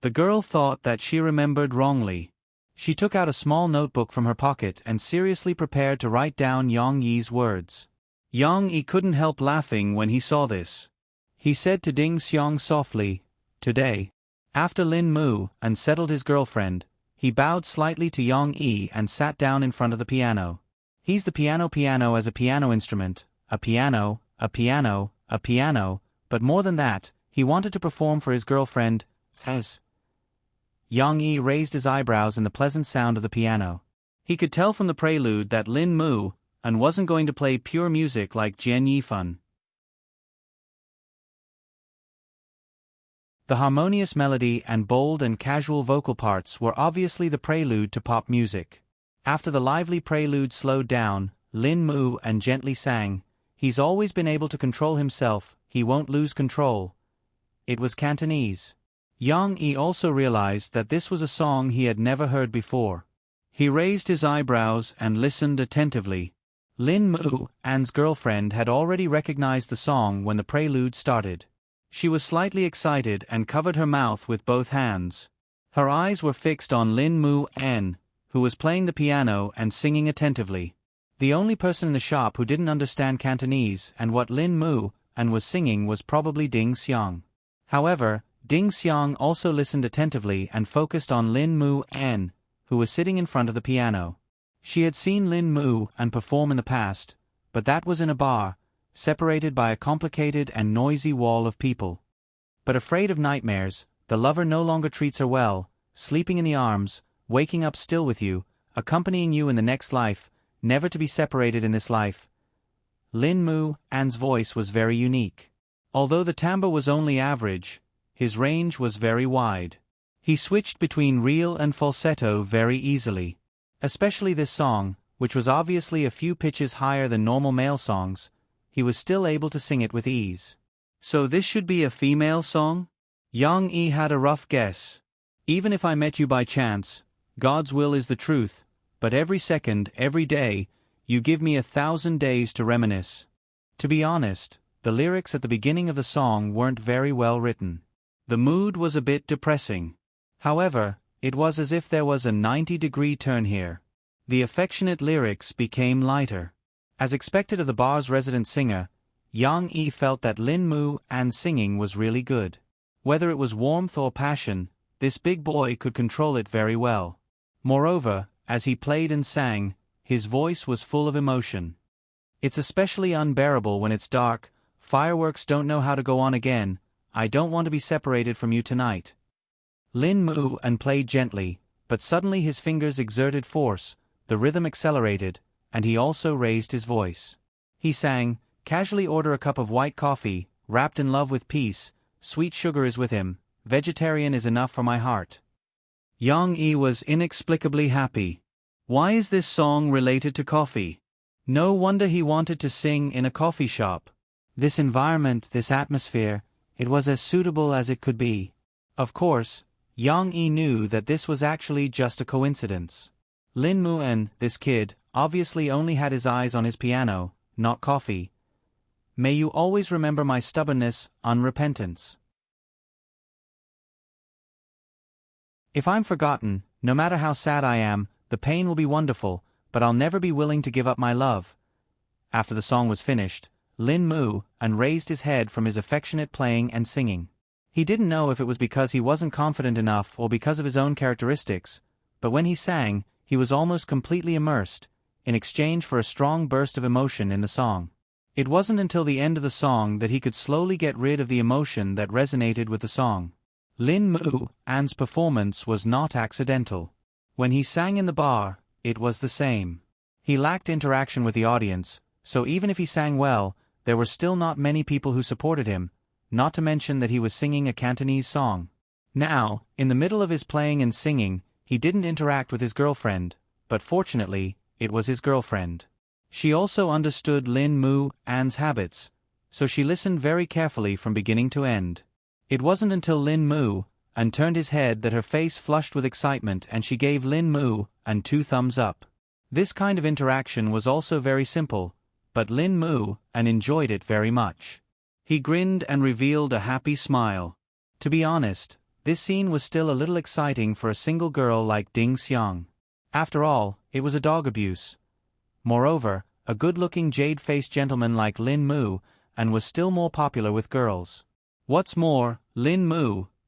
The girl thought that she remembered wrongly. She took out a small notebook from her pocket and seriously prepared to write down Yang Yi's words. Yang Yi couldn't help laughing when he saw this. He said to Ding Xiang softly, "Today." After Lin Mu-en settled his girlfriend, he bowed slightly to Yang Yi and sat down in front of the piano. He's the piano as a piano instrument, a piano, but more than that, he wanted to perform for his girlfriend, as. Yang Yi raised his eyebrows in the pleasant sound of the piano. He could tell from the prelude that Lin Mu-en wasn't going to play pure music like Jian Yifan. The harmonious melody and bold and casual vocal parts were obviously the prelude to pop music. After the lively prelude slowed down, Lin Mu-en gently sang, "He's always been able to control himself, he won't lose control." It was Cantonese. Yang Yi also realized that this was a song he had never heard before. He raised his eyebrows and listened attentively. Lin Mu-en's girlfriend had already recognized the song when the prelude started. She was slightly excited and covered her mouth with both hands. Her eyes were fixed on Lin Mu-en, who was playing the piano and singing attentively. The only person in the shop who didn't understand Cantonese and what Lin Mu-en was singing was probably Ding Xiang. However, Ding Xiang also listened attentively and focused on Lin Mu-en, who was sitting in front of the piano. She had seen Lin Mu-en perform in the past, but that was in a bar, separated by a complicated and noisy wall of people. But afraid of nightmares, the lover no longer treats her well, sleeping in the arms, waking up still with you, accompanying you in the next life, never to be separated in this life. Lin Mu-en's voice was very unique. Although the timbre was only average, his range was very wide. He switched between real and falsetto very easily. Especially this song, which was obviously a few pitches higher than normal male songs, he was still able to sing it with ease. So this should be a female song? Yang Yi had a rough guess. Even if I met you by chance, God's will is the truth, but every second, every day, you give me 1,000 days to reminisce. To be honest, the lyrics at the beginning of the song weren't very well written. The mood was a bit depressing. However, it was as if there was a 90-degree turn here. The affectionate lyrics became lighter. As expected of the bar's resident singer, Yang Yi felt that Lin Mu-en's singing was really good. Whether it was warmth or passion, this big boy could control it very well. Moreover, as he played and sang, his voice was full of emotion. "It's especially unbearable when it's dark, fireworks don't know how to go on again, I don't want to be separated from you tonight." Lin Mu-en played gently, but suddenly his fingers exerted force, the rhythm accelerated, and he also raised his voice. He sang, "Casually order a cup of white coffee, wrapped in love with peace, sweet sugar is with him, vegetarian is enough for my heart." Yang Yi was inexplicably happy. Why is this song related to coffee? No wonder he wanted to sing in a coffee shop. This environment, this atmosphere, it was as suitable as it could be. Of course, Yang Yi knew that this was actually just a coincidence. Lin Mu-en, this kid, obviously only had his eyes on his piano, not coffee. May you always remember my stubbornness, unrepentance. If I'm forgotten, no matter how sad I am, the pain will be wonderful, but I'll never be willing to give up my love. After the song was finished, Lin moved and raised his head from his affectionate playing and singing. He didn't know if it was because he wasn't confident enough or because of his own characteristics, but when he sang, he was almost completely immersed, in exchange for a strong burst of emotion in the song. It wasn't until the end of the song that he could slowly get rid of the emotion that resonated with the song. Lin An's performance was not accidental. When he sang in the bar, it was the same. He lacked interaction with the audience, so even if he sang well, there were still not many people who supported him, not to mention that he was singing a Cantonese song. Now, in the middle of his playing and singing, he didn't interact with his girlfriend, but fortunately, it was his girlfriend. She also understood Lin An's habits, so she listened very carefully from beginning to end. It wasn't until Lin An turned his head that her face flushed with excitement and she gave Lin An 2 thumbs up. This kind of interaction was also very simple, but Lin An enjoyed it very much. He grinned and revealed a happy smile. To be honest, this scene was still a little exciting for a single girl like Ding Xiang. After all, it was a dog abuse. Moreover, a good-looking jade-faced gentleman like Lin An was still more popular with girls. What's more, Lin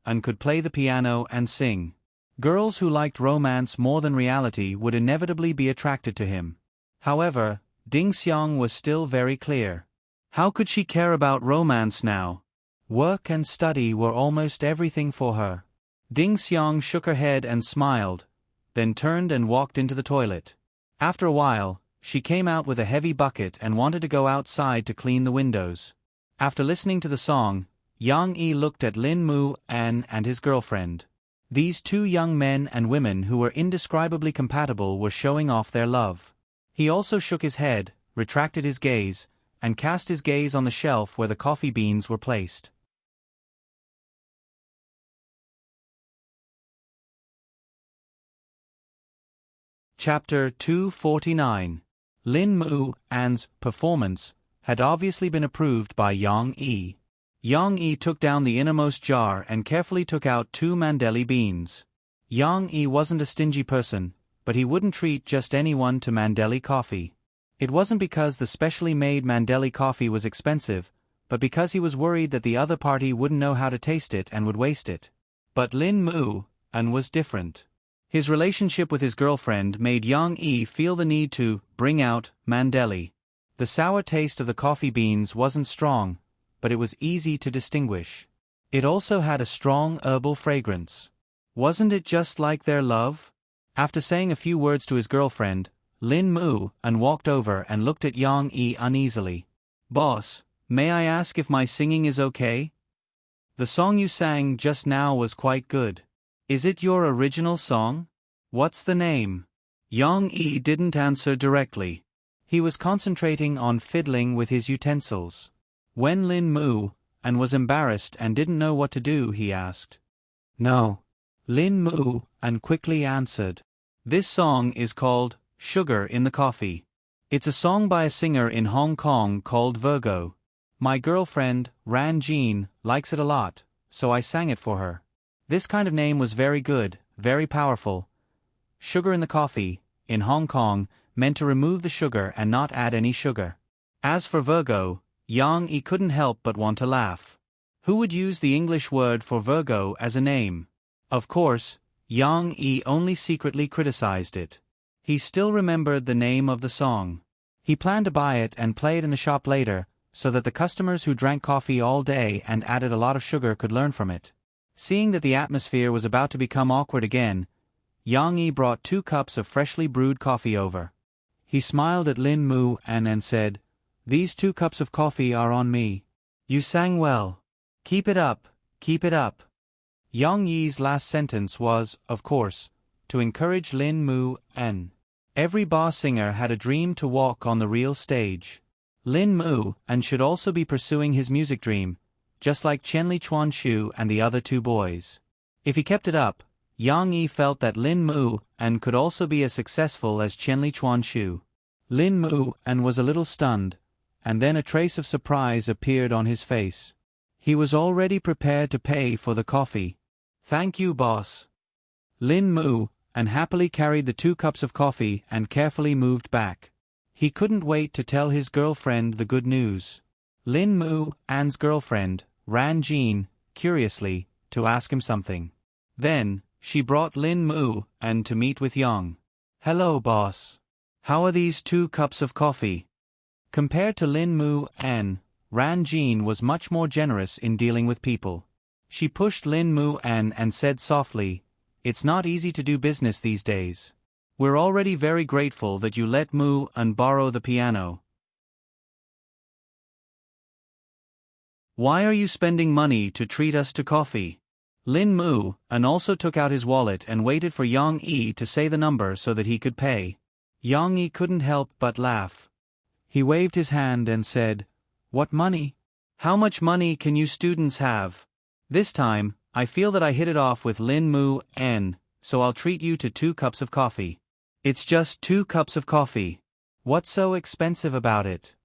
An could play the piano and sing. Girls who liked romance more than reality would inevitably be attracted to him. However, Ding Xiang was still very clear. How could she care about romance now? Work and study were almost everything for her. Ding Xiang shook her head and smiled, then turned and walked into the toilet. After a while, she came out with a heavy bucket and wanted to go outside to clean the windows. After listening to the song, Yang Yi looked at Lin An and his girlfriend. These 2 young men and women who were indescribably compatible were showing off their love. He also shook his head, retracted his gaze, and cast his gaze on the shelf where the coffee beans were placed. Chapter 249. Lin An's performance had obviously been approved by Yang Yi. Yang Yi took down the innermost jar and carefully took out 2 Mandeli beans. Yang Yi wasn't a stingy person, but he wouldn't treat just anyone to Mandeli coffee. It wasn't because the specially made Mandeli coffee was expensive, but because he was worried that the other party wouldn't know how to taste it and would waste it. But Lin An was different. His relationship with his girlfriend made Yang Yi feel the need to bring out Mandeli. The sour taste of the coffee beans wasn't strong, but it was easy to distinguish. It also had a strong herbal fragrance. Wasn't it just like their love? After saying a few words to his girlfriend, Lin An walked over and looked at Yang Yi uneasily. "Boss, may I ask if my singing is okay? The song you sang just now was quite good. Is it your original song? What's the name?" Yang Yi didn't answer directly. He was concentrating on fiddling with his utensils. When Lin An was embarrassed and didn't know what to do, he asked. "No." Lin An quickly answered. "This song is called Sugar in the Coffee. It's a song by a singer in Hong Kong called Virgo. My girlfriend, Ran Jean, likes it a lot, so I sang it for her. This kind of name was very good, very powerful. Sugar in the coffee, in Hong Kong, meant to remove the sugar and not add any sugar. As for Virgo, Yang Yi couldn't help but want to laugh. Who would use the English word for Virgo as a name? Of course, Yang Yi only secretly criticized it. He still remembered the name of the song. He planned to buy it and play it in the shop later, so that the customers who drank coffee all day and added a lot of sugar could learn from it. Seeing that the atmosphere was about to become awkward again, Yang Yi brought 2 cups of freshly brewed coffee over. He smiled at Lin An and said, "These 2 cups of coffee are on me. You sang well. Keep it up, keep it up." Yang Yi's last sentence was, of course, to encourage Lin An. Every bar singer had a dream to walk on the real stage. Lin An should also be pursuing his music dream, just like Chen Chuanshu and the other 2 boys. If he kept it up, Yang Yi felt that Lin An could also be as successful as Chen Chuanshu. Lin Mu and was a little stunned, and then a trace of surprise appeared on his face. He was already prepared to pay for the coffee. "Thank you, boss." Lin Mu and happily carried the 2 cups of coffee and carefully moved back. He couldn't wait to tell his girlfriend the good news. Lin Mu, An's girlfriend, ran Jean, curiously, to ask him something. Then, she brought Lin Mu and to meet with Yang. "Hello, boss. How are these 2 cups of coffee?" Compared to Lin Mu, An, Ran Jean was much more generous in dealing with people. She pushed Lin Mu An and said softly, "It's not easy to do business these days. We're already very grateful that you let Mu An borrow the piano. Why are you spending money to treat us to coffee?" Lin Mu An also took out his wallet and waited for Yang Yi to say the number so that he could pay. Yang Yi couldn't help but laugh. He waved his hand and said, "What money? How much money can you students have? This time, I feel that I hit it off with Lin Mu An, so I'll treat you to 2 cups of coffee." "It's just 2 cups of coffee. What's so expensive about it?"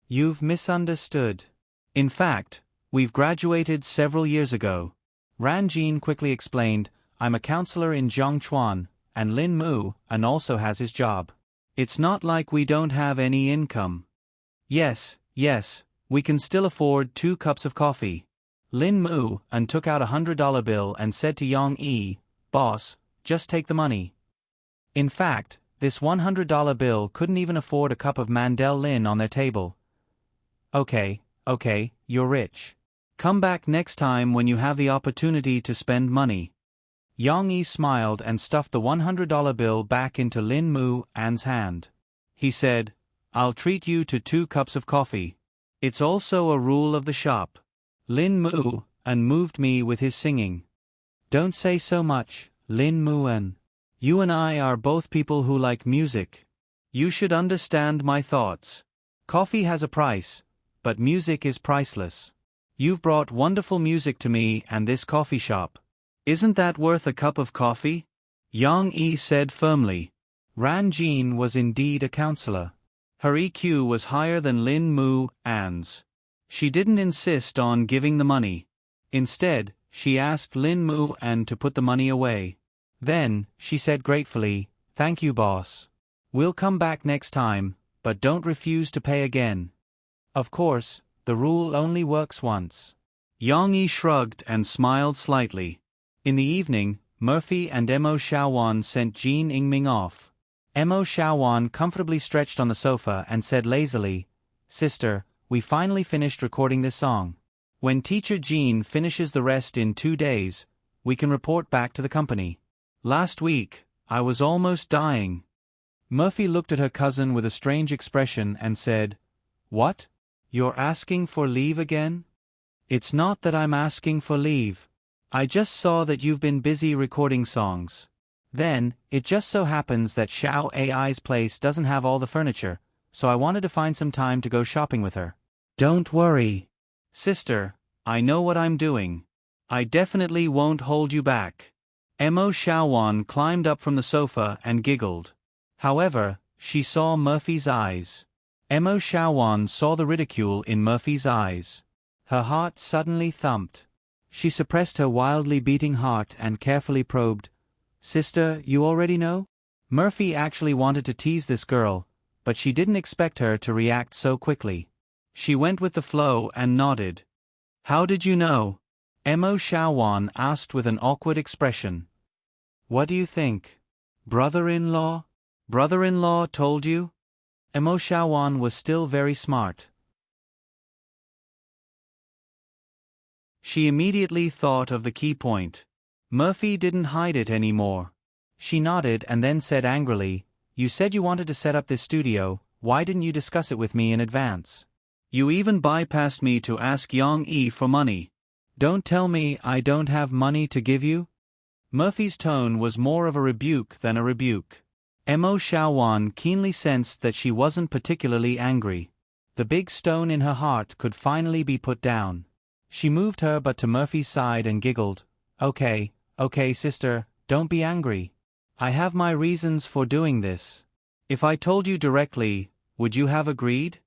"You've misunderstood. In fact, we've graduated several years ago." Ran Jean quickly explained, "I'm a counselor in Zhongchuan, and Lin Mu An also has his job. It's not like we don't have any income." Yes, we can still afford 2 cups of coffee." Lin Mu An took out a $100 bill and said to Yang Yi, "Boss, just take the money." In fact, this $100 bill couldn't even afford a cup of Mandel Lin on their table. Okay, you're rich. Come back next time when you have the opportunity to spend money." Yang Yi smiled and stuffed the $100 bill back into Lin Mu An's hand. He said, "I'll treat you to 2 cups of coffee. It's also a rule of the shop." Lin Mu An moved me with his singing. "Don't say so much, Lin Mu An. You and I are both people who like music. You should understand my thoughts. Coffee has a price, but music is priceless. You've brought wonderful music to me and this coffee shop. Isn't that worth a cup of coffee?" Yang Yi said firmly. Ran Jean was indeed a counselor. Her EQ was higher than Lin Mu An's. She didn't insist on giving the money. Instead, she asked Lin Mu An to put the money away. Then, she said gratefully, "Thank you, boss. We'll come back next time, but don't refuse to pay again. Of course, the rule only works once." Yang Yi shrugged and smiled slightly. In the evening, Murphy and Mo Xiaowan sent Jean Yingming off. Mo Xiaowan comfortably stretched on the sofa and said lazily, "Sister, we finally finished recording this song. When teacher Jean finishes the rest in 2 days, we can report back to the company. Last week, I was almost dying." Murphy looked at her cousin with a strange expression and said, "What? You're asking for leave again?" "It's not that I'm asking for leave. I just saw that you've been busy recording songs. Then, it just so happens that Xiao AI's place doesn't have all the furniture, so I wanted to find some time to go shopping with her." "Don't worry. Sister, I know what I'm doing. I definitely won't hold you back." Mo Xiaowan climbed up from the sofa and giggled. However, she saw Murphy's eyes. Mo Xiaowan saw the ridicule in Murphy's eyes. Her heart suddenly thumped. She suppressed her wildly beating heart and carefully probed, "Sister, you already know?" Murphy actually wanted to tease this girl, but she didn't expect her to react so quickly. She went with the flow and nodded. "How did you know?" Mo Xiaowan asked with an awkward expression. "What do you think? Brother-in-law? Brother-in-law told you?" Mo Xiaowan was still very smart. She immediately thought of the key point. Murphy didn't hide it anymore. She nodded and then said angrily, "You said you wanted to set up this studio, why didn't you discuss it with me in advance? You even bypassed me to ask Yang Yi for money. Don't tell me I don't have money to give you?" Murphy's tone was more of a rebuke than a rebuke. Mo Xiaowan keenly sensed that she wasn't particularly angry. The big stone in her heart could finally be put down. She moved her butt to Murphy's side and giggled, Okay, sister, don't be angry. I have my reasons for doing this. If I told you directly, would you have agreed?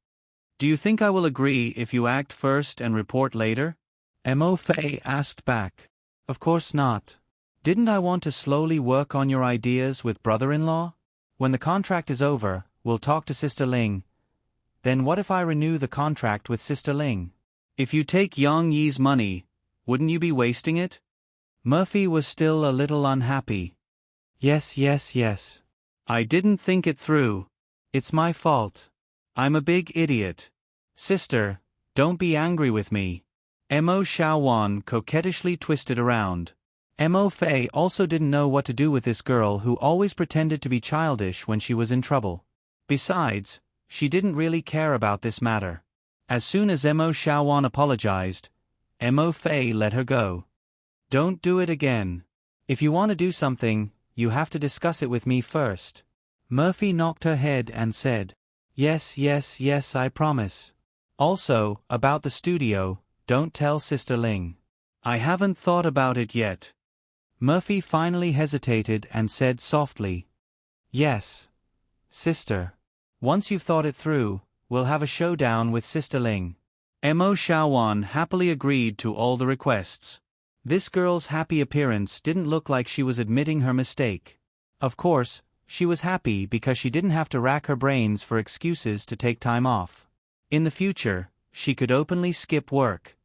Do you think I will agree if you act first and report later? Mo Fei asked back. Of course not. Didn't I want to slowly work on your ideas with brother-in-law? When the contract is over, we'll talk to Sister Ling. Then what if I renew the contract with Sister Ling? If you take Yang Yi's money, wouldn't you be wasting it? Murphy was still a little unhappy. Yes. I didn't think it through. It's my fault. I'm a big idiot. Sister, don't be angry with me. Mo Xiaowan coquettishly twisted around. Mo Fei also didn't know what to do with this girl who always pretended to be childish when she was in trouble. Besides, she didn't really care about this matter. As soon as Mo Xiaowan apologized, Mo Fei let her go. Don't do it again. If you want to do something, you have to discuss it with me first. Murphy knocked her head and said, Yes, I promise. Also, about the studio, don't tell Sister Ling. I haven't thought about it yet. Murphy finally hesitated and said softly, Yes, sister. Once you've thought it through, we'll have a showdown with Sister Ling. Mo Xiaowan happily agreed to all the requests. This girl's happy appearance didn't look like she was admitting her mistake. Of course, she was happy because she didn't have to rack her brains for excuses to take time off. In the future, she could openly skip work.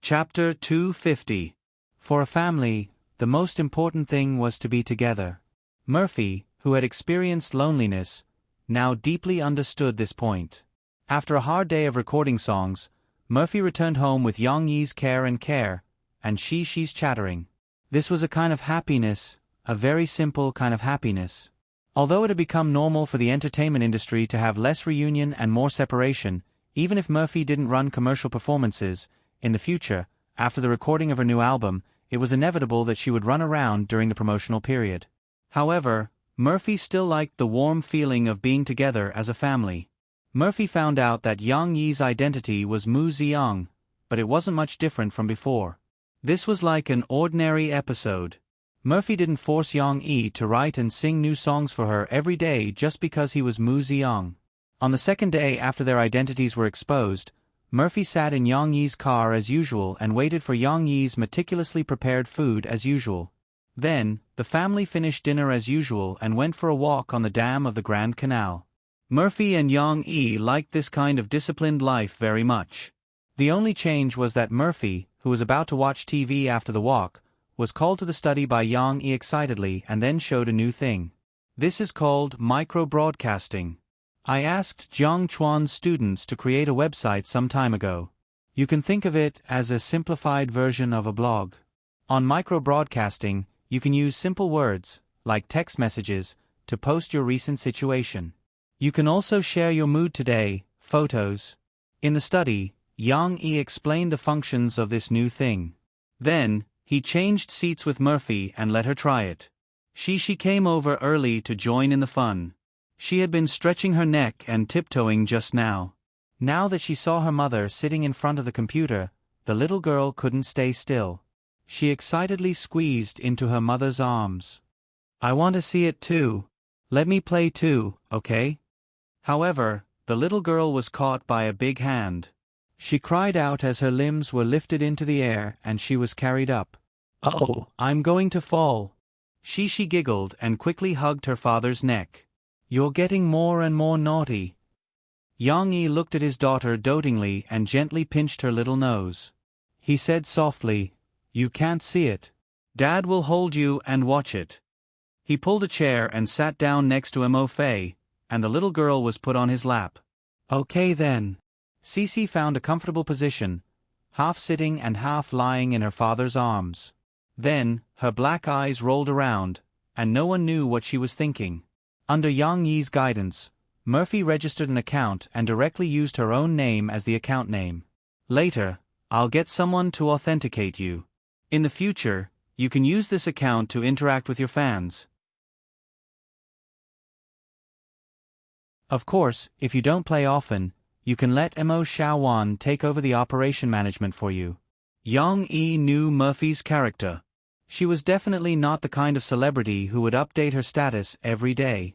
Chapter 250. For a family, the most important thing was to be together. Murphy, who had experienced loneliness, now deeply understood this point. After a hard day of recording songs, Murphy returned home with Yang Yi's care and Shi's chattering. This was a kind of happiness, a very simple kind of happiness. Although it had become normal for the entertainment industry to have less reunion and more separation, even if Murphy didn't run commercial performances, in the future, after the recording of her new album, it was inevitable that she would run around during the promotional period. However, Murphy still liked the warm feeling of being together as a family. Murphy found out that Yang Yi's identity was Mu Ziyang, but it wasn't much different from before. This was like an ordinary episode. Murphy didn't force Yang Yi to write and sing new songs for her every day just because he was Mu Ziyang. On the second day after their identities were exposed, Murphy sat in Yang Yi's car as usual and waited for Yang Yi's meticulously prepared food as usual. Then, the family finished dinner as usual and went for a walk on the dam of the Grand Canal. Murphy and Yang Yi liked this kind of disciplined life very much. The only change was that Murphy, who was about to watch TV after the walk, was called to the study by Yang Yi excitedly and then showed a new thing. This is called micro-broadcasting. I asked Jiang Chuan's students to create a website some time ago. You can think of it as a simplified version of a blog. On micro-broadcasting, you can use simple words, like text messages, to post your recent situation. You can also share your mood today, photos. In the study, Yang Yi explained the functions of this new thing. Then, he changed seats with Murphy and let her try it. She came over early to join in the fun. She had been stretching her neck and tiptoeing just now. Now that she saw her mother sitting in front of the computer, the little girl couldn't stay still. She excitedly squeezed into her mother's arms. I want to see it too. Let me play too, okay? However, the little girl was caught by a big hand. She cried out as her limbs were lifted into the air and she was carried up. Oh, I'm going to fall. She giggled and quickly hugged her father's neck. You're getting more and more naughty. Yang Yi looked at his daughter dotingly and gently pinched her little nose. He said softly, You can't see it. Dad will hold you and watch it. He pulled a chair and sat down next to Mo Fei, and the little girl was put on his lap. Okay then. Cici found a comfortable position, half sitting and half lying in her father's arms. Then, her black eyes rolled around, and no one knew what she was thinking. Under Yang Yi's guidance, Murphy registered an account and directly used her own name as the account name. Later, I'll get someone to authenticate you. In the future, you can use this account to interact with your fans. Of course, if you don't play often, you can let Mo Xiaowan take over the operation management for you. Yang Yi knew Murphy's character. She was definitely not the kind of celebrity who would update her status every day.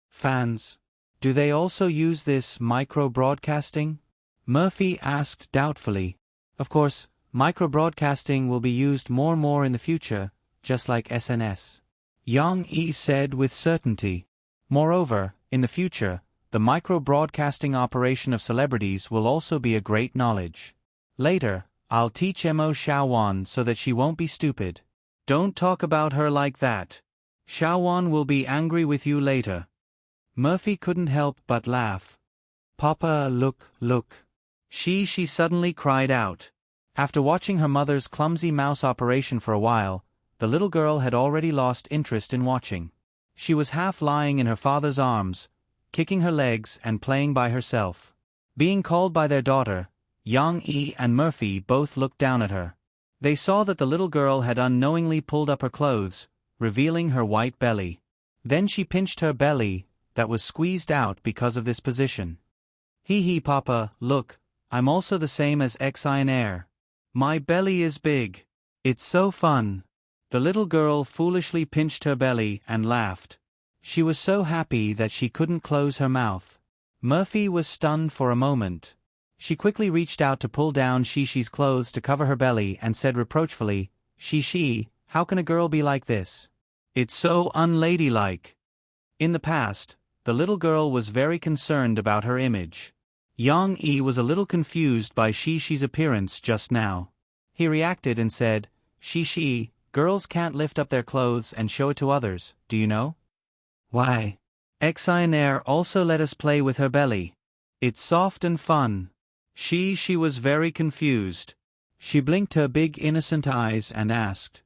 Fans. Do they also use this micro-broadcasting? Murphy asked doubtfully. Of course, micro-broadcasting will be used more and more in the future, just like SNS. Yang Yi said with certainty. Moreover, in the future, the micro-broadcasting operation of celebrities will also be a great knowledge. Later, I'll teach Mo Xiaowan so that she won't be stupid. Don't talk about her like that. Xiaowan will be angry with you later. Murphy couldn't help but laugh. Papa, look. She suddenly cried out. After watching her mother's clumsy mouse operation for a while, the little girl had already lost interest in watching. She was half lying in her father's arms, kicking her legs and playing by herself. Being called by their daughter, Yang Yi and Murphy both looked down at her. They saw that the little girl had unknowingly pulled up her clothes, revealing her white belly. Then she pinched her belly, that was squeezed out because of this position. Hee Papa, look, I'm also the same as Xionaire. My belly is big. It's so fun. The little girl foolishly pinched her belly and laughed. She was so happy that she couldn't close her mouth. Murphy was stunned for a moment. She quickly reached out to pull down Shishi's clothes to cover her belly and said reproachfully, Shishi, how can a girl be like this? It's so unladylike. In the past, the little girl was very concerned about her image. Yang Yi was a little confused by Shishi's appearance just now. He reacted and said, Shishi, girls can't lift up their clothes and show it to others, do you know? Why? Xionaire also let us play with her belly. It's soft and fun. She was very confused. She blinked her big innocent eyes and asked.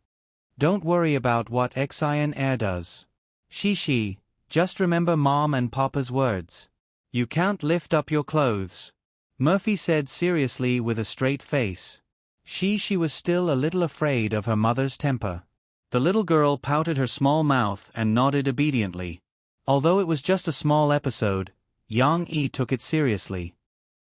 Don't worry about what Xionaire does. Shishi, just remember Mom and Papa's words. You can't lift up your clothes. Murphy said seriously with a straight face. She was still a little afraid of her mother's temper. The little girl pouted her small mouth and nodded obediently. Although it was just a small episode, Yang Yi took it seriously.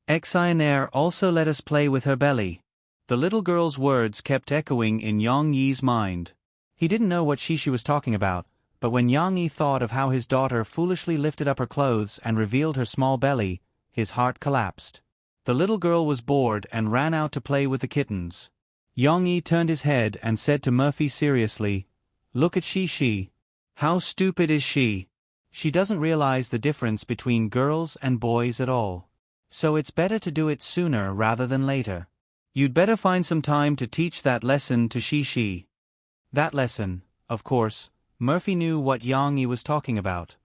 Xionaire also let us play with her belly. The little girl's words kept echoing in Yang Yi's mind. He didn't know what Shishi was talking about, but when Yang Yi thought of how his daughter foolishly lifted up her clothes and revealed her small belly, his heart collapsed. The little girl was bored and ran out to play with the kittens. Yang Yi turned his head and said to Murphy seriously, Look at Shishi. How stupid is she? She doesn't realize the difference between girls and boys at all. So it's better to do it sooner rather than later. You'd better find some time to teach that lesson to Shishi. That lesson, of course, Murphy knew what Yang Yi was talking about.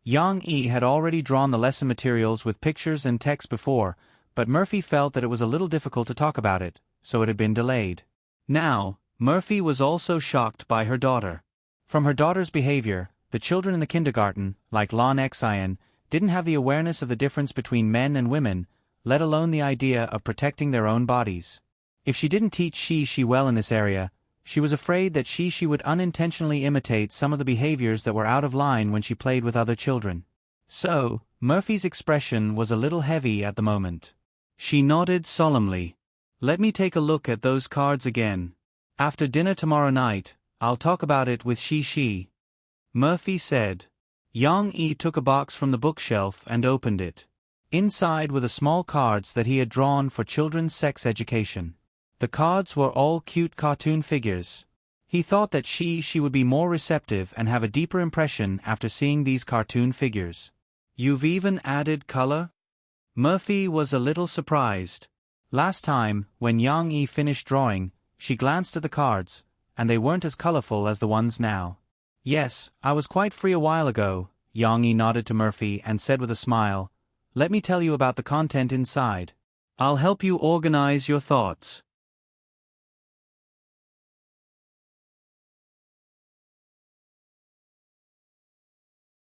Yang Yi had already drawn the lesson materials with pictures and text before, but Murphy felt that it was a little difficult to talk about it, so it had been delayed. Now, Murphy was also shocked by her daughter. From her daughter's behavior, the children in the kindergarten, like Lan Xian, didn't have the awareness of the difference between men and women, let alone the idea of protecting their own bodies. If she didn't teach Shishi well in this area, she was afraid that Shishi would unintentionally imitate some of the behaviors that were out of line when she played with other children. So, Murphy's expression was a little heavy at the moment. She nodded solemnly. Let me take a look at those cards again. After dinner tomorrow night, I'll talk about it with Shishi. Murphy said. Yang Yi took a box from the bookshelf and opened it. Inside were the small cards that he had drawn for children's sex education. The cards were all cute cartoon figures. He thought that she would be more receptive and have a deeper impression after seeing these cartoon figures. You've even added color? Murphy was a little surprised. Last time, when Yang Yi finished drawing, she glanced at the cards, and they weren't as colorful as the ones now. Yes, I was quite free a while ago, Yang Yi nodded to Murphy and said with a smile, Let me tell you about the content inside. I'll help you organize your thoughts.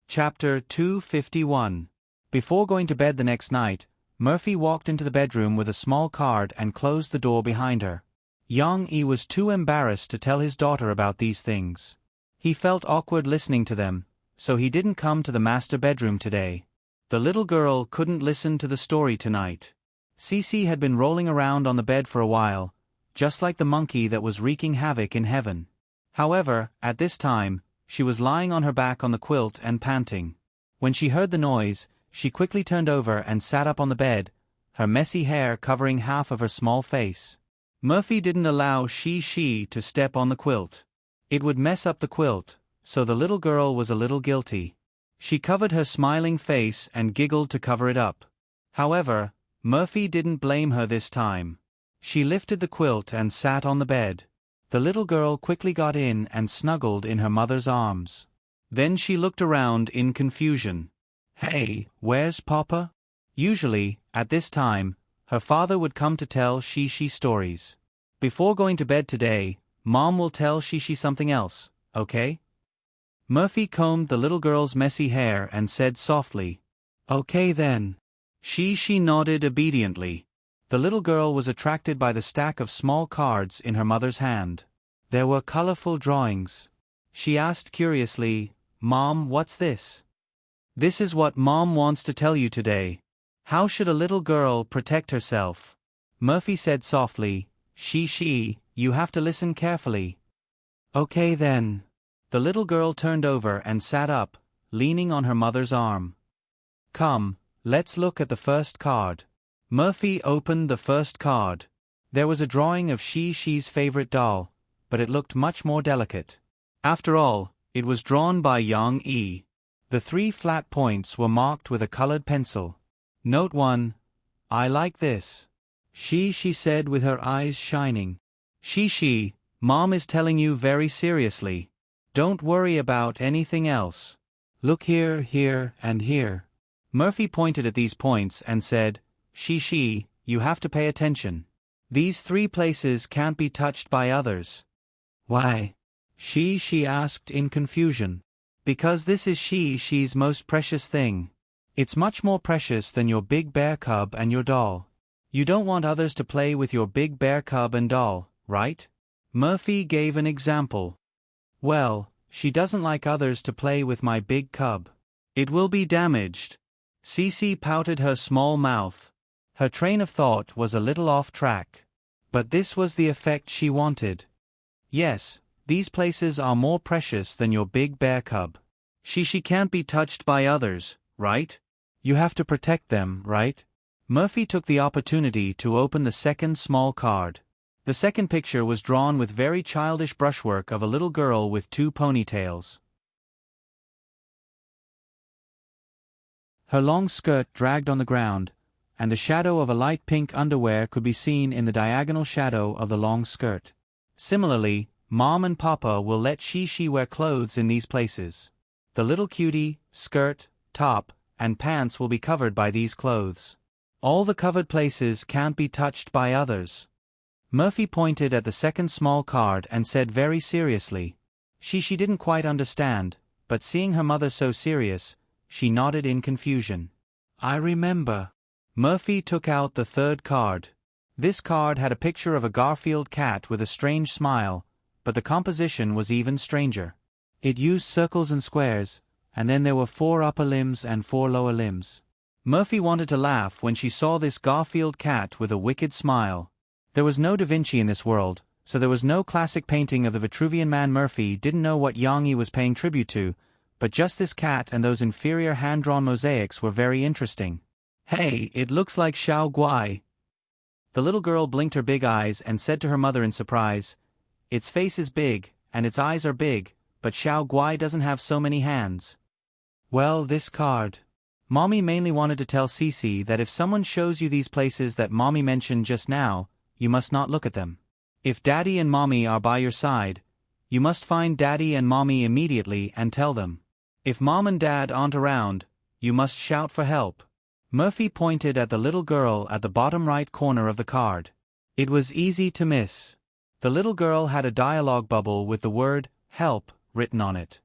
Chapter 251. Before going to bed the next night, Murphy walked into the bedroom with a small card and closed the door behind her. Yang Yi was too embarrassed to tell his daughter about these things. He felt awkward listening to them, so he didn't come to the master bedroom today. The little girl couldn't listen to the story tonight. Cici had been rolling around on the bed for a while, just like the monkey that was wreaking havoc in heaven. However, at this time, she was lying on her back on the quilt and panting. When she heard the noise, she quickly turned over and sat up on the bed, her messy hair covering half of her small face. Murphy didn't allow she to step on the quilt. It would mess up the quilt, so the little girl was a little guilty. She covered her smiling face and giggled to cover it up. However, Murphy didn't blame her this time. She lifted the quilt and sat on the bed. The little girl quickly got in and snuggled in her mother's arms. Then she looked around in confusion. Hey, where's Papa? Usually, at this time, her father would come to tell she stories. Before going to bed today, Mom will tell she something else, okay? Murphy combed the little girl's messy hair and said softly, "Okay then." She nodded obediently. The little girl was attracted by the stack of small cards in her mother's hand. There were colorful drawings. She asked curiously, "Mom, what's this?" "This is what Mom wants to tell you today. How should a little girl protect herself?" Murphy said softly, you have to listen carefully." "Okay then." The little girl turned over and sat up, leaning on her mother's arm. "Come, let's look at the first card." Murphy opened the first card. There was a drawing of she's favorite doll, but it looked much more delicate. After all, it was drawn by Yang E. The 3 flat points were marked with a colored pencil. Note 1. "I like this." She said with her eyes shining. Mom is telling you very seriously. Don't worry about anything else. Look here, here, and here. Murphy pointed at these points and said, you have to pay attention. These 3 places can't be touched by others." "Why?" She asked in confusion. "Because this is she's most precious thing. It's much more precious than your big bear cub and your doll. You don't want others to play with your big bear cub and doll, right?" Murphy gave an example. "Well, she doesn't like others to play with my big cub. It will be damaged." Cece pouted her small mouth. Her train of thought was a little off track. But this was the effect she wanted. "Yes, these places are more precious than your big bear cub. She can't be touched by others, right? You have to protect them, right?" Murphy took the opportunity to open the second small card. The second picture was drawn with very childish brushwork of a little girl with 2 ponytails. Her long skirt dragged on the ground, and the shadow of a light pink underwear could be seen in the diagonal shadow of the long skirt. Similarly, Mom and Papa will let she wear clothes in these places. The little cutie, skirt, top, and pants will be covered by these clothes. All the covered places can't be touched by others. Murphy pointed at the second small card and said very seriously. She didn't quite understand, but seeing her mother so serious, she nodded in confusion. "I remember." Murphy took out the third card. This card had a picture of a Garfield cat with a strange smile, but the composition was even stranger. It used circles and squares, and then there were 4 upper limbs and 4 lower limbs. Murphy wanted to laugh when she saw this Garfield cat with a wicked smile. There was no Da Vinci in this world, so there was no classic painting of the Vitruvian Man. Murphy didn't know what Yang Yi was paying tribute to, but just this cat and those inferior hand-drawn mosaics were very interesting. "Hey, it looks like Xiao Guai." The little girl blinked her big eyes and said to her mother in surprise, "Its face is big, and its eyes are big, but Xiao Guai doesn't have so many hands." "Well, this card." Mommy mainly wanted to tell Cece that if someone shows you these places that Mommy mentioned just now, you must not look at them. If Daddy and Mommy are by your side, you must find Daddy and Mommy immediately and tell them. If Mom and Dad aren't around, you must shout for help. Murphy pointed at the little girl at the bottom right corner of the card. It was easy to miss. The little girl had a dialogue bubble with the word, "help," written on it.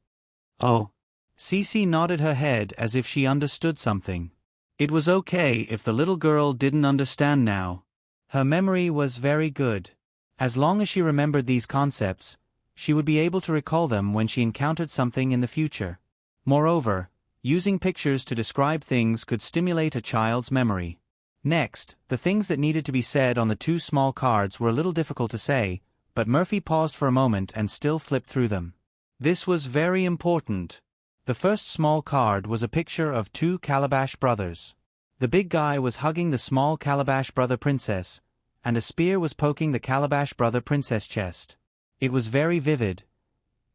"Oh." Cece nodded her head as if she understood something. It was okay if the little girl didn't understand now. Her memory was very good. As long as she remembered these concepts, she would be able to recall them when she encountered something in the future. Moreover, using pictures to describe things could stimulate a child's memory. Next, the things that needed to be said on the 2 small cards were a little difficult to say, but Murphy paused for a moment and still flipped through them. This was very important. The first small card was a picture of 2 Calabash brothers. The big guy was hugging the small Calabash brother princess, and a spear was poking the Calabash brother princess chest. It was very vivid.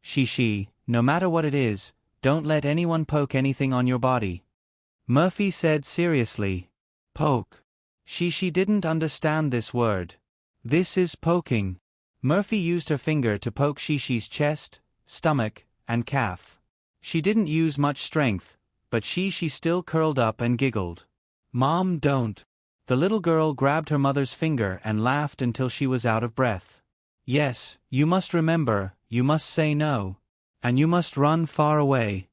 She, no matter what it is, don't let anyone poke anything on your body. Murphy said seriously. Poke. She didn't understand this word. This is poking. Murphy used her finger to poke Shishi's chest, stomach, and calf. She didn't use much strength, but she still curled up and giggled. Mom, don't. The little girl grabbed her mother's finger and laughed until she was out of breath. Yes, you must remember, you must say no. And you must run far away.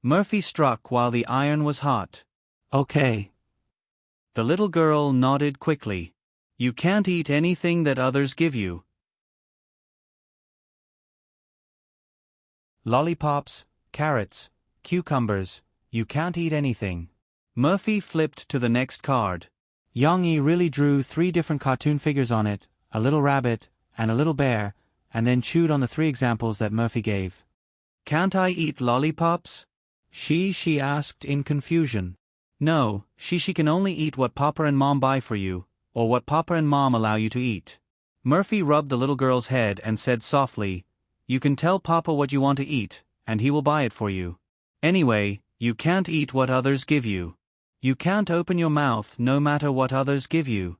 Murphy struck while the iron was hot. Okay. The little girl nodded quickly. You can't eat anything that others give you. Lollipops, carrots, cucumbers, you can't eat anything. Murphy flipped to the next card. Yang-yi really drew 3 different cartoon figures on it, a little rabbit, and a little bear, and then chewed on the 3 examples that Murphy gave. Can't I eat lollipops? She asked in confusion. No, she can only eat what Papa and Mom buy for you, or what Papa and Mom allow you to eat. Murphy rubbed the little girl's head and said softly, You can tell Papa what you want to eat, and he will buy it for you. Anyway, you can't eat what others give you. You can't open your mouth no matter what others give you.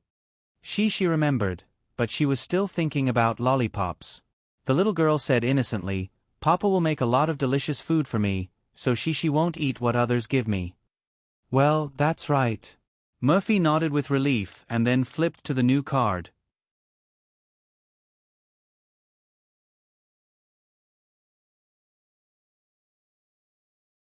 She remembered, but she was still thinking about lollipops. The little girl said innocently, Papa will make a lot of delicious food for me, so she won't eat what others give me. Well, that's right. Murphy nodded with relief and then flipped to the new card.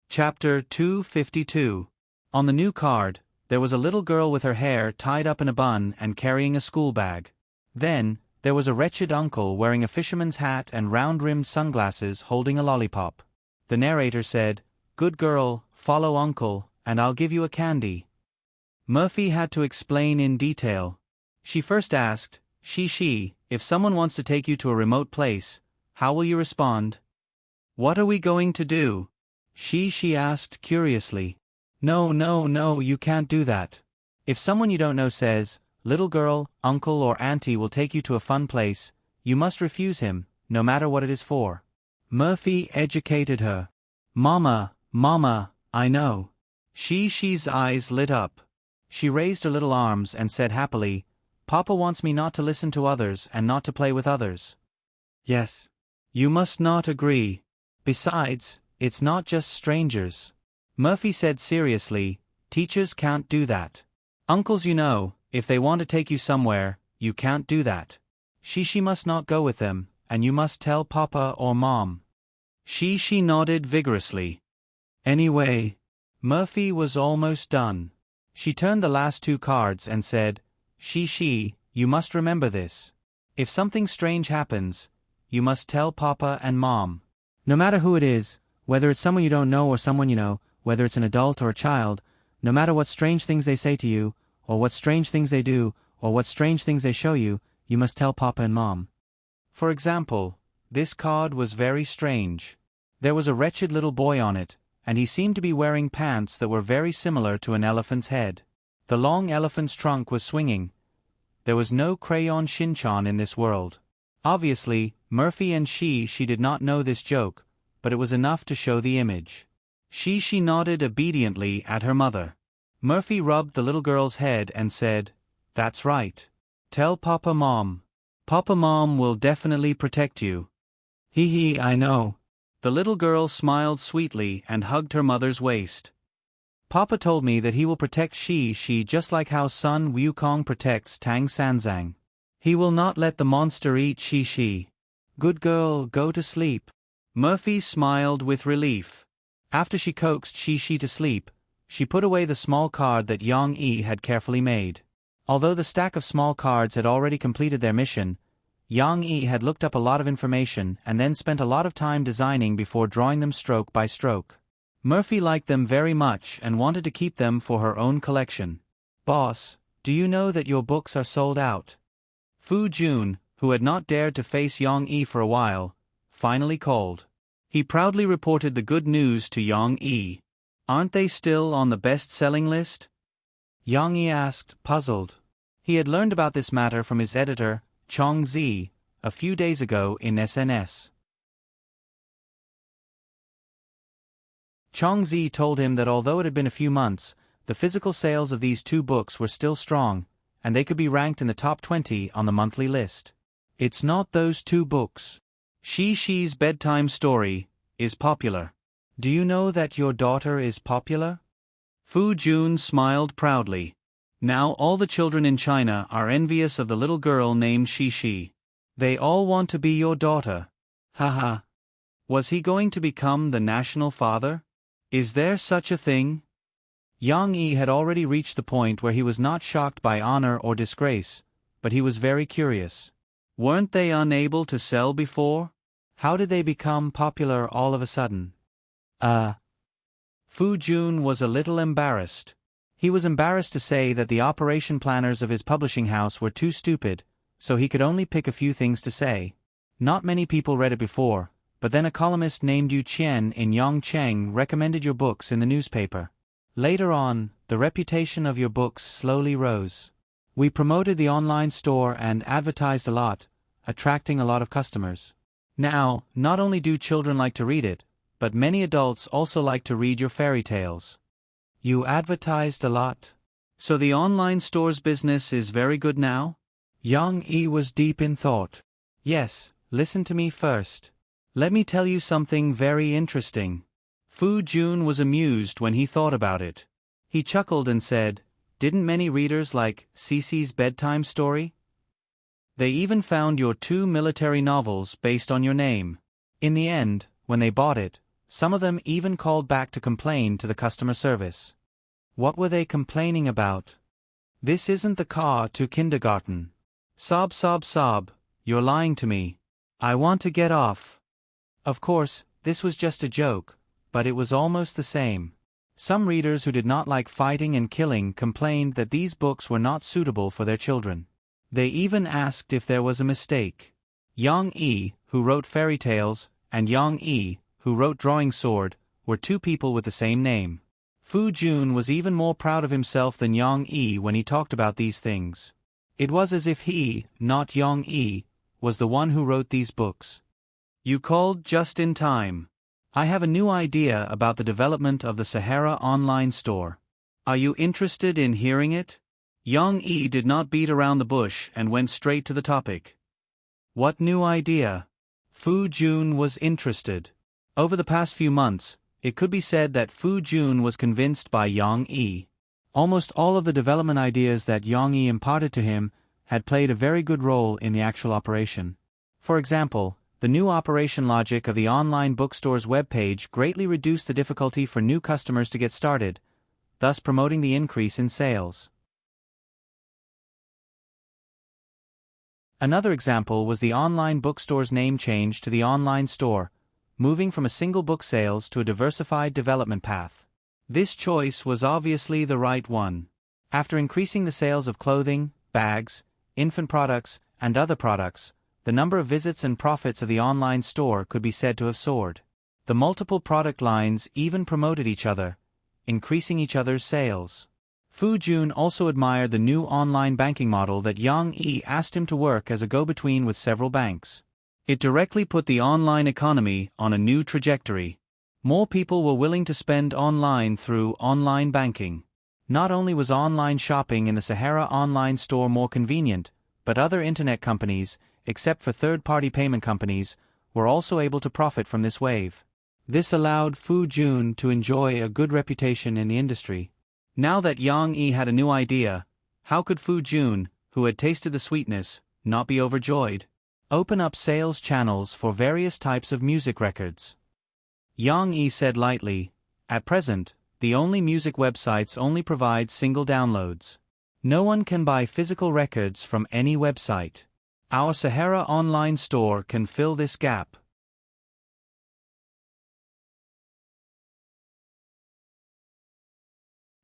Chapter 252. On the new card, there was a little girl with her hair tied up in a bun and carrying a school bag. Then, there was a wretched uncle wearing a fisherman's hat and round-rimmed sunglasses holding a lollipop. The narrator said, Good girl, follow uncle, and I'll give you a candy. Murphy had to explain in detail. She first asked, if someone wants to take you to a remote place, how will you respond? What are we going to do? She asked curiously. No, you can't do that. If someone you don't know says, Little girl, uncle or auntie will take you to a fun place, you must refuse him, no matter what it is for. Murphy educated her. Mama, I know. She's eyes lit up. She raised her little arms and said happily, Papa wants me not to listen to others and not to play with others. Yes. You must not agree. Besides, it's not just strangers. Murphy said seriously, teachers can't do that. Uncles you know, if they want to take you somewhere, you can't do that. She must not go with them, and you must tell Papa or Mom. She nodded vigorously. Anyway, Murphy was almost done. She turned the last 2 cards and said, you must remember this. If something strange happens, you must tell Papa and Mom. No matter who it is, whether it's someone you don't know or someone you know, whether it's an adult or a child, no matter what strange things they say to you, or what strange things they do, or what strange things they show you, you must tell Papa and Mom. For example, this card was very strange. There was a wretched little boy on it, and he seemed to be wearing pants that were very similar to an elephant's head. The long elephant's trunk was swinging. There was no crayon Shin-chan in this world. Obviously, Murphy and she did not know this joke, but it was enough to show the image. She nodded obediently at her mother. Murphy rubbed the little girl's head and said, That's right. Tell Papa Mom. Papa Mom will definitely protect you. I know. The little girl smiled sweetly and hugged her mother's waist. Papa told me that he will protect she just like how Sun Wukong protects Tang Sanzang. He will not let the monster eat she. Good girl, go to sleep. Murphy smiled with relief. After she coaxed she to sleep, she put away the small card that Yang-yi had carefully made. Although the stack of small cards had already completed their mission, Yang-yi had looked up a lot of information and then spent a lot of time designing before drawing them stroke by stroke. Murphy liked them very much and wanted to keep them for her own collection. Boss, Do you know that your books are sold out? Fu Jun, who had not dared to face Yang Yi for a while, finally called. He proudly reported the good news to Yang Yi. Aren't they still on the best-selling list? Yang Yi asked, puzzled. He had learned about this matter from his editor, Chong Zi, a few days ago in SNS. Chong Zi told him that although it had been a few months, the physical sales of these two books were still strong, and they could be ranked in the top 20 on the monthly list. It's not those two books. Shi's bedtime story is popular. Do you know that your daughter is popular? Fu Jun smiled proudly. Now all the children in China are envious of the little girl named Shi. They all want to be your daughter. Haha. Was he going to become the national father? Is there such a thing? Yang Yi had already reached the point where he was not shocked by honor or disgrace, but he was very curious. Weren't they unable to sell before? How did they become popular all of a sudden? Fu Jun was a little embarrassed. He was embarrassed to say that the operation planners of his publishing house were too stupid, so he could only pick a few things to say. Not many people read it before, but then a columnist named Yu Qian in Yongcheng recommended your books in the newspaper. Later on, the reputation of your books slowly rose. We promoted the online store and advertised a lot, attracting a lot of customers. Now, not only do children like to read it, but many adults also like to read your fairy tales. You advertised a lot. So the online store's business is very good now? Yang Yi was deep in thought. Yes, listen to me first. Let me tell you something very interesting. Fu Jun was amused when he thought about it. He chuckled and said, didn't many readers like Cece's bedtime story? They even found your 2 military novels based on your name. In the end, when they bought it, some of them even called back to complain to the customer service. What were they complaining about? This isn't the car to kindergarten. Sob, sob, sob, you're lying to me. I want to get off. Of course, this was just a joke, but it was almost the same. Some readers who did not like fighting and killing complained that these books were not suitable for their children. They even asked if there was a mistake. Yang Yi, who wrote fairy tales, and Yang Yi, who wrote Drawing Sword, were two people with the same name. Fu Jun was even more proud of himself than Yang Yi when he talked about these things. It was as if he, not Yang Yi, was the one who wrote these books. You called just in time. I have a new idea about the development of the Sahara online store. Are you interested in hearing it? Yang Yi did not beat around the bush and went straight to the topic. What new idea? Fu Jun was interested. Over the past few months, it could be said that Fu Jun was convinced by Yang Yi. Almost all of the development ideas that Yang Yi imparted to him had played a very good role in the actual operation. For example, the new operation logic of the online bookstore's webpage greatly reduced the difficulty for new customers to get started, thus promoting the increase in sales. Another example was the online bookstore's name change to the online store, moving from a single book sales to a diversified development path. This choice was obviously the right one. After increasing the sales of clothing, bags, infant products, and other products, the number of visits and profits of the online store could be said to have soared. The multiple product lines even promoted each other, increasing each other's sales. Fu Jun also admired the new online banking model that Yang Yi asked him to work as a go-between with several banks. It directly put the online economy on a new trajectory. More people were willing to spend online through online banking. Not only was online shopping in the Sahara online store more convenient, but other internet companies, except for third-party payment companies, were also able to profit from this wave. This allowed Fu Jun to enjoy a good reputation in the industry. Now that Yang Yi had a new idea, how could Fu Jun, who had tasted the sweetness, not be overjoyed? Open up sales channels for various types of music records. Yang Yi said lightly, at present, the only music websites only provide single downloads. No one can buy physical records from any website. Our Sahara online store can fill this gap.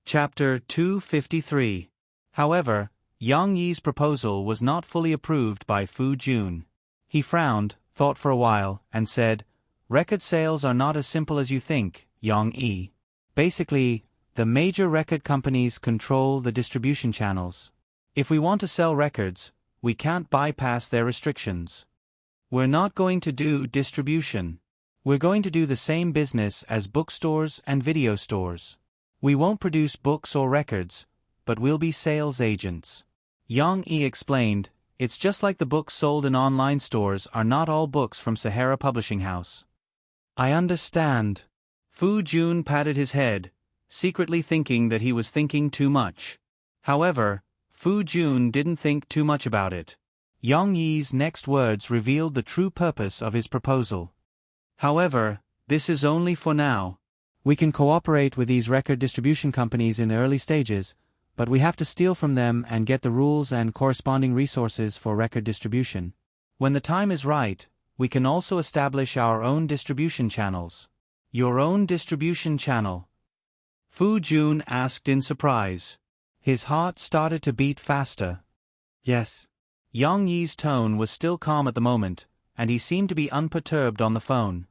Chapter 253. However, Yang Yi's proposal was not fully approved by Fu Jun. He frowned, thought for a while, and said, "Record sales are not as simple as you think, Yang Yi. Basically, the major record companies control the distribution channels. If we want to sell records, we can't bypass their restrictions. We're not going to do distribution. We're going to do the same business as bookstores and video stores. We won't produce books or records, but we'll be sales agents." Yang Yi explained, "It's just like the books sold in online stores are not all books from Sahara Publishing House." "I understand." Fu Jun patted his head, secretly thinking that he was thinking too much. However, Fu Jun didn't think too much about it. Yang Yi's next words revealed the true purpose of his proposal. "However, this is only for now. We can cooperate with these record distribution companies in the early stages, but we have to steal from them and get the rules and corresponding resources for record distribution. When the time is right, we can also establish our own distribution channels." "Your own distribution channel?" Fu Jun asked in surprise. His heart started to beat faster. "Yes." Yang Yi's tone was still calm at the moment, and he seemed to be unperturbed on the phone.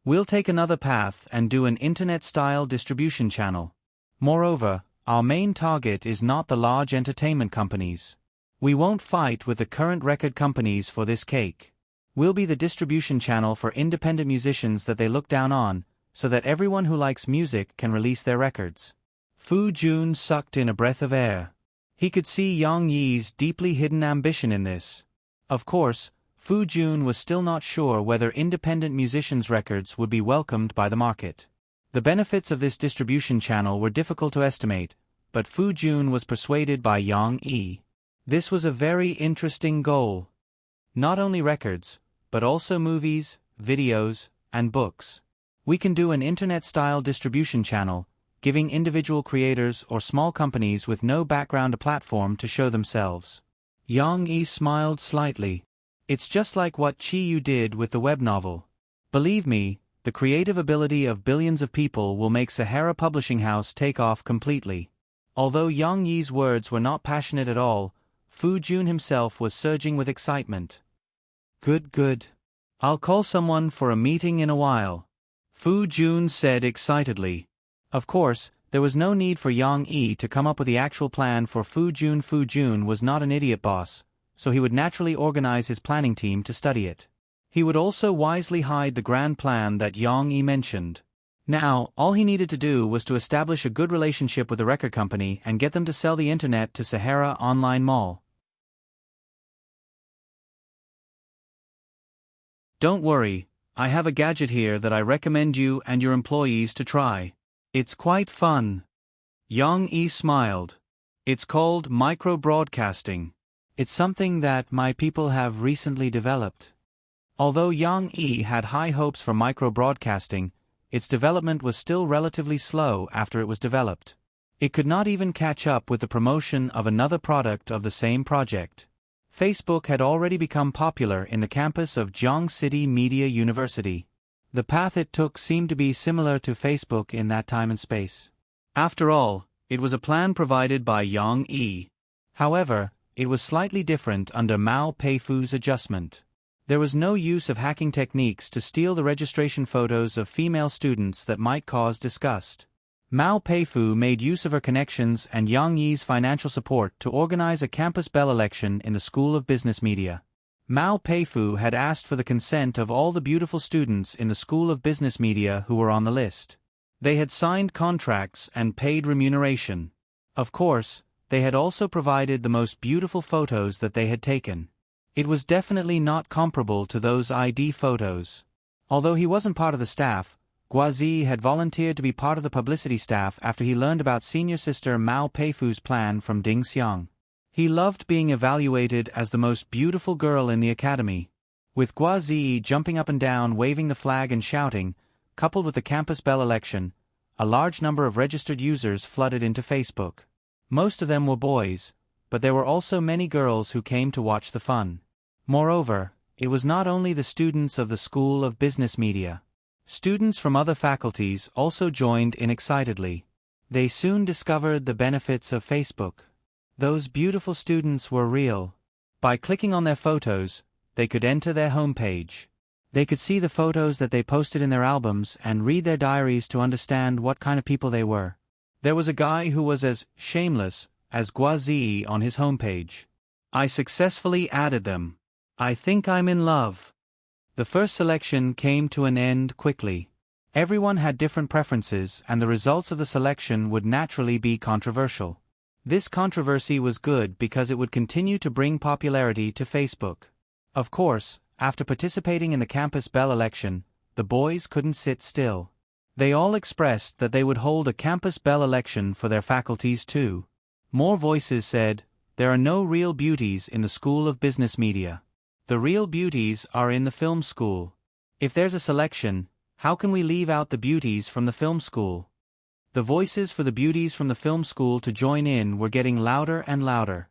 "We'll take another path and do an internet-style distribution channel. Moreover, our main target is not the large entertainment companies. We won't fight with the current record companies for this cake. We'll be the distribution channel for independent musicians that they look down on, so that everyone who likes music can release their records." Fu Jun sucked in a breath of air. He could see Yang Yi's deeply hidden ambition in this. Of course, Fu Jun was still not sure whether independent musicians' records would be welcomed by the market. The benefits of this distribution channel were difficult to estimate, but Fu Jun was persuaded by Yang Yi. This was a very interesting goal. Not only records, but also movies, videos, and books. We can do an internet-style distribution channel, giving individual creators or small companies with no background a platform to show themselves. Yang Yi smiled slightly. "It's just like what Chi Yu did with the web novel. Believe me, the creative ability of billions of people will make Sahara Publishing House take off completely." Although Yang Yi's words were not passionate at all, Fu Jun himself was surging with excitement. Good. I'll call someone for a meeting in a while," Fu Jun said excitedly. Of course, there was no need for Yang Yi to come up with the actual plan for Fu Jun. Fu Jun was not an idiot boss, so he would naturally organize his planning team to study it. He would also wisely hide the grand plan that Yang Yi mentioned. Now, all he needed to do was to establish a good relationship with the record company and get them to sell the internet to Sahara Online Mall. "Don't worry, I have a gadget here that I recommend you and your employees to try. It's quite fun." Yang Yi smiled. "It's called micro-broadcasting. It's something that my people have recently developed." Although Yang Yi had high hopes for micro-broadcasting, its development was still relatively slow after it was developed. It could not even catch up with the promotion of another product of the same project. Facebook had already become popular in the campus of Jiang City Media University. The path it took seemed to be similar to Facebook in that time and space. After all, it was a plan provided by Yang Yi. However, it was slightly different under Mao Peifu's adjustment. There was no use of hacking techniques to steal the registration photos of female students that might cause disgust. Mao Peifu made use of her connections and Yang Yi's financial support to organize a campus bell election in the School of Business Media. Mao Peifu had asked for the consent of all the beautiful students in the School of Business Media who were on the list. They had signed contracts and paid remuneration. Of course, they had also provided the most beautiful photos that they had taken. It was definitely not comparable to those ID photos. Although he wasn't part of the staff, Guazi had volunteered to be part of the publicity staff after he learned about senior sister Mao Peifu's plan from Ding Xiang. He loved being evaluated as the most beautiful girl in the academy. With Guazi jumping up and down, waving the flag and shouting, coupled with the campus bell election, a large number of registered users flooded into Facebook. Most of them were boys, but there were also many girls who came to watch the fun. Moreover, it was not only the students of the School of Business Media. Students from other faculties also joined in excitedly. They soon discovered the benefits of Facebook. Those beautiful students were real. By clicking on their photos, they could enter their homepage. They could see the photos that they posted in their albums and read their diaries to understand what kind of people they were. There was a guy who was as shameless as Guazii on his homepage. I successfully added them. I think I'm in love. The first selection came to an end quickly. Everyone had different preferences, and the results of the selection would naturally be controversial. This controversy was good because it would continue to bring popularity to Facebook. Of course, after participating in the Campus Bell election, the boys couldn't sit still. They all expressed that they would hold a Campus Bell election for their faculties too. More voices said, "There are no real beauties in the School of Business Media. The real beauties are in the film school. If there's a selection, how can we leave out the beauties from the film school?" The voices for the beauties from the film school to join in were getting louder and louder.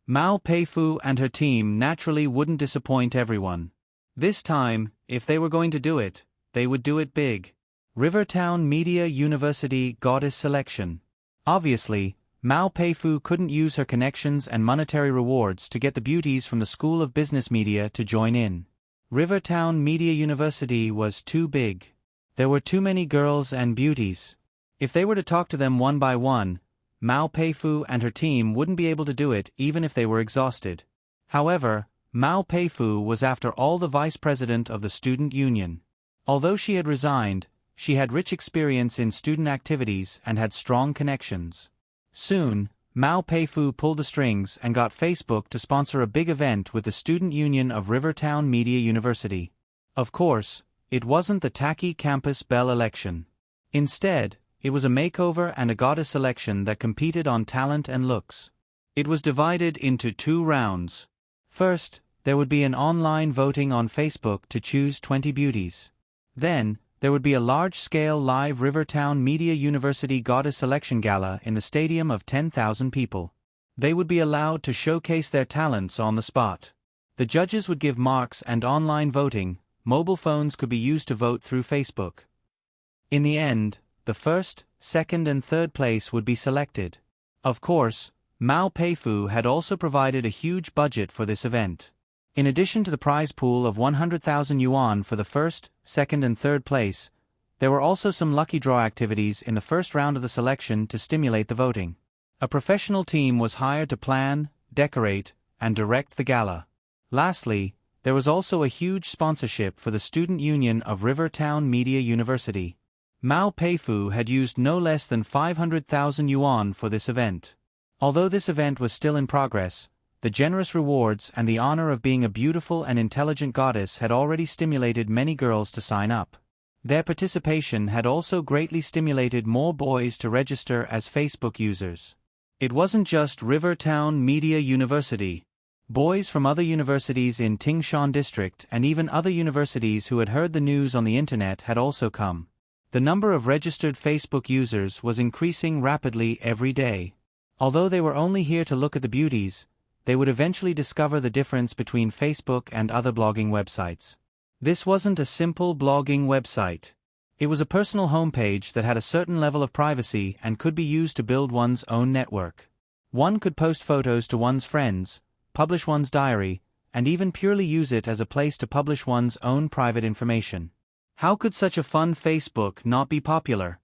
Mao Peifu and her team naturally wouldn't disappoint everyone. This time, if they were going to do it, they would do it big. Rivertown Media University Goddess Selection. Obviously, Mao Peifu couldn't use her connections and monetary rewards to get the beauties from the School of Business Media to join in. Rivertown Media University was too big. There were too many girls and beauties. If they were to talk to them one by one, Mao Peifu and her team wouldn't be able to do it even if they were exhausted. However, Mao Peifu was after all the vice president of the student union. Although she had resigned, she had rich experience in student activities and had strong connections. Soon, Mao Peifu pulled the strings and got Facebook to sponsor a big event with the Student Union of Rivertown Media University. Of course, it wasn't the tacky Campus Bell election. Instead, it was a makeover and a goddess election that competed on talent and looks. It was divided into 2 rounds. First, there would be an online voting on Facebook to choose 20 beauties. Then, there would be a large-scale live Rivertown Media University Goddess Selection Gala in the stadium of 10,000 people. They would be allowed to showcase their talents on the spot. The judges would give marks and online voting. Mobile phones could be used to vote through Facebook. In the end, the first, second and third place would be selected. Of course, Mao Peifu had also provided a huge budget for this event. In addition to the prize pool of 100,000 yuan for the first, second and third place, there were also some lucky draw activities in the first round of the selection to stimulate the voting. A professional team was hired to plan, decorate, and direct the gala. Lastly, there was also a huge sponsorship for the Student Union of Rivertown Media University. Mao Peifu had used no less than 500,000 yuan for this event. Although this event was still in progress, the generous rewards and the honor of being a beautiful and intelligent goddess had already stimulated many girls to sign up. Their participation had also greatly stimulated more boys to register as Facebook users. It wasn't just Rivertown Media University. Boys from other universities in Tingshan District and even other universities who had heard the news on the internet had also come. The number of registered Facebook users was increasing rapidly every day. Although they were only here to look at the beauties, they would eventually discover the difference between Facebook and other blogging websites. This wasn't a simple blogging website. It was a personal homepage that had a certain level of privacy and could be used to build one's own network. One could post photos to one's friends, publish one's diary, and even purely use it as a place to publish one's own private information. How could such a fun Facebook not be popular?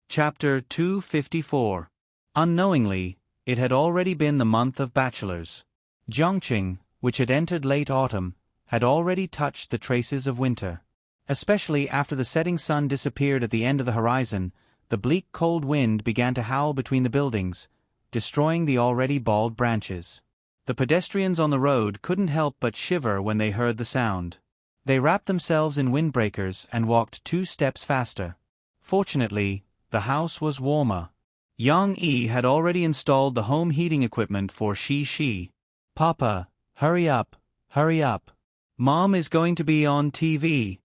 Chapter 254. Unknowingly, it had already been the month of bachelors. Zhongqing, which had entered late autumn, had already touched the traces of winter. Especially after the setting sun disappeared at the end of the horizon, the bleak cold wind began to howl between the buildings, destroying the already bald branches. The pedestrians on the road couldn't help but shiver when they heard the sound. They wrapped themselves in windbreakers and walked 2 steps faster. Fortunately, the house was warmer. Yang Yi had already installed the home heating equipment for Shi. "Papa, hurry up, hurry up. Mom is going to be on TV."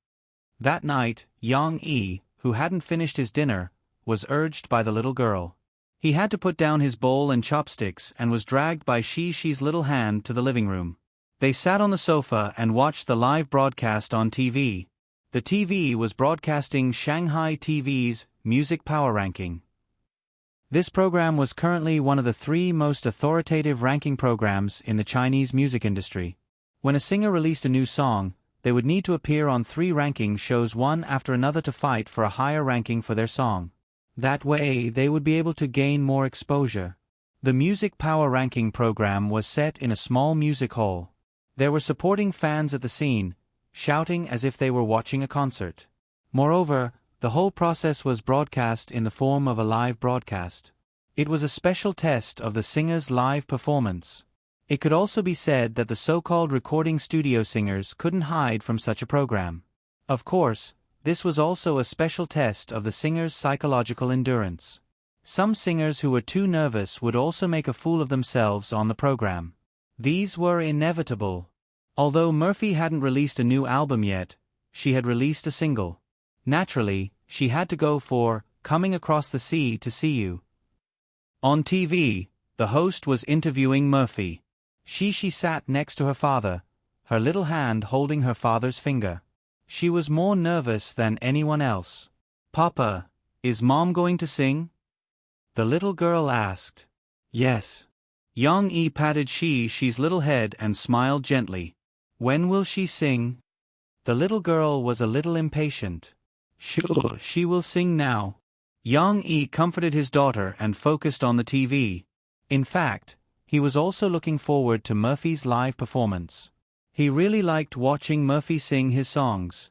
That night, Yang Yi, who hadn't finished his dinner, was urged by the little girl. He had to put down his bowl and chopsticks and was dragged by Shi's little hand to the living room. They sat on the sofa and watched the live broadcast on TV. The TV was broadcasting Shanghai TV's Music Power Ranking. This program was currently one of the 3 most authoritative ranking programs in the Chinese music industry. When a singer released a new song, they would need to appear on 3 ranking shows one after another to fight for a higher ranking for their song. That way, they would be able to gain more exposure. The Music Power Ranking program was set in a small music hall. There were supporting fans at the scene, shouting as if they were watching a concert. Moreover, the whole process was broadcast in the form of a live broadcast. It was a special test of the singer's live performance. It could also be said that the so-called recording studio singers couldn't hide from such a program. Of course, this was also a special test of the singer's psychological endurance. Some singers who were too nervous would also make a fool of themselves on the program. These were inevitable. Although Murphy hadn't released a new album yet, she had released a single. Naturally, she had to go for Coming Across the Sea to See You. On TV, the host was interviewing Murphy. She sat next to her father, her little hand holding her father's finger. She was more nervous than anyone else. "Papa, is Mom going to sing?" the little girl asked. "Yes." Yang Yi patted she's little head and smiled gently. "When will she sing?" The little girl was a little impatient. "Sure, she will sing now." Yang Yi comforted his daughter and focused on the TV. In fact, he was also looking forward to Murphy's live performance. He really liked watching Murphy sing his songs.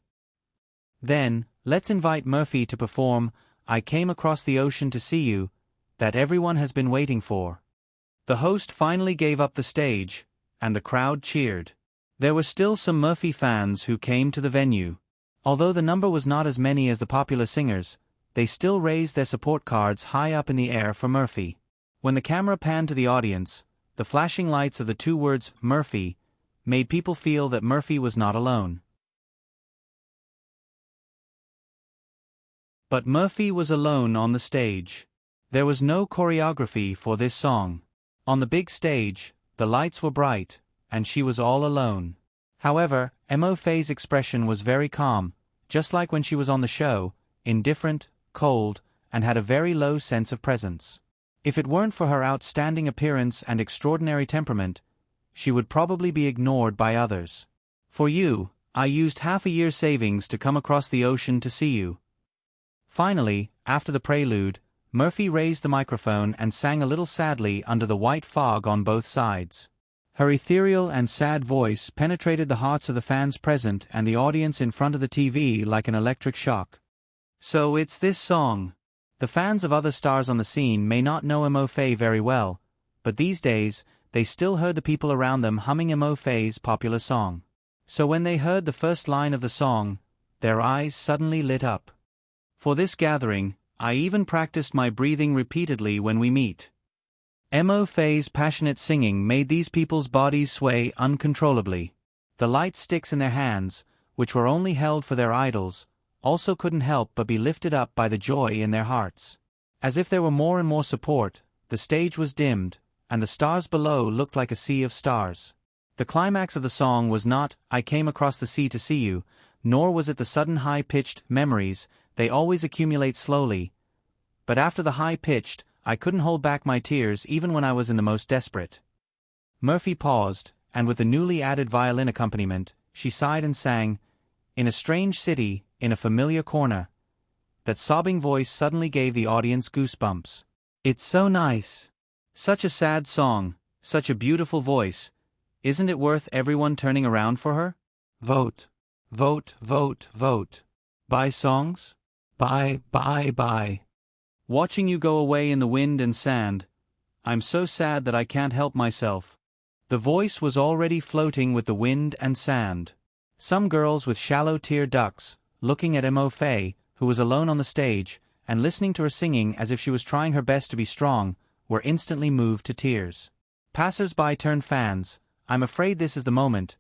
"Then, let's invite Murphy to perform I Came Across the Ocean to See You, that everyone has been waiting for." The host finally gave up the stage, and the crowd cheered. There were still some Murphy fans who came to the venue. Although the number was not as many as the popular singers, they still raised their support cards high up in the air for Murphy. When the camera panned to the audience, the flashing lights of the 2 words, Murphy, made people feel that Murphy was not alone. But Murphy was alone on the stage. There was no choreography for this song. On the big stage, the lights were bright, and she was all alone. However, Mo Fei's expression was very calm, just like when she was on the show, indifferent, cold, and had a very low sense of presence. If it weren't for her outstanding appearance and extraordinary temperament, she would probably be ignored by others. "For you, I used half a year's savings to come across the ocean to see you." Finally, after the prelude, Murphy raised the microphone and sang a little sadly under the white fog on both sides. Her ethereal and sad voice penetrated the hearts of the fans present and the audience in front of the TV like an electric shock. So it's this song. The fans of other stars on the scene may not know Mo Fei very well, but these days, they still heard the people around them humming Mo Fei's popular song. So when they heard the first line of the song, their eyes suddenly lit up. For this gathering, I even practiced my breathing repeatedly when we meet. Mo Fei's passionate singing made these people's bodies sway uncontrollably. The light sticks in their hands, which were only held for their idols, also couldn't help but be lifted up by the joy in their hearts. As if there were more and more support, the stage was dimmed, and the stars below looked like a sea of stars. The climax of the song was not, "I came across the sea to see you," nor was it the sudden high-pitched memories, they always accumulate slowly. But after the high-pitched, I couldn't hold back my tears even when I was in the most desperate. Murphy paused, and with the newly added violin accompaniment, she sighed and sang, "In a strange city, in a familiar corner." That sobbing voice suddenly gave the audience goosebumps. "It's so nice. Such a sad song, such a beautiful voice. Isn't it worth everyone turning around for her? Vote. Vote, vote, vote. Buy songs? Buy, buy, buy. Watching you go away in the wind and sand. I'm so sad that I can't help myself." The voice was already floating with the wind and sand. Some girls with shallow tear ducts, looking at Mo Fei, who was alone on the stage, and listening to her singing as if she was trying her best to be strong, were instantly moved to tears. Passers-by turned fans. I'm afraid this is the moment.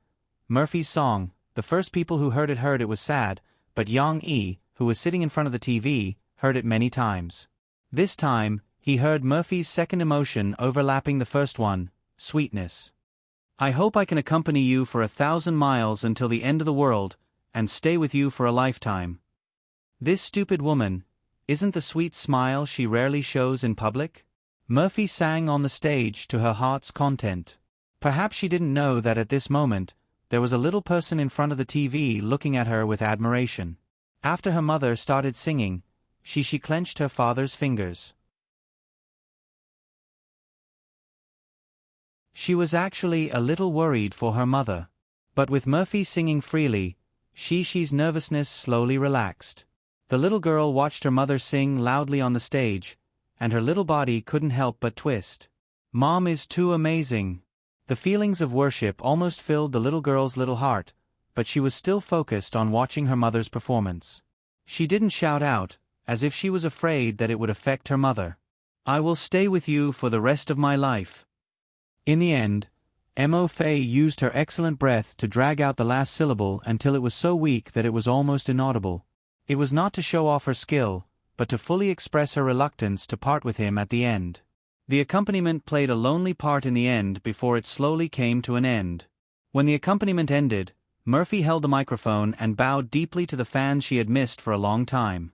Murphy's song, the first people who heard it was sad, but Yang Yi, who was sitting in front of the TV, heard it many times. This time, he heard Murphy's second emotion overlapping the first one, sweetness. I hope I can accompany you for 1,000 miles until the end of the world, and stay with you for a lifetime. This stupid woman, isn't the sweet smile she rarely shows in public? Murphy sang on the stage to her heart's content. Perhaps she didn't know that at this moment, there was a little person in front of the TV looking at her with admiration. After her mother started singing, she clenched her father's fingers. She was actually a little worried for her mother. But with Murphy singing freely, she's nervousness slowly relaxed. The little girl watched her mother sing loudly on the stage, and her little body couldn't help but twist. Mom is too amazing. The feelings of worship almost filled the little girl's little heart, but she was still focused on watching her mother's performance. She didn't shout out, as if she was afraid that it would affect her mother. I will stay with you for the rest of my life. In the end, Mo Fei used her excellent breath to drag out the last syllable until it was so weak that it was almost inaudible. It was not to show off her skill, but to fully express her reluctance to part with him at the end. The accompaniment played a lonely part in the end before it slowly came to an end. When the accompaniment ended, Murphy held the microphone and bowed deeply to the fans she had missed for a long time.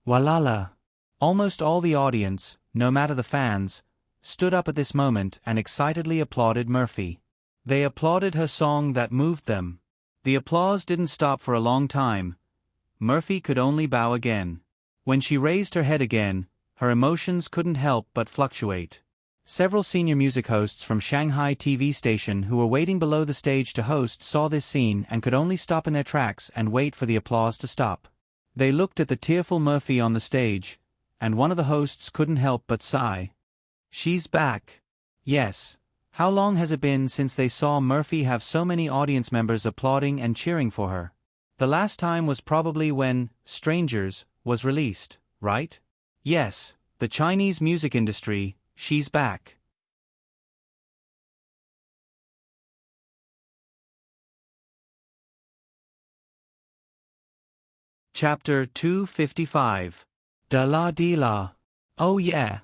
Walala! Almost all the audience, no matter the fans, stood up at this moment and excitedly applauded Murphy. They applauded her song that moved them. The applause didn't stop for a long time. Murphy could only bow again. When she raised her head again, her emotions couldn't help but fluctuate. Several senior music hosts from Shanghai TV station who were waiting below the stage to host saw this scene and could only stop in their tracks and wait for the applause to stop. They looked at the tearful Murphy on the stage, and one of the hosts couldn't help but sigh. She's back. Yes. How long has it been since they saw Murphy have so many audience members applauding and cheering for her? The last time was probably when Strangers was released, right? Yes, the Chinese music industry, she's back. Chapter 255. Da-la-dee-la. Oh yeah.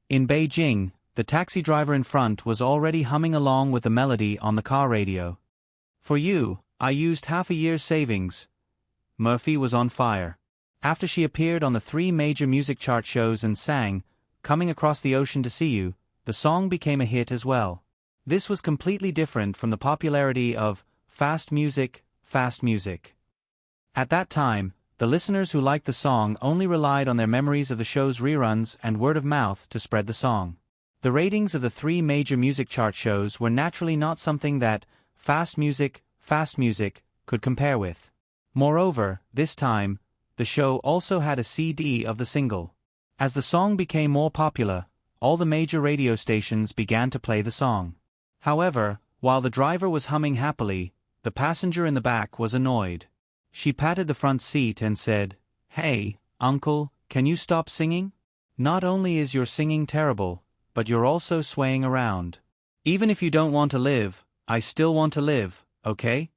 In Beijing, the taxi driver in front was already humming along with the melody on the car radio. For you, I used half a year's savings. Murphy was on fire. After she appeared on the 3 major music chart shows and sang, Coming Across the Ocean to See You, the song became a hit as well. This was completely different from the popularity of fast music, fast music. At that time, the listeners who liked the song only relied on their memories of the show's reruns and word of mouth to spread the song. The ratings of the 3 major music chart shows were naturally not something that fast music, could compare with. Moreover, this time, the show also had a CD of the single. As the song became more popular, all the major radio stations began to play the song. However, while the driver was humming happily, the passenger in the back was annoyed. She patted the front seat and said, "Hey, uncle, can you stop singing? Not only is your singing terrible, but you're also swaying around. Even if you don't want to live, I still want to live, okay?"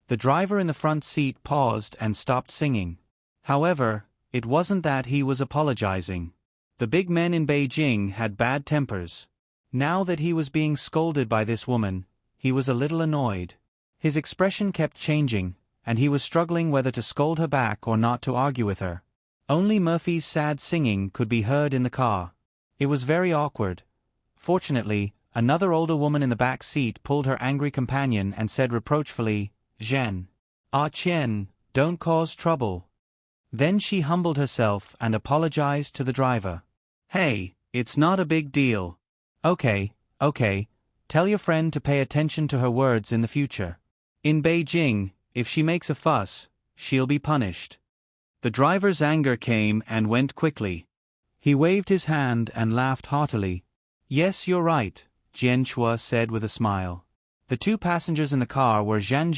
The driver in the front seat paused and stopped singing. However, it wasn't that he was apologizing. The big men in Beijing had bad tempers. Now that he was being scolded by this woman, he was a little annoyed. His expression kept changing, and he was struggling whether to scold her back or not to argue with her. Only Murphy's sad singing could be heard in the car. It was very awkward. Fortunately, another older woman in the back seat pulled her angry companion and said reproachfully, "Zhen. Ah Qian, don't cause trouble." Then she humbled herself and apologized to the driver. "Hey, it's not a big deal. Okay, tell your friend to pay attention to her words in the future. In Beijing, if she makes a fuss, she'll be punished." The driver's anger came and went quickly. He waved his hand and laughed heartily. "Yes, you're right," Jian Chua said with a smile. The 2 passengers in the car were Zhan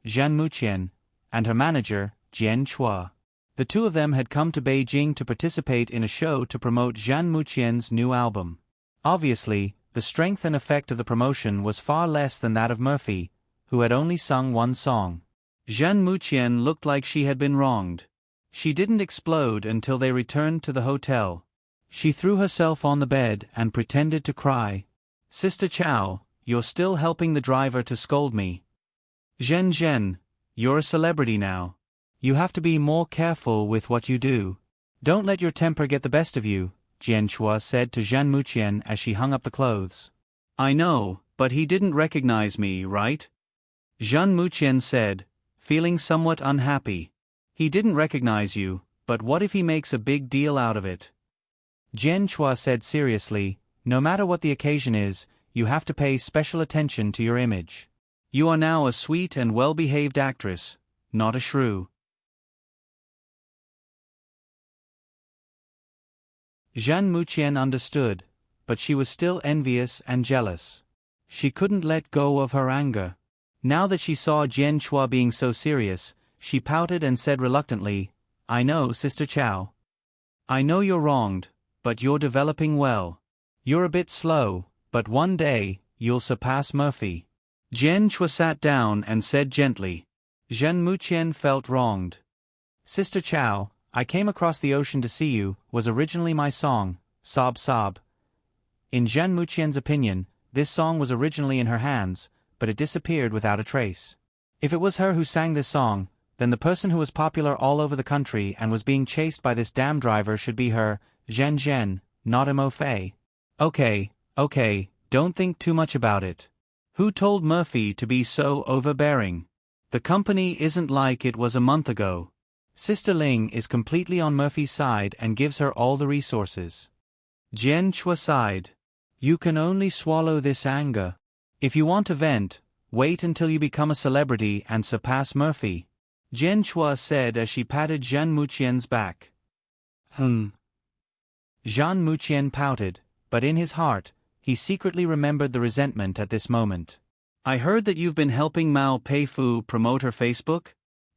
Muqian, and her manager, Jian Chua. The 2 of them had come to Beijing to participate in a show to promote Zhan Muqian's new album. Obviously, the strength and effect of the promotion was far less than that of Murphy, who had only sung 1 song. Zhan Muqian looked like she had been wronged. She didn't explode until they returned to the hotel. She threw herself on the bed and pretended to cry. "Sister Chow, you're still helping the driver to scold me. Zhen, you're a celebrity now. You have to be more careful with what you do. Don't let your temper get the best of you, Jian Chua said to Zhan Muqian as she hung up the clothes. I know, but he didn't recognize me, right? Zhan Muqian said, feeling somewhat unhappy. He didn't recognize you, but what if he makes a big deal out of it? Jian Chua said seriously, no matter what the occasion is, you have to pay special attention to your image. You are now a sweet and well-behaved actress, not a shrew. Zhan Muqian understood, but she was still envious and jealous. She couldn't let go of her anger. Now that she saw Jian Chua being so serious, she pouted and said reluctantly, I know, Sister Chow. I know you're wronged, but you're developing well. You're a bit slow, but one day, you'll surpass Murphy. Jian Chua sat down and said gently. Zhan Muqian felt wronged. Sister Chow, I came across the ocean to see you, was originally my song, Sob Sob. In Zhan Muqian's opinion, this song was originally in her hands, but it disappeared without a trace. If it was her who sang this song, then the person who was popular all over the country and was being chased by this damn driver should be her, Zhen, not Mo Fei. Okay, don't think too much about it. Who told Murphy to be so overbearing? The company isn't like it was a month ago. Sister Ling is completely on Murphy's side and gives her all the resources. Jian Chua sighed. You can only swallow this anger. If you want to vent, wait until you become a celebrity and surpass Murphy. Jian Chua said as she patted Zhan Muqian's back. Zhan Muqian pouted, but in his heart, he secretly remembered the resentment at this moment. I heard that you've been helping Mao Peifu promote her Facebook?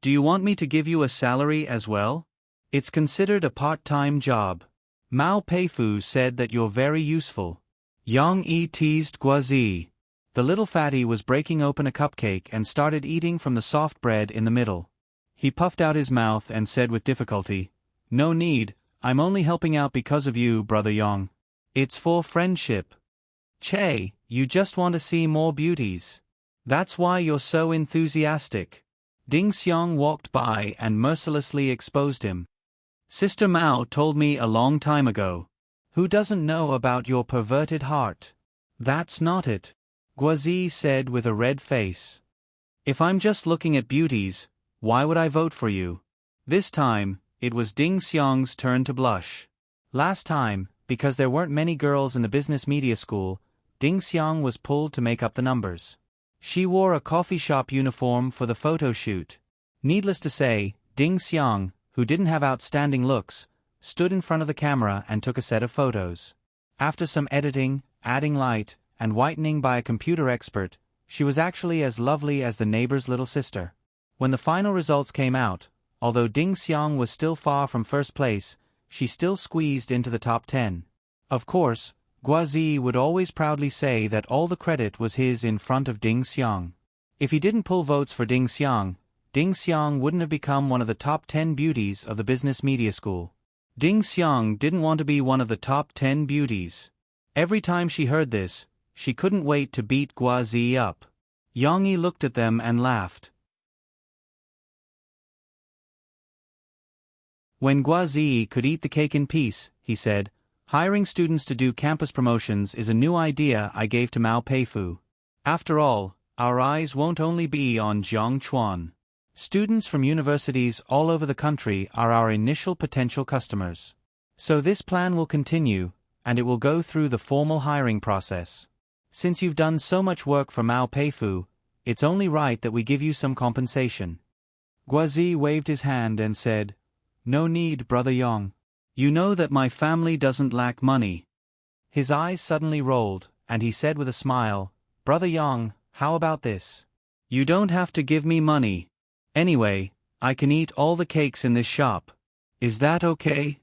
Do you want me to give you a salary as well? It's considered a part-time job. Mao Peifu said that you're very useful. Yang Yi teased Guazi. The little fatty was breaking open a cupcake and started eating from the soft bread in the middle. He puffed out his mouth and said with difficulty, No need, I'm only helping out because of you, Brother Yang. It's for friendship. Che, you just want to see more beauties. That's why you're so enthusiastic. Ding Xiang walked by and mercilessly exposed him. Sister Mao told me a long time ago. Who doesn't know about your perverted heart? That's not it, Guazi said with a red face. If I'm just looking at beauties, why would I vote for you? This time, it was Ding Xiang's turn to blush. Last time, because there weren't many girls in the business media school, Ding Xiang was pulled to make up the numbers. She wore a coffee shop uniform for the photo shoot. Needless to say, Ding Xiang, who didn't have outstanding looks, stood in front of the camera and took a set of photos. After some editing, adding light, and whitening by a computer expert, she was actually as lovely as the neighbor's little sister. When the final results came out, although Ding Xiang was still far from first place, she still squeezed into the top 10. Of course, Guazi would always proudly say that all the credit was his in front of Ding Xiang. If he didn't pull votes for Ding Xiang wouldn't have become one of the top 10 beauties of the business media school. Ding Xiang didn't want to be one of the top 10 beauties. Every time she heard this, she couldn't wait to beat Guazi up. Yang Yi looked at them and laughed. When Guazi could eat the cake in peace, he said, hiring students to do campus promotions is a new idea I gave to Mao Peifu. After all, our eyes won't only be on Jiangchuan. Students from universities all over the country are our initial potential customers. So this plan will continue, and it will go through the formal hiring process. Since you've done so much work for Mao Peifu, it's only right that we give you some compensation. Guazi waved his hand and said, No need, Brother Yang. You know that my family doesn't lack money. His eyes suddenly rolled, and he said with a smile, Brother Yang, how about this? You don't have to give me money. Anyway, I can eat all the cakes in this shop. Is that okay?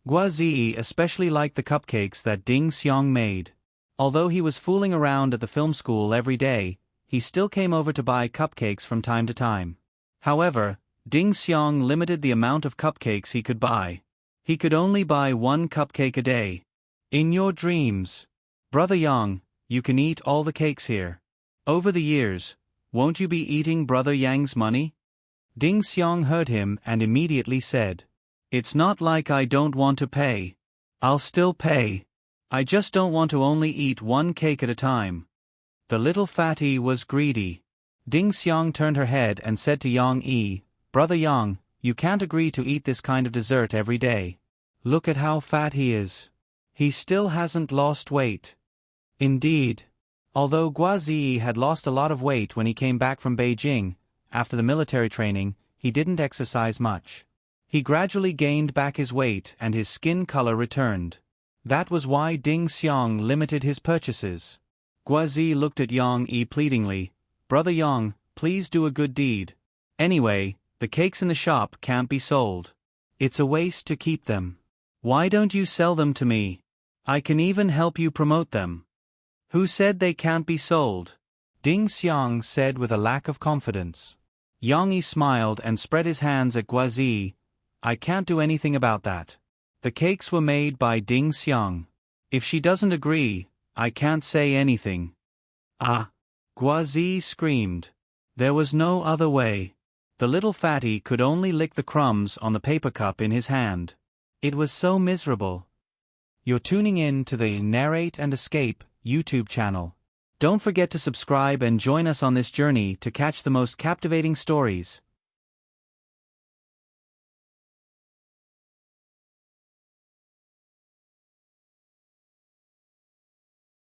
Guazi especially liked the cupcakes that Ding Xiang made. Although he was fooling around at the film school every day, he still came over to buy cupcakes from time to time. However, Ding Xiang limited the amount of cupcakes he could buy. He could only buy one cupcake a day. In your dreams. Brother Yang, you can eat all the cakes here. Over the years, won't you be eating Brother Yang's money? Ding Xiang heard him and immediately said, It's not like I don't want to pay. I'll still pay. I just don't want to only eat one cake at a time. The little fatty was greedy. Ding Xiang turned her head and said to Yang Yi, Brother Yang, you can't agree to eat this kind of dessert every day. Look at how fat he is. He still hasn't lost weight. Indeed. Although Guazi had lost a lot of weight when he came back from Beijing, after the military training, he didn't exercise much. He gradually gained back his weight and his skin color returned. That was why Ding Xiang limited his purchases. Guazi looked at Yang Yi pleadingly, Brother Yang, please do a good deed. Anyway, the cakes in the shop can't be sold. It's a waste to keep them. Why don't you sell them to me? I can even help you promote them. Who said they can't be sold? Ding Xiang said with a lack of confidence. Yang Yi smiled and spread his hands at Guazi. I can't do anything about that. The cakes were made by Ding Xiang. If she doesn't agree, I can't say anything. Ah! Guazi screamed. There was no other way. The little fatty could only lick the crumbs on the paper cup in his hand. It was so miserable. You're tuning in to the Narrate and Escape YouTube channel. Don't forget to subscribe and join us on this journey to catch the most captivating stories.